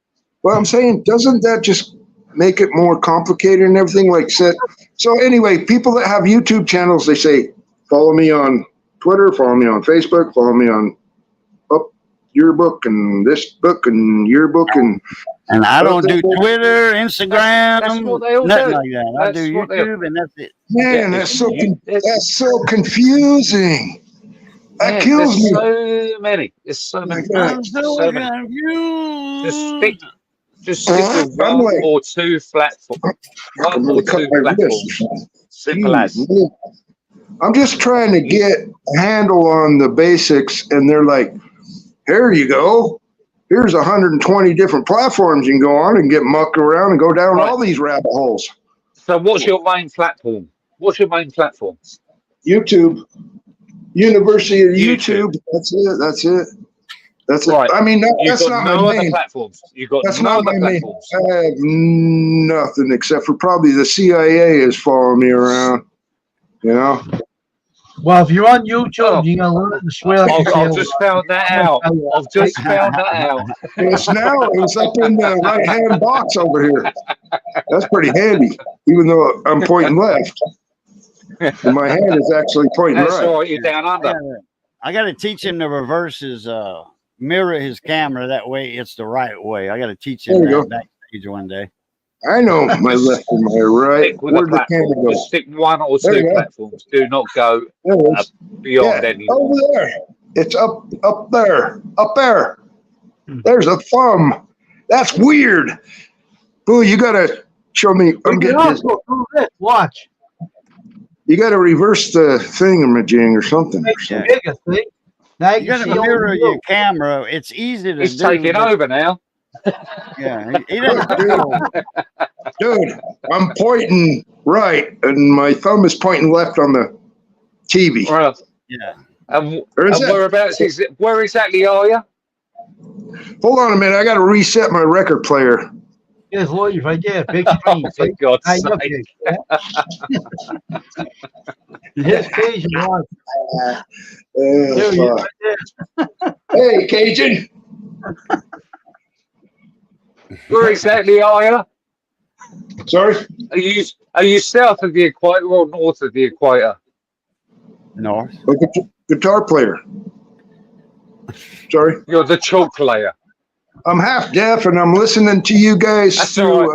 Well, I'm saying, doesn't that just make it more complicated and everything? Like said. So anyway, people that have YouTube channels, they say, follow me on Twitter, follow me on Facebook, follow me on your book and this book and your book and I don't do Twitter, Instagram, That's what they all nothing do. like that. I That's do what they- YouTube, and that's it. man, Yeah, that's so it's- that's so confusing. That kills me. So many. There's so many. I'm So many. Just stick with I'm one like- or two platform. One I'm or gonna cut two my platforms. wrist. Simple as. Jeez, I'm just trying to get a handle on the basics, and they're like, here you go. Here's 120 different platforms you can go on and get mucked around and go down Right. all these rabbit holes. So what's your main platform? What's your main platform? YouTube, University of YouTube. YouTube. That's it. That's it. That's Right. it. I mean, You've that's got not no my other main. platforms. You've got That's no not other my main. platforms. I have nothing except for probably the CIA is following me around. You know. Well, if you're on YouTube, Oh. you're gonna learn to swear. like a I've sailor. just found that out. I've just found that out. It's up in the right hand box over here. That's pretty handy, even though I'm pointing left. And my hand is actually pointing That's right. all right. You're down under. I got to teach him to reverse his mirror his camera. That way it's the right way. I got to teach him There you that go. backstage one day. I know my left and my right. Stick with a Where'd the camera platform. go? Just stick one or There you two go. platforms. Do not go There it is. beyond Yeah, any. over there. It's up there. Up there. There's a thumb. That's weird. Boo, you gotta show me. I'm We can getting this. also do this. Watch. You gotta reverse the thingamajig or something. Makes Yeah. it bigger, see? Now You you can got see to all mirror the your blue. camera. It's easy to He's do. taking but- over now. Yeah, he doesn't know. Dude, I'm pointing right and my thumb is pointing left on the TV. Right. Yeah. And Or is that- whereabouts is it? Where exactly are you? Hold on a minute. I gotta reset my record player. There's Lloyd right there. Big Oh, screen. for see? God's Now you're sake. big, yeah? His page you want. There he is Uh, right there. hey, Cajun. Where exactly are you? Sorry? Are you south of the equator or north of the equator? North. A guitar player. Sorry. You're the chalk layer. I'm half deaf and I'm listening to you guys That's through.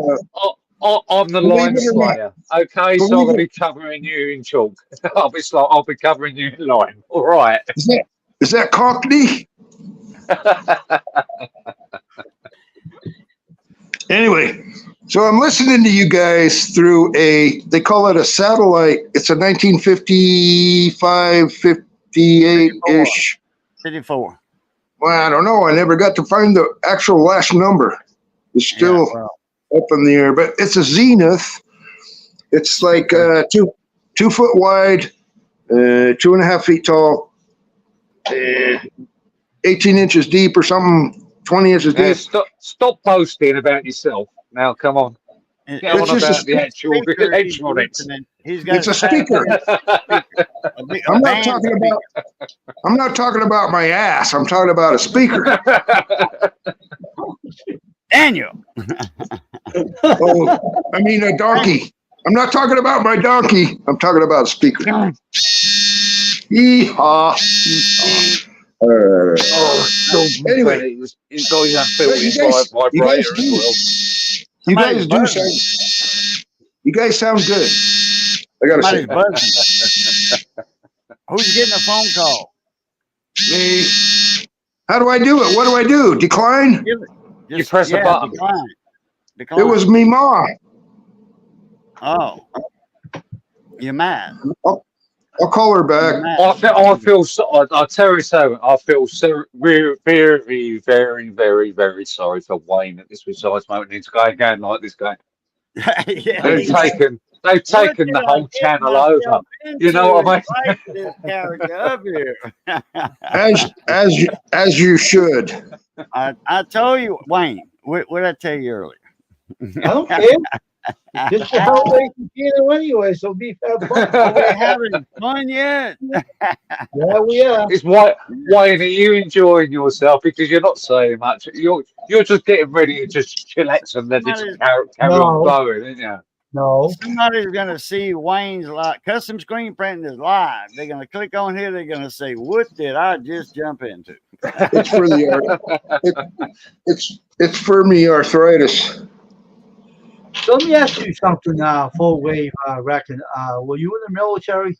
I'm the Believe line it or not. slayer. Okay, so I'm Believe gonna be covering you in chalk. I'll be covering you in line. All right. Is that Cockney? Anyway, so I'm listening to you guys through they call it a satellite. It's a 1955, 58-ish. 54. Well, I don't know. I never got to find the actual last number. It's still Yeah, well, up in the air, but it's a Zenith. It's like 2 foot wide, 2.5 feet tall, 18 inches deep or something, 20 inches Yeah, deep. stop boasting about yourself. Now, come on. it- Get on It's just about a the actual speaker he's electronics. listening. He's got It's a speaker. I'm not talking about. I'm not talking about my ass. I'm talking about a speaker. Daniel. Oh, I mean a donkey. I'm not talking about my donkey. I'm talking about a speaker. Yeehaw. Anyway. He's got his own You built-in guys- vibrator you as guys well. You guys do sound. You guys sound good. I gotta say, Somebody's buzzing. Who's getting a phone call? me. How do I do it? What do I do? Decline? You press the button. Decline. Decline. It was me, ma. Oh. You're mad. I'll call her back. You're mad. I'll tell you something. I feel so very, very, very, very, very sorry for Wayne at this precise moment. It's going like this guy. Yeah, They've taken What the did I whole get channel myself over. You know what I mean? into inviting this character up here. As you should. I told you, Wayne. What did I tell you earlier? I don't care. This is how they computer anyway, so be fair. Are we having fun yet? Yeah, we are. It's Wayne, are you enjoying yourself? Because you're not saying much. You're just getting ready to just chillax and let it carry on going, isn't you? No. Somebody's gonna see Wayne's custom screen printing is live. They're gonna click on here. They're gonna say, "What did I just jump into?" It's for the it's for me arthritis. So let me ask you something, full wave reckon. Were you in the military?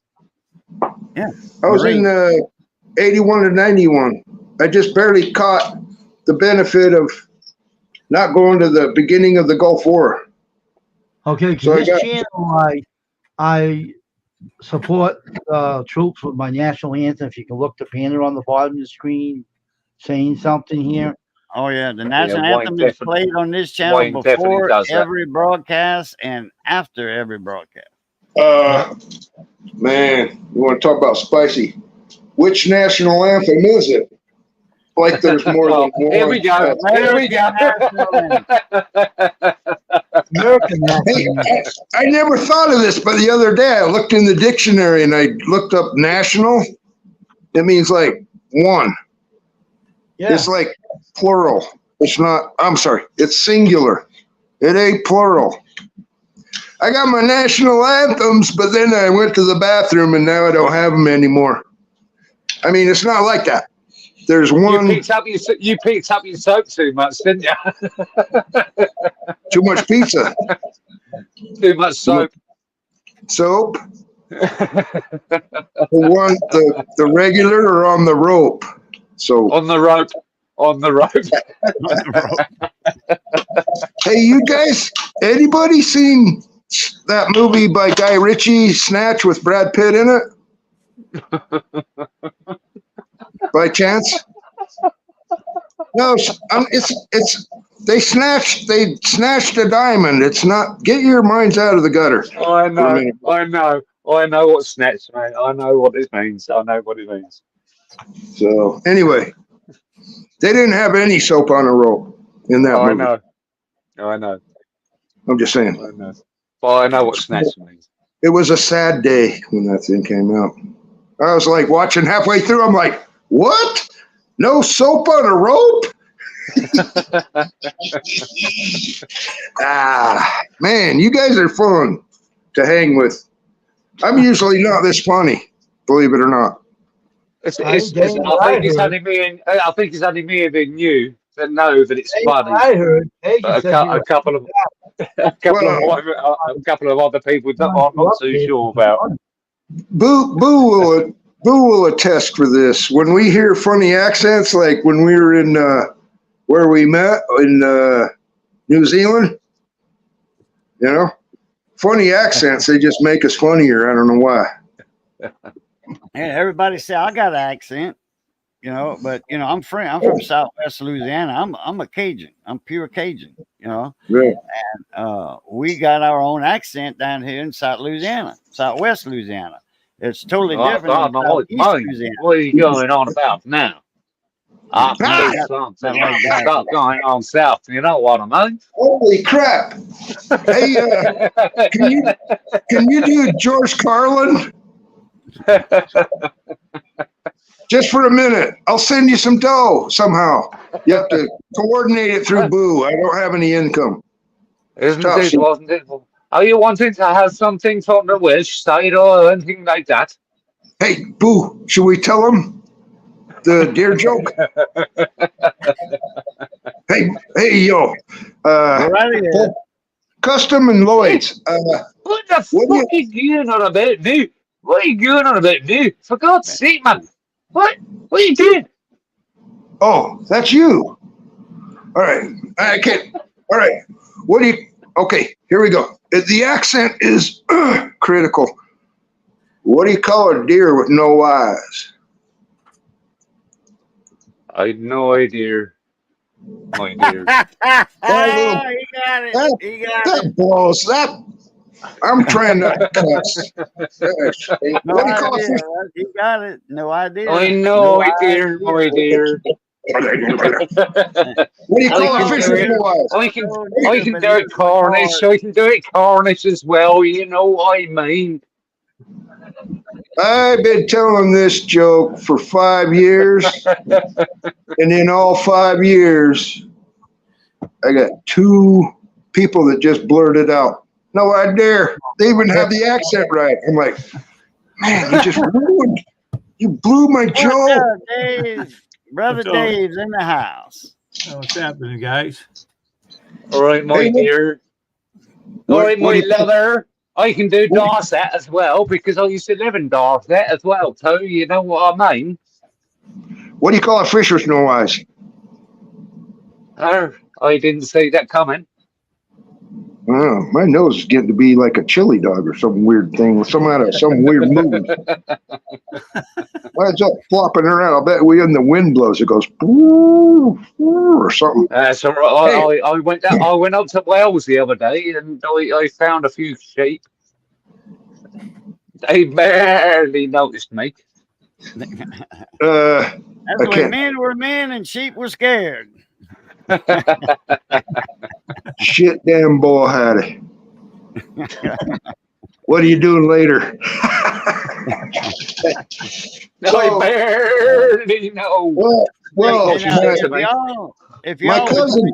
I was in 81 to 91. I just barely caught the benefit of not going to the beginning of the Gulf War. Okay, 'cause So I this got- channel, I support troops with my national anthem. If you can look the banner on the bottom of the screen saying something here. Oh yeah, the national Wayne anthem is definitely- played on this channel Wayne definitely before does that. every broadcast and after every broadcast. Man, you want to talk about spicy? Which national anthem is it? Like there's more Well, than one. here we go. Here we go. American Hey, national anthem. I never thought of this, but the other day I looked in the dictionary and I looked up national. It means like one. Yeah. It's like plural. It's not, I'm sorry, it's singular. It ain't plural. I got my national anthems, but then I went to the bathroom and now I don't have them anymore. I mean, it's not like that. There's You one, picked up your soap too much, didn't you? too much pizza, Too much soap. soap, the one, the regular or on the rope. So, On the rope. On the rope. hey, you guys, anybody seen that movie by Guy Ritchie, Snatch, with Brad Pitt in it? By chance? No, they snatched a diamond. It's not, get your minds out of the gutter. I know what snatch means. I know what it means. I know what it means. So anyway, they didn't have any soap on a rope in that I movie. know. I know. I'm just saying. I know. Well, I know what snatch means. It was a sad day when that thing came out. I was like watching halfway through. I'm like, what? No soap on a rope? Man, you guys are fun to hang with. I'm usually not this funny, believe it or not. I think it's only me and you that know that it's funny. I heard. Hey, But a couple of other people that I'm not too sure about. Boo will attest for this. When we hear funny accents, like when we were in where we met in New Zealand, you know, funny accents, they just make us funnier. I don't know why. And everybody say I got an accent, you know, but you know, I'm from Southwest Louisiana. I'm a Cajun. I'm pure Cajun, you know. Yeah. We got our own accent down here in Southwest Louisiana. It's totally different. I know what are you going on about now? I think something going on south. You know what I mean? Holy crap! Hey, can you do George Carlin? Just for a minute. I'll send you some dough somehow. You have to coordinate it through Boo. I don't have any income. Wasn't it? Are you wanting to have something from the Welsh side or anything like that? Hey, Boo, should we tell him the deer joke? hey, yo. Custom and Lloyd's. What the fuck are you going on about now? What are you going on about now? For God's sake, man. What are you doing? Oh, that's you. All right. I can't. All right. Okay, here we go. The accent is critical. What do you call a deer with no eyes? I had no idea. My dear. He got it. He got it. That blows. That I'm trying not to cuss. No What do you call a idea. fish? He got it. No idea. I know, dear, my dear. What do you call a fish with no eyes? I can do it Cornish. I can do it Cornish as well. You know what I mean. I've been telling this joke for 5 years, and in all 5 years, I got 2 people that just blurted out, "No, I dare." They even have the accent right. I'm like, man, you blew my joke. Dave? Brother Dave's in the house. What's happening, guys? All right, my Hey, dear. All right, my lover. I can do Dorset as well because I used to live in Dorset as well too. You know what I mean? What do you call a fish with no eyes? Oh, I didn't see that coming. Oh, my nose is getting to be like a chili dog or some weird thing, some weird movie. Why is that flopping around? I'll bet when the wind blows, it goes boo, boo, or something. That's all right. I went down, I went up to Wales the other day and I found a few sheep. They barely noticed me. Uh, That's Okay. when men were men and sheep were scared. shit, damn boy, howdy. What are you doing later? I barely know. Well, And, if my, y'all, my cousin,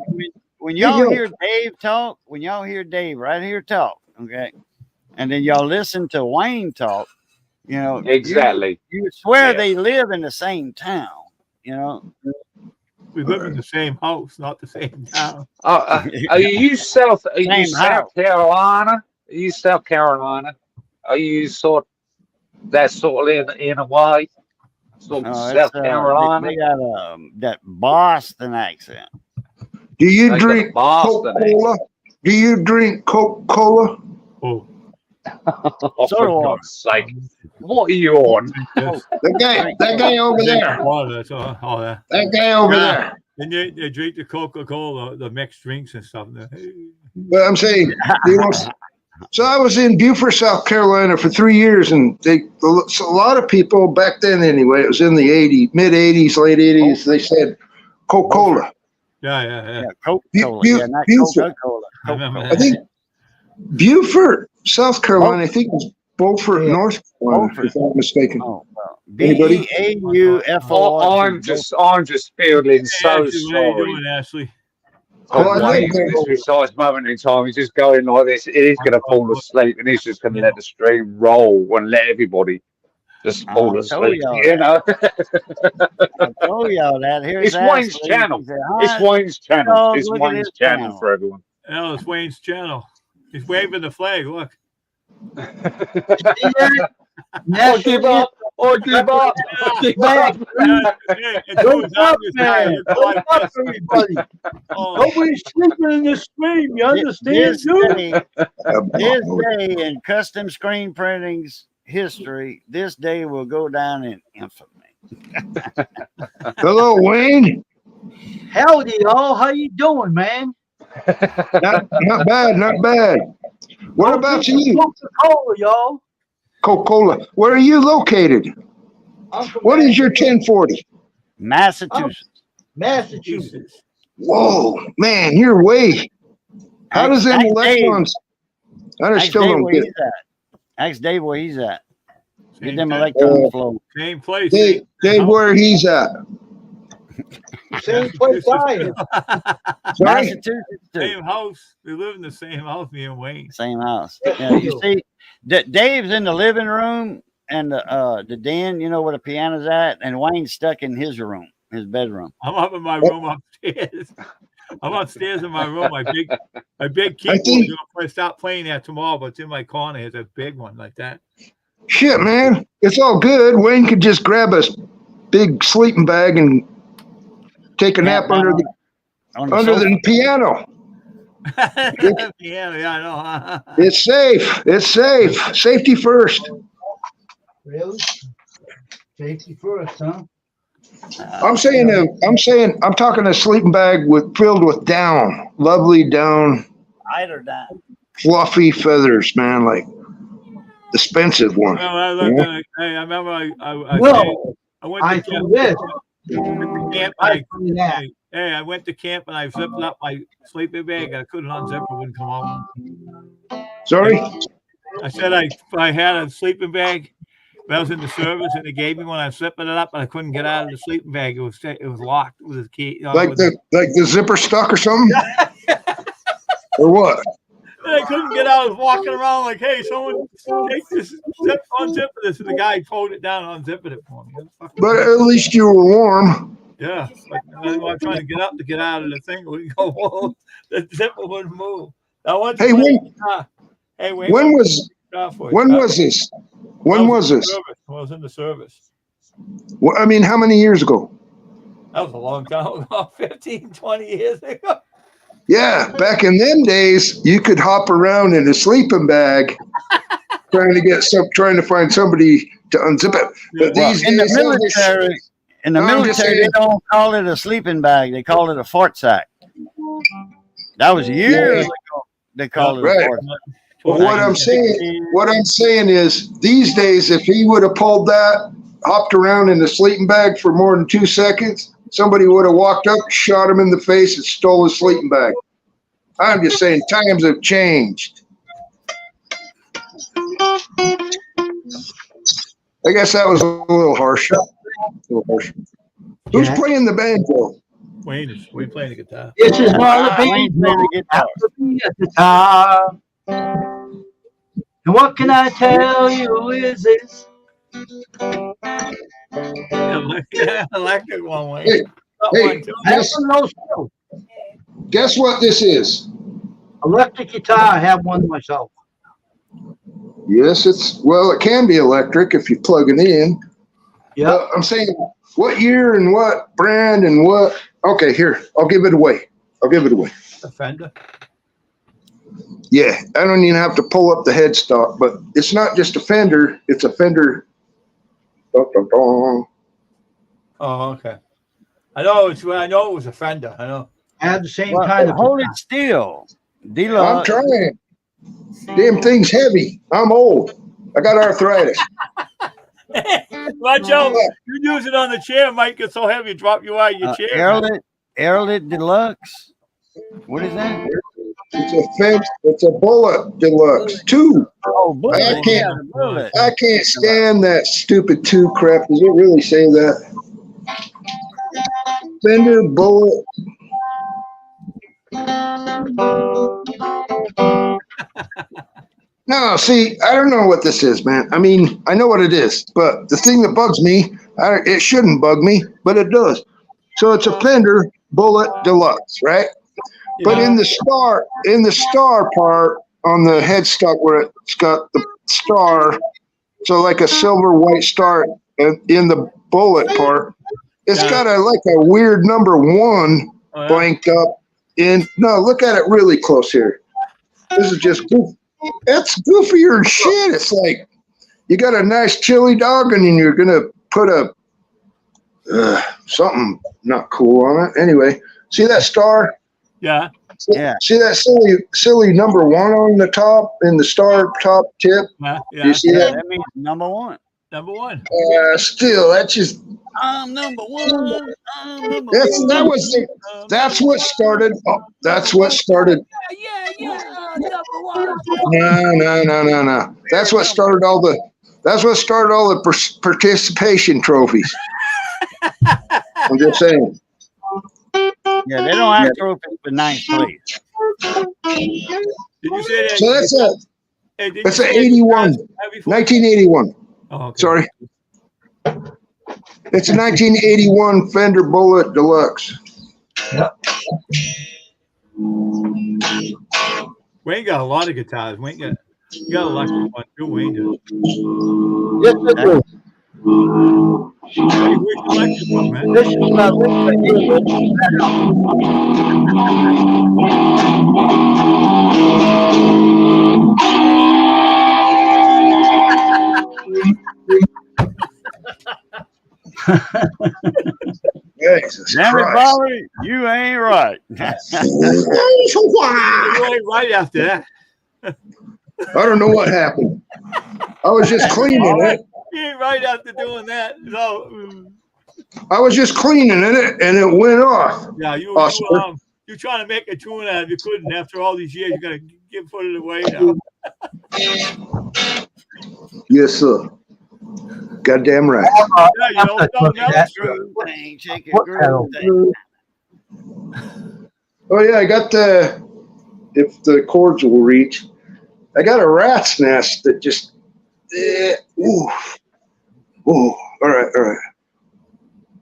when y'all yo. hear Dave talk, when y'all hear Dave right here talk, okay, and then y'all listen to Wayne talk, you know, Exactly. you swear Yeah. they live in the same town, you know. We live in the same house, not the same town. Are you South? Are you Same South house. Carolina? Are you South Carolina? Are you sort that sort of in a way? Sort of South Carolina? They got that Boston accent. do you They got a drink Boston Coca-Cola? Do you drink Coca-Cola? Oh, Oh, So for do I. God's sake! What are you on? yes. That guy over there. Water, that's all that. That guy over Yeah. there. And they drink the Coca-Cola, the mixed drinks and stuff. But I'm saying, you know, so I was in Beaufort, South Carolina for 3 years, and a lot of people back then, anyway, it was in the mid 80s, late 80s, they said Coca-Cola. Yeah. Yeah, Coca-Cola. Yeah, not Beaufort. Coca-Cola. I remember Coca-Cola. I think Beaufort, South Carolina, I think it was Beaufort, Yeah. North Carolina, Beaufort. if I'm not mistaken. Oh, well, Anybody? BEAUFOR. I'm just feeling so Ashley, what are you sorry. doing, Ashley? Oh, I For know. Wayne at this precise moment in time, he's just going like this. He's going to fall asleep, and he's just going to let the stream roll and let everybody just fall I told asleep. y'all You know, I told y'all that. Here's it's Wayne's Ashley. channel. He said, It's "Hi." Wayne's channel. Oh, It's look at Wayne's his channel channel. for everyone. Oh, it's Wayne's channel. He's waving the flag. Look. Or give up. Or give up. Give up. Yeah, and so Wake is up, Andrew's man! channel. Look Wake like up, this. everybody! Oh, Nobody's sleeping in this stream. You understand, This dude? day, this day in custom screen printing's history, this day will go down in infamy. Hello, Wayne. Howdy, y'all. How you doing, man? Not bad, not bad. What about you? Coca-Cola, y'all. Coca-Cola. Where are you located? I'm from What is your 1040? Massachusetts. Massachusetts. Whoa, man, you're way. How does them Ask Dave. electrons? I Ask still Dave don't where get he's at. Ask Dave where he's at. Get same them thing. electrons flow. Same place. Dave, where he's at. Same place I am. Sorry? Massachusetts too. Same house. We live in the same house, me and Wayne. Same house. Yeah, you see, Dave's in the living room and the den, you know where the piano's at, and Wayne's stuck in his room, his bedroom. I'm up in my room upstairs. I'm upstairs in my room. My big keyboard. think- I'm gonna stop playing that tomorrow, but it's in my corner. It's a big one like that. Shit, man. It's all good. Wayne could just grab a big sleeping bag and take a nap under the piano. Yeah, I know. It's safe. It's safe. Safety first. Really? Safety first, huh? I'm talking a sleeping bag filled with down, lovely down, Eider down. fluffy feathers, man, like expensive one. Well, I looked at it. Hey, I remember No, I went I to do this. camp. I do that. Hey, I went to camp and I zipped up my sleeping bag. I couldn't unzip it, wouldn't come out. Sorry? I said I had a sleeping bag. But I was in the service and they gave me one. I zipped it up and I couldn't get out of the sleeping bag. It was locked with a key. Like the zipper stuck or something? Or what? I couldn't get out. I was walking around like, hey, someone take this, unzip this. And the guy pulled it down and unzipped it for me. But at least you were warm. Yeah. But I'm trying to get up to get out of the thing. It wouldn't go whoa. The zipper wouldn't move. Hey, when was this? When was this? I was in the service. Well, I mean, how many years ago? That was a long time ago, 15, 20 years ago. Yeah, back in them days, you could hop around in a sleeping bag trying to find somebody to unzip it. But Well, these in the days, military, I'm just they saying- don't call it a sleeping bag. They call it a fort sack. That was years ago. They called it Right. a fort sack. But what I'm saying is, these days, if he would have pulled that, hopped around in the sleeping bag for more than 2 seconds, somebody would have walked up, shot him in the face, and stole his sleeping bag. I'm just saying, times have changed. I guess that was a little harsh. Who's Yeah. playing the banjo? Wayne playing the guitar. This is one of the Wayne's playing the guitar. guitar. And what can I tell you is this? Yeah, I like that one, Wayne. Hey, That hey, one too. I have Yes. one of those too. Guess what this is? Electric guitar, I have one myself. Yes, it can be electric if you plug it in. Yeah. But I'm saying, what year and what brand and what? Okay, here, I'll give it away. A Fender. Yeah, I don't even have to pull up the headstock, but it's not just a Fender, it's a Fender. Dun, dun, dun. Oh, okay. I know it was a Fender. I know. I have the same Well, kind of hold guitar. it still. I'm D-Lug. trying. Damn thing's heavy. I'm old. I got arthritis. Watch out. You use it on the chair, might get so heavy, drop you out of your chair. Airlit Deluxe. What is that? It's a Bullet Deluxe 2. Oh, Bullet. I can't- Yeah, the Bullet. I can't stand that stupid 2 crap. Does it really say that? Fender Bullet. No, see, I don't know what this is, man. I mean, I know what it is, but the thing that bugs me, it shouldn't bug me, but it does. So it's a Fender Bullet Deluxe, right? But in the star part on the headstock where it's got the star, so like a silver white star, and in the bullet part, it's got a weird number 1 blanked up in. No, look at it really close here. This is just goofy. That's goofier than shit. It's like you got a nice chili dog and then you're gonna put a something not cool on it. Anyway, see that star? Yeah. Yeah. See that silly number 1 on the top in the star top tip? Yeah. You see Yeah, that? that means number one. Number one. Still, that's just I'm number one. I'm number that's one. that was the, that's what started. Oh, that's what started. Number one. No. That's what started all the participation trophies. I'm just saying. Yeah, they don't have trophies for ninth place. Did you say that? So that's an 81, Before? 1981. Oh, okay. Sorry. It's a 1981 Fender Bullet Deluxe. Wayne got a lot of guitars. You got a electric one too, Wayne does. Yes, I do. Hey, where's your electric one, man? This is my Jesus Danny Christ. Bowie, you ain't right. You ain't right after that. I don't know what happened. I was just cleaning it. You ain't right after doing that. No. I was just cleaning it and it went off. Yeah, you trying to make a tune out of it. You couldn't. After all these years, you got to put it away now. Yes, sir. Goddamn right. Yeah, you know, something else. Thing, shake it, groove thing. Oh yeah, I got if the chords will reach, I got a rat's nest that just, ooh, all right.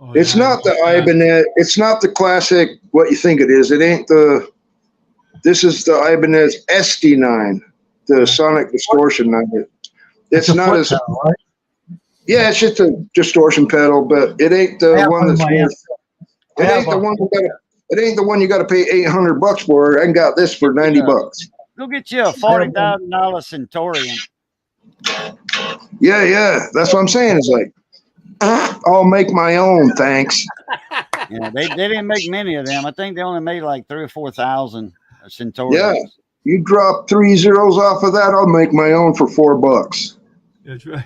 Oh, It's yeah. not the Ibanez. It's not the classic. What you think it is? It ain't the. This is the Ibanez SD9, the Sonic Distortion 9. It's not as. Yeah, it's just a distortion pedal, but it ain't the I have one one in that's my worth. I It have ain't the a- one you gotta. It ain't the one you got to pay $800 for. I got this for $90. Go get you a $40,000 Centurion. Yeah. That's what I'm saying. It's like, I'll make my own, thanks. Yeah, they didn't make many of them. I think they only made like 3,000 or 4,000 Centurions. Yeah. You drop 3 zeros off of that, I'll make my own for $4. That's right.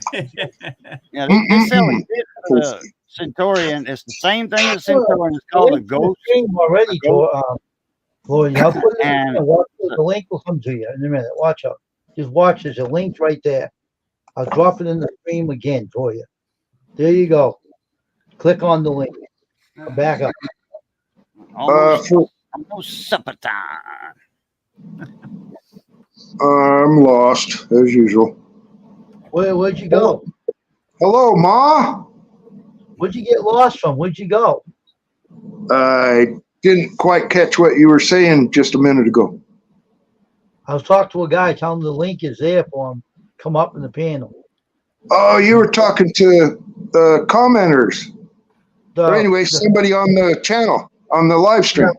Yeah, they sell a kit for the Centurion. It's the same thing as Centurion. It's called a Ghost. Stream already, Floyd. I'll put it And- in. Watch it. The link will come to you in a minute. Watch out. Just watch. There's a link right there. I'll drop it in the stream again for you. There you go. Click on the link. Back up. Almost, For, almost supper time. I'm lost as usual. Where'd you go? Hello, Ma. Where'd you get lost from? Where'd you go? I didn't quite catch what you were saying just a minute ago. I was talking to a guy telling him the link is there for him. Come up in the panel. Oh, you were talking to the commenters. But anyway, The somebody on the channel, on the live stream.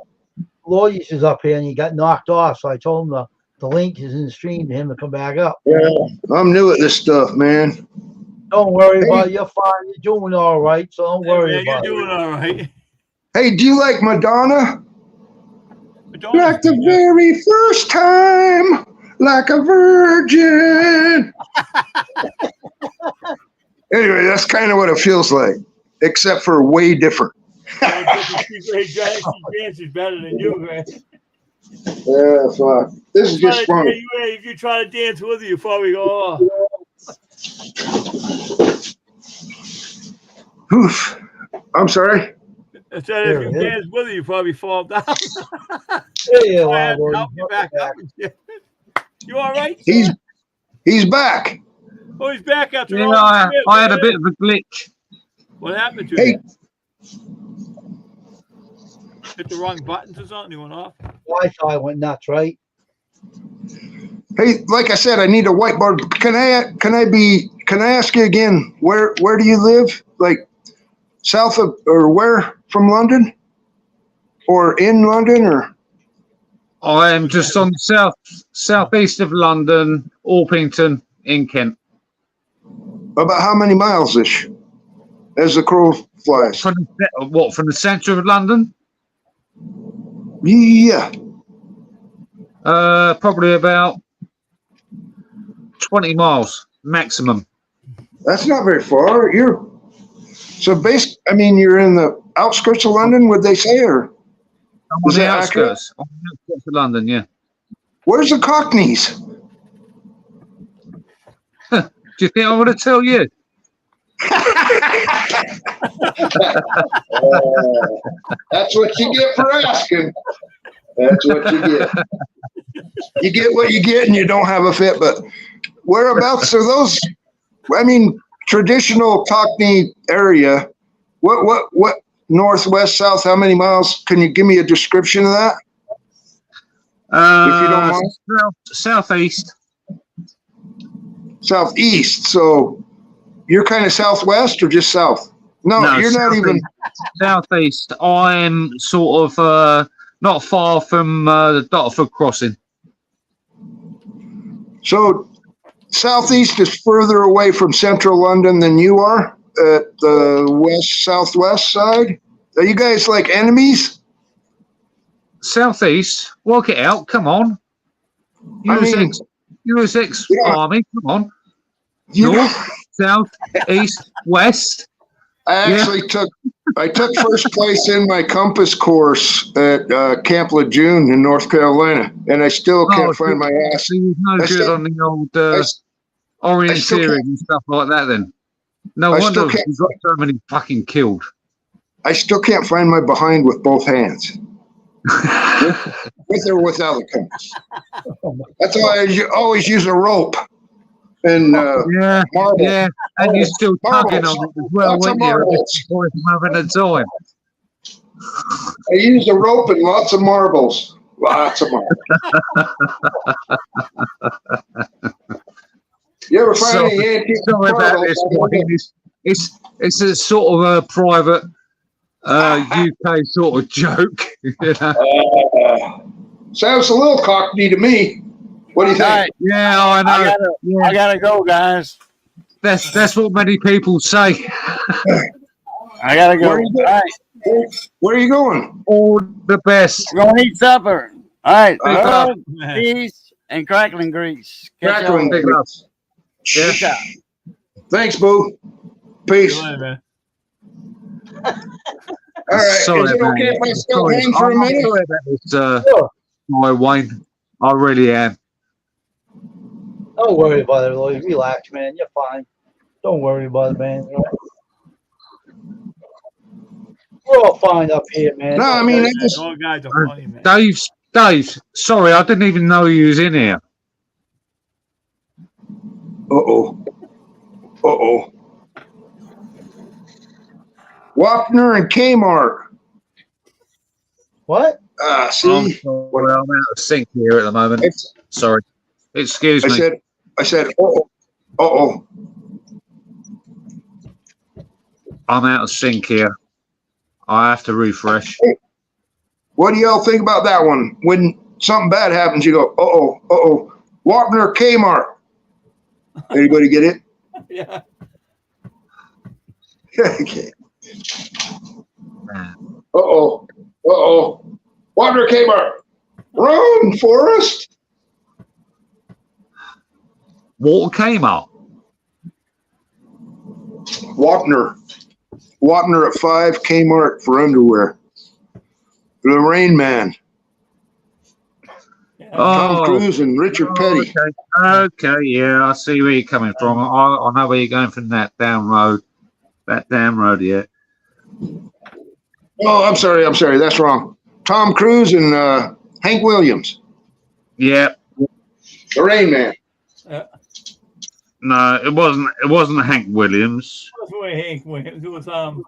Lawyers is up here and he got knocked off. So I told him the link is in the stream to him to come back up. Yeah, I'm new at this stuff, man. Don't worry about it. You're fine. You're doing all right. So don't worry Yeah, about you're it. doing all right. Hey, do you like Madonna? Madonna's Like the good. very first time, like a virgin. Anyway, that's kind of what it feels like, except for way different. She dances better than you, man. Yeah, fuck. This is just funny. If you try to dance with her, you probably go, oh. Oof. I'm sorry. I said, There if you it is. dance with her, you probably fall down. Yeah, I had to Lord, help you back up. You all right? He's back. Oh, he's back after Yeah, all this. I had a bit of a glitch. What happened to Hey. you? Hit the wrong buttons or something? You went off? Wi-Fi went nuts, right? Hey, like I said, I need a whiteboard. Can I ask you again, where do you live? Like south of, or where from London? Or in London, or? I am just on the southeast of London, Orpington in Kent. About how many miles ish as the crow flies? From the centre of London? Yeah. Probably about 20 miles maximum. That's not very far. You're in the outskirts of London, would they say, or I'm on Is the that accurate? outskirts. On the outskirts of London, yeah. where's the Cockneys? Do you think I want to tell you? That's what you get for asking. That's what you get. You get what you get, and you don't have a fit. But whereabouts are those? I mean, traditional Cockney area. What? Northwest, south? How many miles? Can you give me a description of that? If you don't mind. Southeast. Southeast. So you're kind of southwest or just south? No, you're not even. Southeast. I'm sort of not far from the Dartford crossing. So southeast is further away from central London than you are at the southwest side. Are you guys like enemies? Southeast. Work it out. Come on. You was ex-army. Come on. You North, south, east, west. I actually took first place in my compass course at Camp Lejeune in North Carolina, and I still can't find my ass. So you're no I good still- on the old I still orienteering can't- and stuff like that. Then no I wonder still can't- you've got so many fucking killed. I still can't find my behind with both hands, with or without a compass. That's why I always use a rope and Yeah, marble. yeah, and you're still tugging Marbles. on it as well, Lots of weren't you? marbles. Boy, from having a time. I use a rope and lots of marbles. Lots of marbles. You ever find Sorry- any antique Sorry about marbles? this. Wayne. it's a sort of a private UK sort of joke. You know? Sounds a little cockney to me. What do you All think? right, Yeah, I know. I gotta go, guys. That's what many people say. I gotta go. Where are you All going? right, Where are you going? All the best. we're gonna eat supper. All right, Big love, Man. peace, and crackling grease. Catch y'all Crackling. Big later. love. Yeah. Peace out. Thanks, Boo. Peace. See you later, man. All right. Sorry Is it about okay that. if I still Sorry. hang for a I'm minute? sorry about this, Sure. my Wayne. I really am. Don't worry about it, Lloyd. Relax, man. You're fine. Don't worry about it, man. We're all fine up here, man. No, I mean, I just, All guys are funny, man. Dave, sorry, I didn't even know you was in here. uh-oh. Uh-oh. Wapner and Kmart. What? See? Well, I'm out of sync here at the moment. It's, Sorry. Excuse I me. said, uh-oh. Uh-oh. I'm out of sync here. I have to refresh. What do y'all think about that one? When something bad happens, you go, uh-oh, uh-oh. Wapner, Kmart. Anybody get it? Yeah. Okay. Uh-oh. Uh-oh. Wapner, Kmart. Run, Forrest. Walter Kmart. Wapner. Wapner at 5, Kmart for underwear. The Rain Man. Tom Cruise and Richard Petty. Okay, yeah, I see where you're coming from. I know where you're going from that damn road. That damn road, yeah. Oh, I'm sorry. That's wrong. Tom Cruise and Hank Williams. Yeah. The Rain Man. No, it wasn't Hank Williams. That's where Hank went. It was what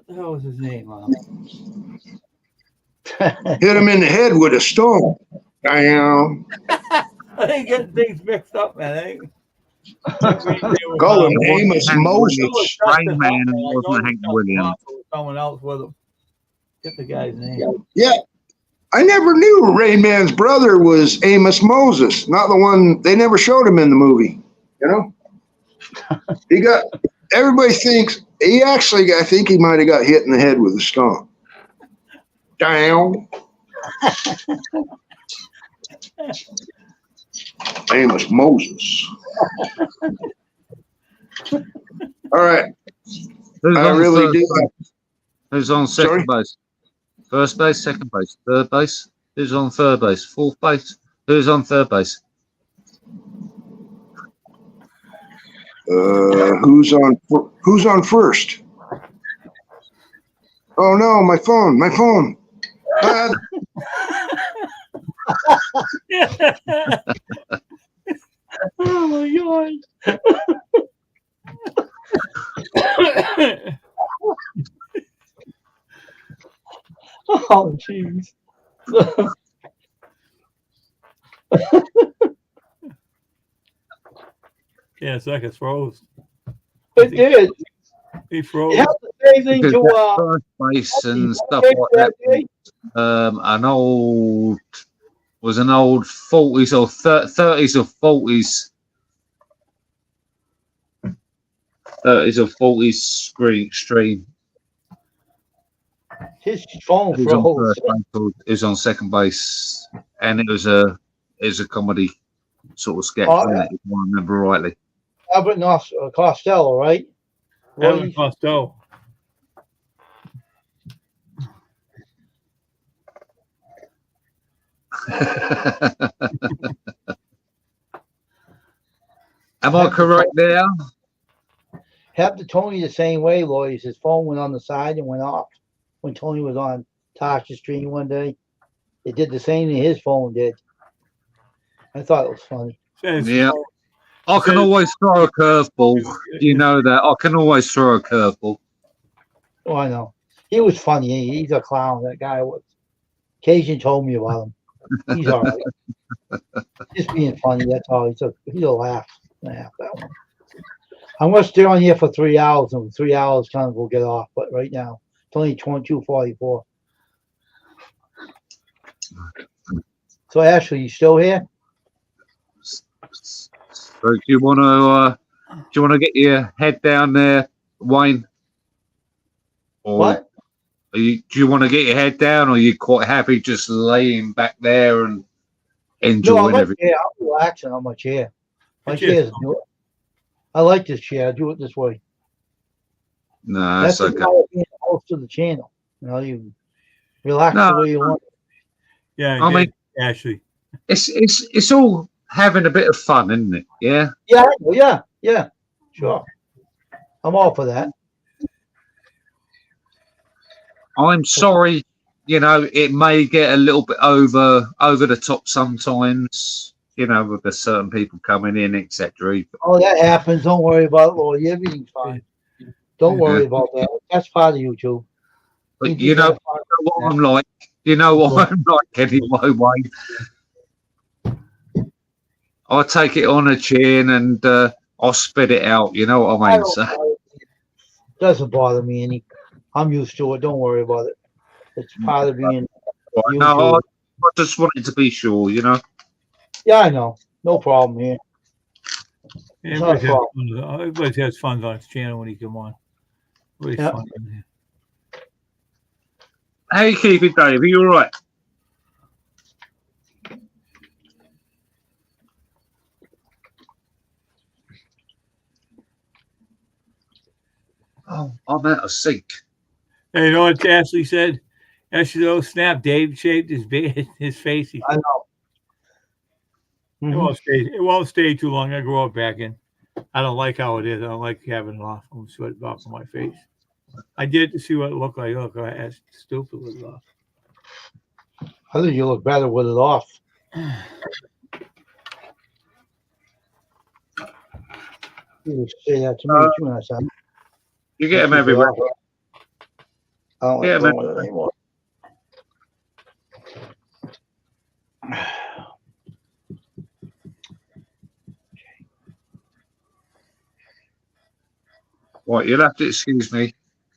the hell was his name? Hit him in the head with a stone. Damn. I think getting things mixed up, man. Call him It wasn't Amos Hank Moses. Williams. Rain Man wasn't Hank Williams. Someone else with him. Get the guy's name. Yeah. I never knew Rain Man's brother was Amos Moses, not the one they never showed him in the movie. You know? Everybody thinks I think he might have got hit in the head with a stone. Damn. Amos Moses. All right. Who's I on really third do. base? Who's on second base? First base, second base, third base. Who's on third base? Fourth base. Who's on third base? Who's on first? Oh no, my phone. Oh my god. Oh jeez. Yeah, Zucker froze. It did. He froze. You have to say anything Because to that first base and stuff like that. An old 40s or 30s or 40s. 30s or 40s stream. His phone He was on froze. first base, or he was on second base, and it was a comedy sort of sketch, Oh, wasn't it, if I remember rightly. Albert Costello, right? Alan Costello. Am I correct there? Happened to Tony the same way, Lloyd. His phone went on the side and went off when Tony was on Tasha's stream one day. It did the same thing his phone did. I thought it was funny. Says, Yeah. I can always throw a curveball. You know that. I can always throw a curveball. Oh, I know. He was funny. He's a clown, that guy was. Cajun told me about him. He's all right. Just being funny, that's all. He's a laugh. That one. I'm gonna stay on here for 3 hours, and 3 hours kind of will get off. But right now, it's only 22:44. So Ashley, you still here? So do you want to get your head down there, Wayne? Or What? do you want to get your head down, or are you quite happy just laying back there and No, enjoying everything? Yeah, I'm relaxing on my chair. My The chair's chair's good. I like this chair. I do it this way. No, That's that's the okay. power of being the host of the channel. You know, you relax No, the way you want. Yeah, I mean- Ashley. It's all having a bit of fun, isn't it? Yeah. Yeah, yeah, sure. I'm all for that. I'm sorry, it may get a little bit over the top sometimes, with the certain people coming in, etc. Oh, that happens. Don't worry about it, Lord. Everything's fine. Don't worry about that. That's part of you too. But you know what I'm like. You know what I'm like anyway, Wayne. I take it on a chin and I'll spit it out. You know what I mean? So, Doesn't bother me any. I'm used to it. Don't worry about it. It's part of being you no, I too. just wanted to be sure. Yeah, I know. No problem here. Everybody has fun on his channel when he come on. Really Yeah. fun. How you keeping, Dave? Are you all right? Oh, I'm out of sync. Hey, you know what Ashley said? Ashley, oh snap! Dave shaved his his face. I know. Mhm. It won't stay too long. I grow it back in. I don't like how it is. I don't like having it off. I'm sweating off of my face. I did to see what it looked like. Look, that's stupid with it off. I think you look better with it off. You would say that to me too, and I said, You get them everywhere. I don't Yeah, like man. going with it anymore. Right, you'll have to excuse me.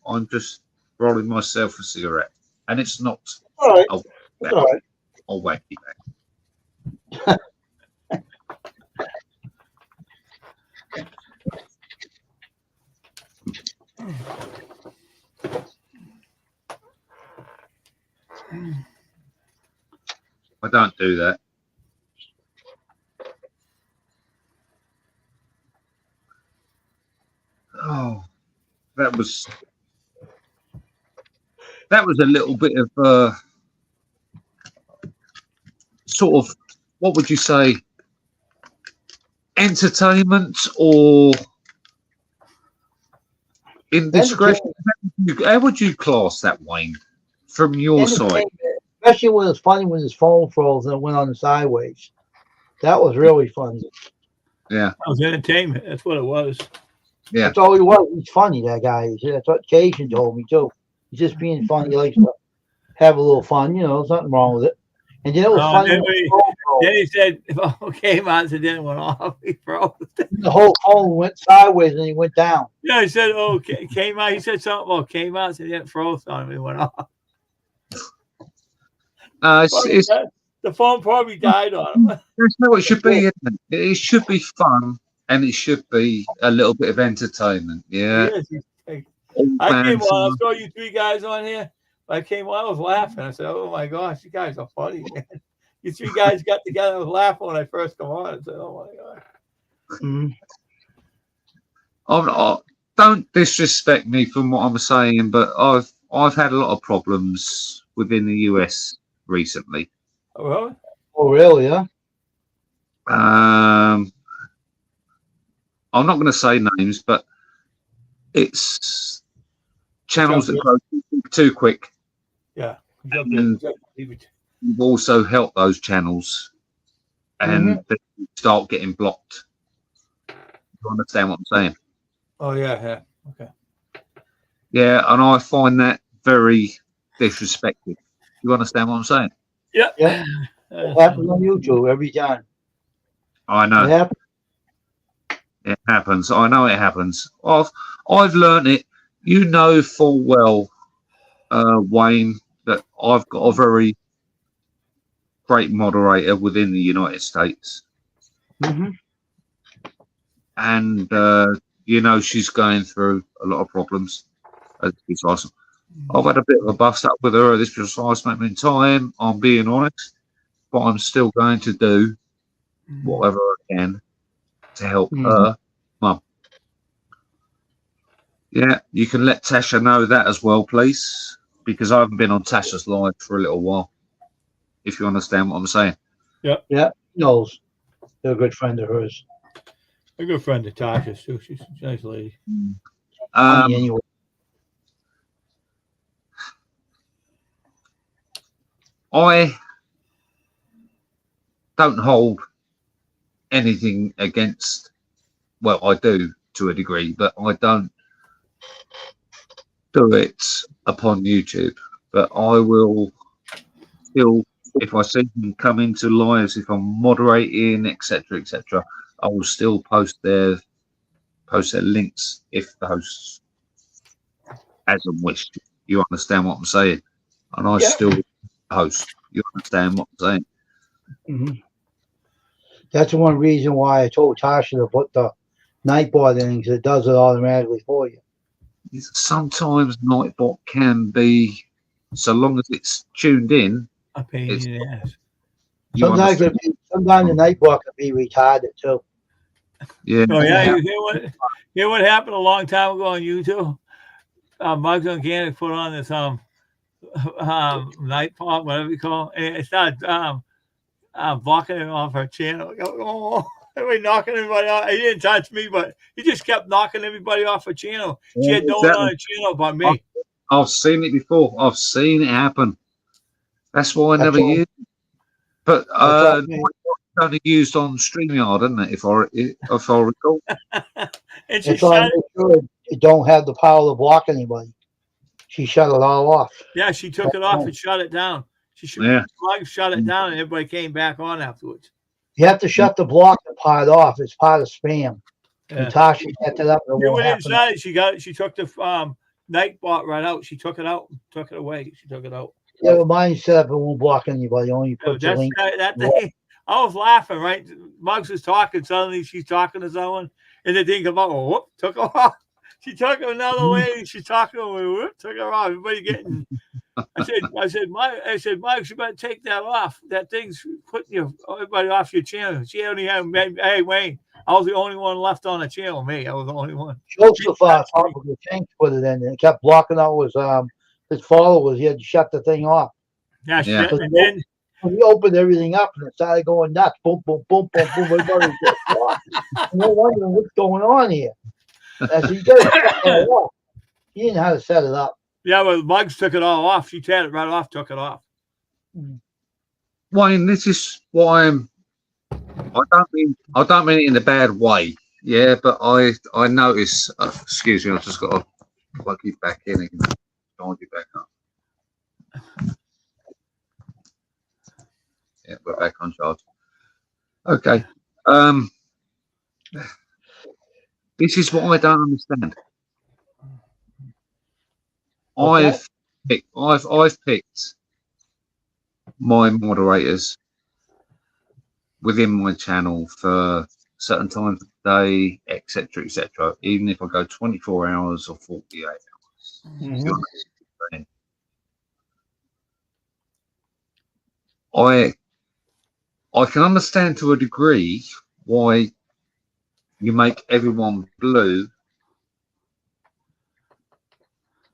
I'm just rolling myself a cigarette, and it's not. All right. Oh, It's all right. I'll whack you back. I don't do that. Oh, that was a little bit of sort of, what would you say, entertainment or indiscretion? How would you class that, Wayne, from your side? Especially when it's funny when his phone froze and it went on the sideways. That was really funny. Yeah, That was entertainment. That's what it was. yeah. That's all he was. He's funny, that guy. That's what Cation told me too. He's just being funny. He likes to have a little fun. There's nothing wrong with it. And then it was funny. Then, when the phone froze. then he said, "Oh, came on, so then it went off." He froze. The whole phone went sideways and he went down. Yeah, he said, "Oh, came out." He said something about came out, so then it froze on him. It went off. It's The phone probably died on him. that's how it should be, isn't it? It should be fun, and it should be a little bit of entertainment. Yeah. Yes, he's like, All I came fans on. I saw you three guys on here. I came on. I was laughing. I said, "Oh my gosh, you guys are funny, man." You three guys got together. I was laughing when I first come on. I said, "Oh my god." Mhm. Don't disrespect me from what I'm saying, but I've had a lot of problems within the US recently. Oh, really? Oh, really? Yeah. I'm not going to say names, but it's channels that grow too quick. Yeah. You've also helped those channels, and they start getting blocked. You understand what I'm saying? Oh yeah, yeah. Okay. Yeah, and I find that very disrespectful. You understand what I'm saying? Yeah. Yeah. It happens on YouTube every time. I It know. happens. It happens. I know it happens. I've learned it. You know full well, Wayne, that I've got a very great moderator within the United States, and you know she's going through a lot of problems. It's awesome. I've had a bit of a bust up with her at this precise moment in time. I'm being honest, but I'm still going to do whatever I can to help her mum. Yeah, you can let Tasha know that as well, please, because I haven't been on Tasha's live for a little while. If you understand what I'm saying. Yeah, knows. They're a good friend of hers. A good friend of Tasha's too. She's a nice lady. Anyway. I don't hold anything against, well, I do to a degree, but I don't do it upon YouTube. But I will still, if I see them come into lives, if I'm moderating, etc., I will still post their links if the hosts as and wish. You understand what I'm saying? And I still host. You understand what I'm saying? That's the one reason why I told Tasha to put the Nightbot in, because it does it automatically for you. Sometimes Nightbot can be, so long as it's tuned in. A pain in the ass. Sometimes the Nightbot can be retarded too. Yeah. Oh yeah, you hear what happened a long time ago on YouTube? Bugs Organic put on this Nightbot, whatever you call it, and it started blocking it off her channel. Oh, everybody knocking everybody off. He didn't touch me, but he just kept knocking everybody off her channel. She had no one on her channel but me. I've seen it before. I've seen it happen. That's why I never used it. But it's only used on StreamYard, isn't it? If I recall. And she shut it don't have the power to block anybody. She shut it all off. Yeah, she took it off and shut it down. She shut it down, and everybody came back on afterwards. You have to shut the blocking part off. It's part of spam. And Tasha set it up. She went inside. She took the Nightbot right out. She took it out, took it away. She took it out. Yeah, but mine set up, it won't block anybody. Only put the link. That thing, I was laughing, right? Muggs was talking. Suddenly she's talking to someone, and the thing come out. Whoop, took her off. She took her another way. She's talking to her. Whoop, took her off. Everybody getting. I said, Muggs, you better take that off. That thing's putting everybody off your channel. She only had, hey, Wayne, I was the only one left on the channel. Me, I was the only one. Joseph probably put it in, and it kept blocking out his followers. He had to shut the thing off. Yeah. And then he opened everything up, and it started going nuts. Boom, boom, boom, boom, boom. Everybody was just no wondering what's going on here. As he did, he didn't know how to set it up. Yeah, well, Muggs took it all off. She had it right off, took it off. Wayne, this is why I don't mean it in a bad way. Yeah, but I notice. Excuse me, I've just got to plug it back in and charge it back up. Yeah, we're back on charge. Okay. This is what I don't understand. I've picked my moderators within my channel for certain times of the day, etc., even if I go 24 hours or 48 hours. I can understand to a degree why you make everyone blue,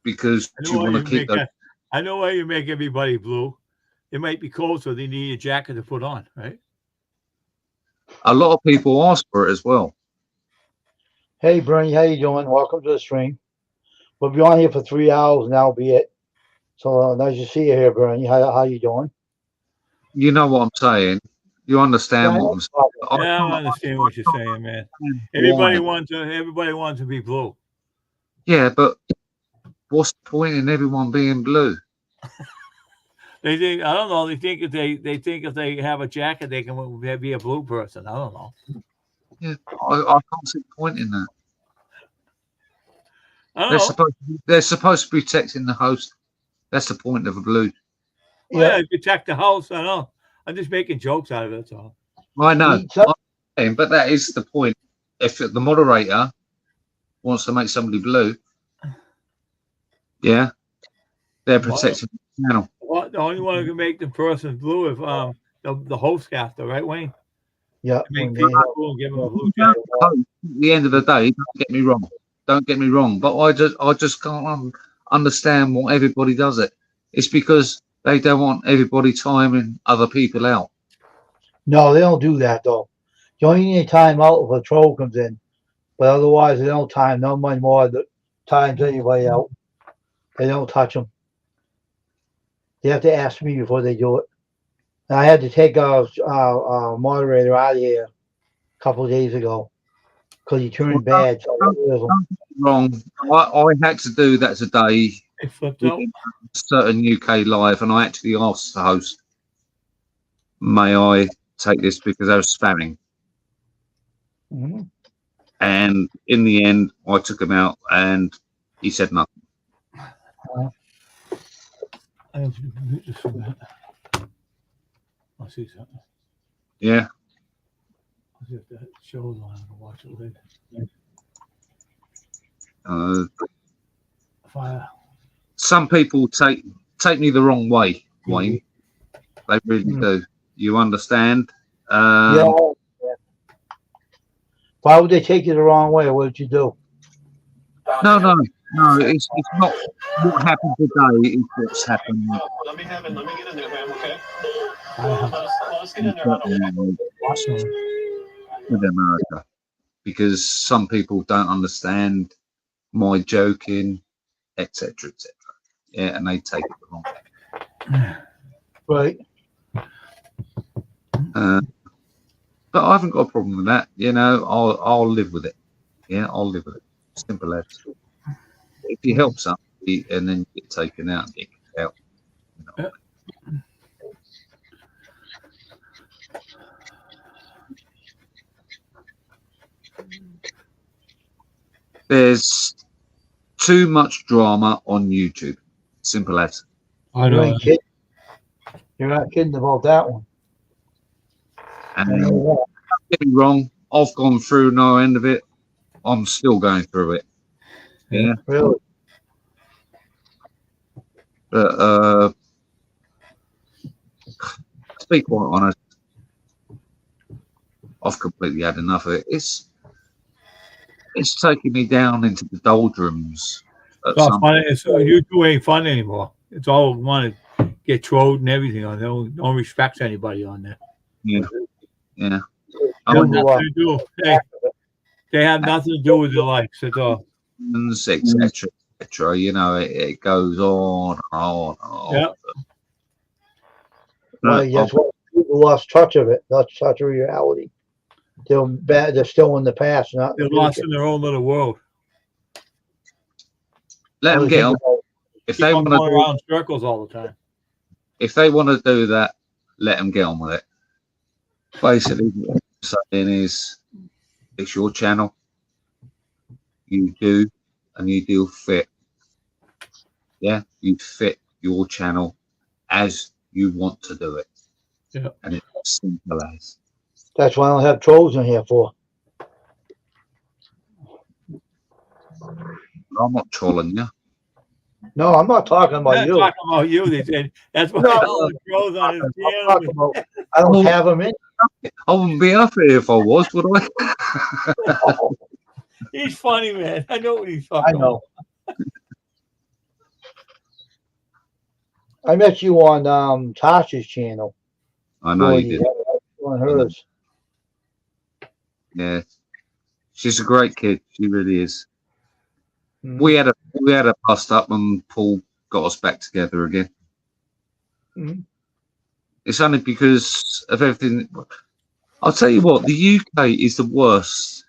because you want to keep those. I know why you make everybody blue. It might be cold, so they need a jacket to put on, right? A lot of people ask for it as well. Hey, Bernie, how you doing? Welcome to the stream. We'll be on here for 3 hours, and that'll be it. So nice to see you here, Bernie. How you doing? You know what I'm saying. You understand what I'm saying. Yeah, I understand what you're saying, man. Everybody wants to be blue. Yeah, but what's the point in everyone being blue? They think, I don't know. They think if they have a jacket, they can be a blue person. I don't know. Yeah, I can't see the point in that. I don't know. They're supposed to be protecting the host. That's the point of a blue. Well, Yeah. yeah, you check the house. I know. I'm just making jokes out of it. That's all. I know, Each other. but that is the point. If the moderator wants to make somebody blue, yeah, they're protecting the channel. Well, the only one who can make the person blue if the host has to, right, Wayne? Yeah. To make when people they- blue and give them a blue At jacket. the end of the day, don't get me wrong, but I just can't understand why everybody does it. It's because they don't want everybody timing other people out. No, they don't do that though. You only need time out if a troll comes in, but otherwise they don't time no much more that times anybody out. They don't touch them. They have to ask me before they do it. And I had to take a moderator out of here a couple of days ago because he turned bad. So I got rid of him. Wrong. I had to do that today They flipped with out. a certain UK live, and I actually asked the host, "May I take this because I was spamming?" Mhm. And in the end, I took him out, and he said nothing. I have to mute this for a minute. I see something. Yeah, I see if that shows on. I'll watch it later. Fire. some people take me the wrong way, Wayne. They really do. You understand? Yeah. Why would they take you the wrong way? What did you do? No. It's not what happened today. It's what's happened Let me get in there, man. Okay. Let's get in in there. with America, because some people don't understand my joking, etc., etc. Yeah, and they take it the wrong way. Right. But I haven't got a problem with that. You know, I'll live with it. Yeah, I'll live with it. Simple as. If you help somebody and then you get taken out and get kicked out, you know. There's too much drama on YouTube. Simple as. I You know. ain't kidding. You're not kidding about that one. And don't get me wrong, I've gone through no end of it. I'm still going through it. Yeah. Really? But to be quite honest, I've completely had enough of it. It's taking me down into the doldrums. It's not funny. YouTube ain't fun anymore. It's all want to get trolled and everything on there. Don't respect anybody on there. Yeah. They have nothing to do. They have nothing to do with your likes at all. Etc. You know, it goes on and on and on. Yeah. Well, guess what? People lost touch of it. Lost touch of reality. They're still in the past. Not They're lost in their own little world. Let them get on. If they want to going around circles all the time. If they want to do that, let them get on with it. Basically, what I'm saying is, it's your channel. You do, and you do fit. Yeah, you fit your channel as you want to do it. Yeah. And it's simple as. That's why I don't have trolls in here for. I'm not trolling you. No, I'm not talking about I'm you. talking about you. They said that's why all the trolls on his I'm channel. talking about, I don't have them in. I wouldn't be up here if I was, would I? He's funny, man. I know what he's talking I know. I met you on Tasha's channel. I know you did. On hers. Yeah, she's a great kid. She really is. Mhm. We had a bust up and Paul got us back together again. Mhm. It's only because of everything. I'll tell you what, the UK is the worst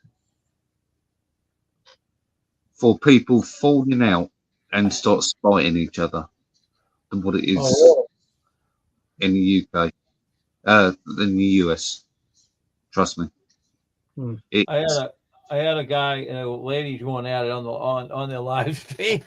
for people falling out and start spiting each other than what it is Oh, in the UK, in the US. Trust me. I had a guy and a lady going at it on their live stream.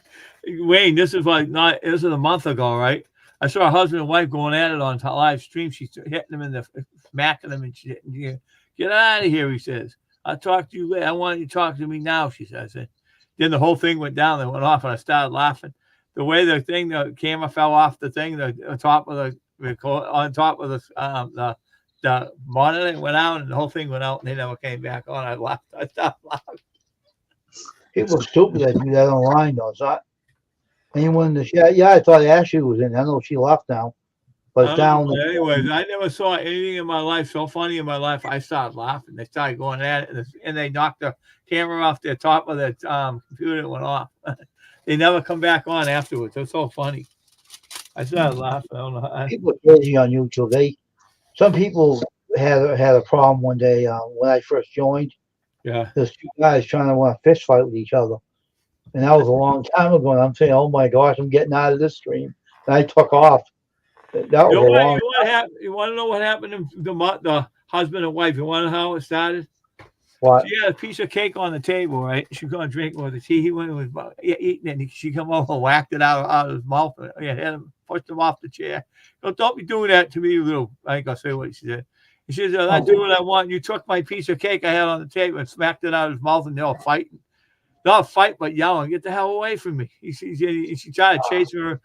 Wayne, this is a month ago, right? I saw a husband and wife going at it on live stream. She's hitting him in the smacking him and shit. And get out of here, he says. I'll talk to you later. I want you to talk to me now, she says. Then the whole thing went down and went off, and I started laughing. The way the camera fell off the thing, on top of the monitor, it went out, and the whole thing went out, and they never came back on. I laughed. I started laughing. People are stupid that do that online, though. So anyone in the chat? Yeah, I thought Ashley was in. I know she left now, but it's down. Anyways, I never saw anything in my life so funny in my life. I started laughing. They started going at it, and they knocked the camera off the top of the computer. It went off. They never come back on afterwards. It's so funny. I started laughing. I don't know. People are crazy on YouTube. Some people had a problem one day when I first joined. Yeah. There's two guys trying to want a fist fight with each other. And that was a long time ago. And I'm saying, oh my gosh, I'm getting out of this stream. And I took off. That was a long time. You want to know what happened to the husband and wife? You want to know how it started? What? She had a piece of cake on the table, right? She was going to drink with the tea. He went and was eating it. And she come over and whacked it out of his mouth. And hit him, pushed him off the chair. Don't be doing that to me, you little. I ain't going to say what she said. She said, I do what I want. You took my piece of cake I had on the table and smacked it out of his mouth, and they're all fighting. Not fight, but yelling, get the hell away from me. She tried to chase her.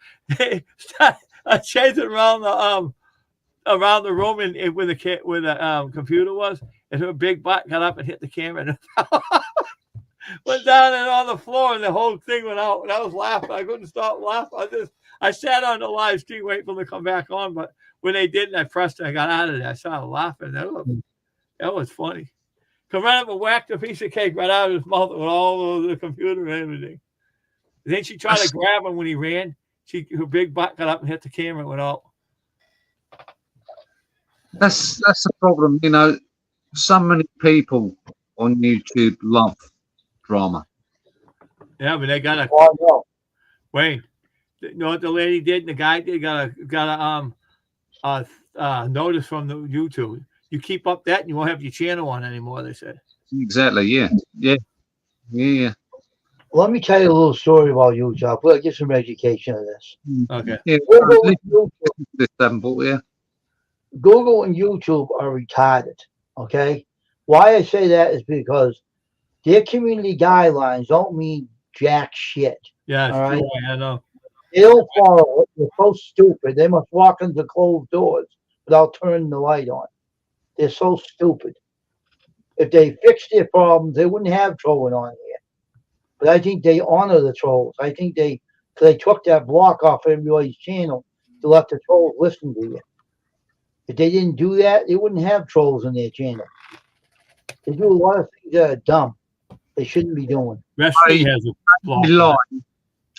Chasing around the room and where the computer was, and her big butt got up and hit the camera and went down and on the floor, and the whole thing went out. And I was laughing. I couldn't stop laughing. I sat on the live stream waiting for them to come back on, but when they didn't, I pressed it. I got out of there. I started laughing. That was funny. Come right up and whacked a piece of cake right out of his mouth with all over the computer and everything. And then she tried to grab him when he ran. Her big butt got up and hit the camera and went out. That's the problem, So many people on YouTube love drama. Yeah, but they got Wayne. You know what the lady did? The guy did got a notice from the YouTube. You keep up that, and you won't have your channel on anymore. They said. Exactly. Yeah. Let me tell you a little story about YouTube. We'll get some education of this. Okay. Yeah. Google and YouTube are retarded. Okay. Why I say that is because their community guidelines don't mean jack shit. Yeah. All right. I know. They don't follow it. They're so stupid. They must walk into closed doors without turning the light on. They're so stupid. If they fixed their problems, they wouldn't have trolling on here. But I think they honor the trolls. I think they took that block off everybody's channel to let the trolls listen to you. If they didn't do that, they wouldn't have trolls in their channel. They do a lot of things that are dumb. They shouldn't be doing. Recipe has a block. Rely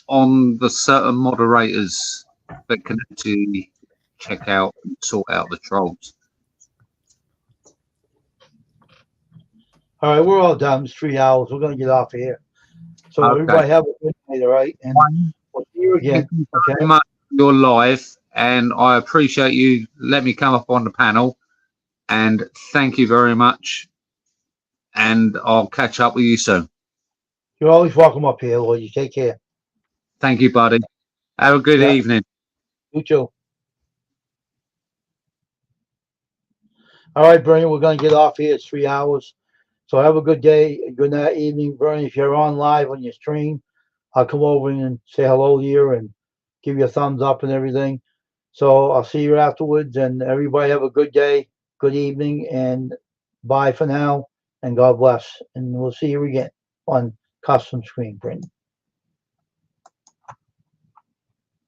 on the certain moderators that can actually check out and sort out the trolls. All right, we're all done. It's 3 hours. We're going to get off of here. So Okay. everybody have a good night, all right? And we'll see you again. Thank you very much for your live, and I appreciate you letting me come up on the panel. And thank you very much. And I'll catch up with you soon. You're always welcome up here, Lord. You take care. Thank you, buddy. Have a good Yeah. evening. You too. All right, Bernie, we're going to get off here. It's 3 hours. So have a good day, good night, evening, Bernie. If you're on live on your stream, I'll come over and say hello to you and give you a thumbs up and everything. So I'll see you afterwards, and everybody have a good day, good evening, and bye for now, and God bless. And we'll see you again on Custom Screen Printing.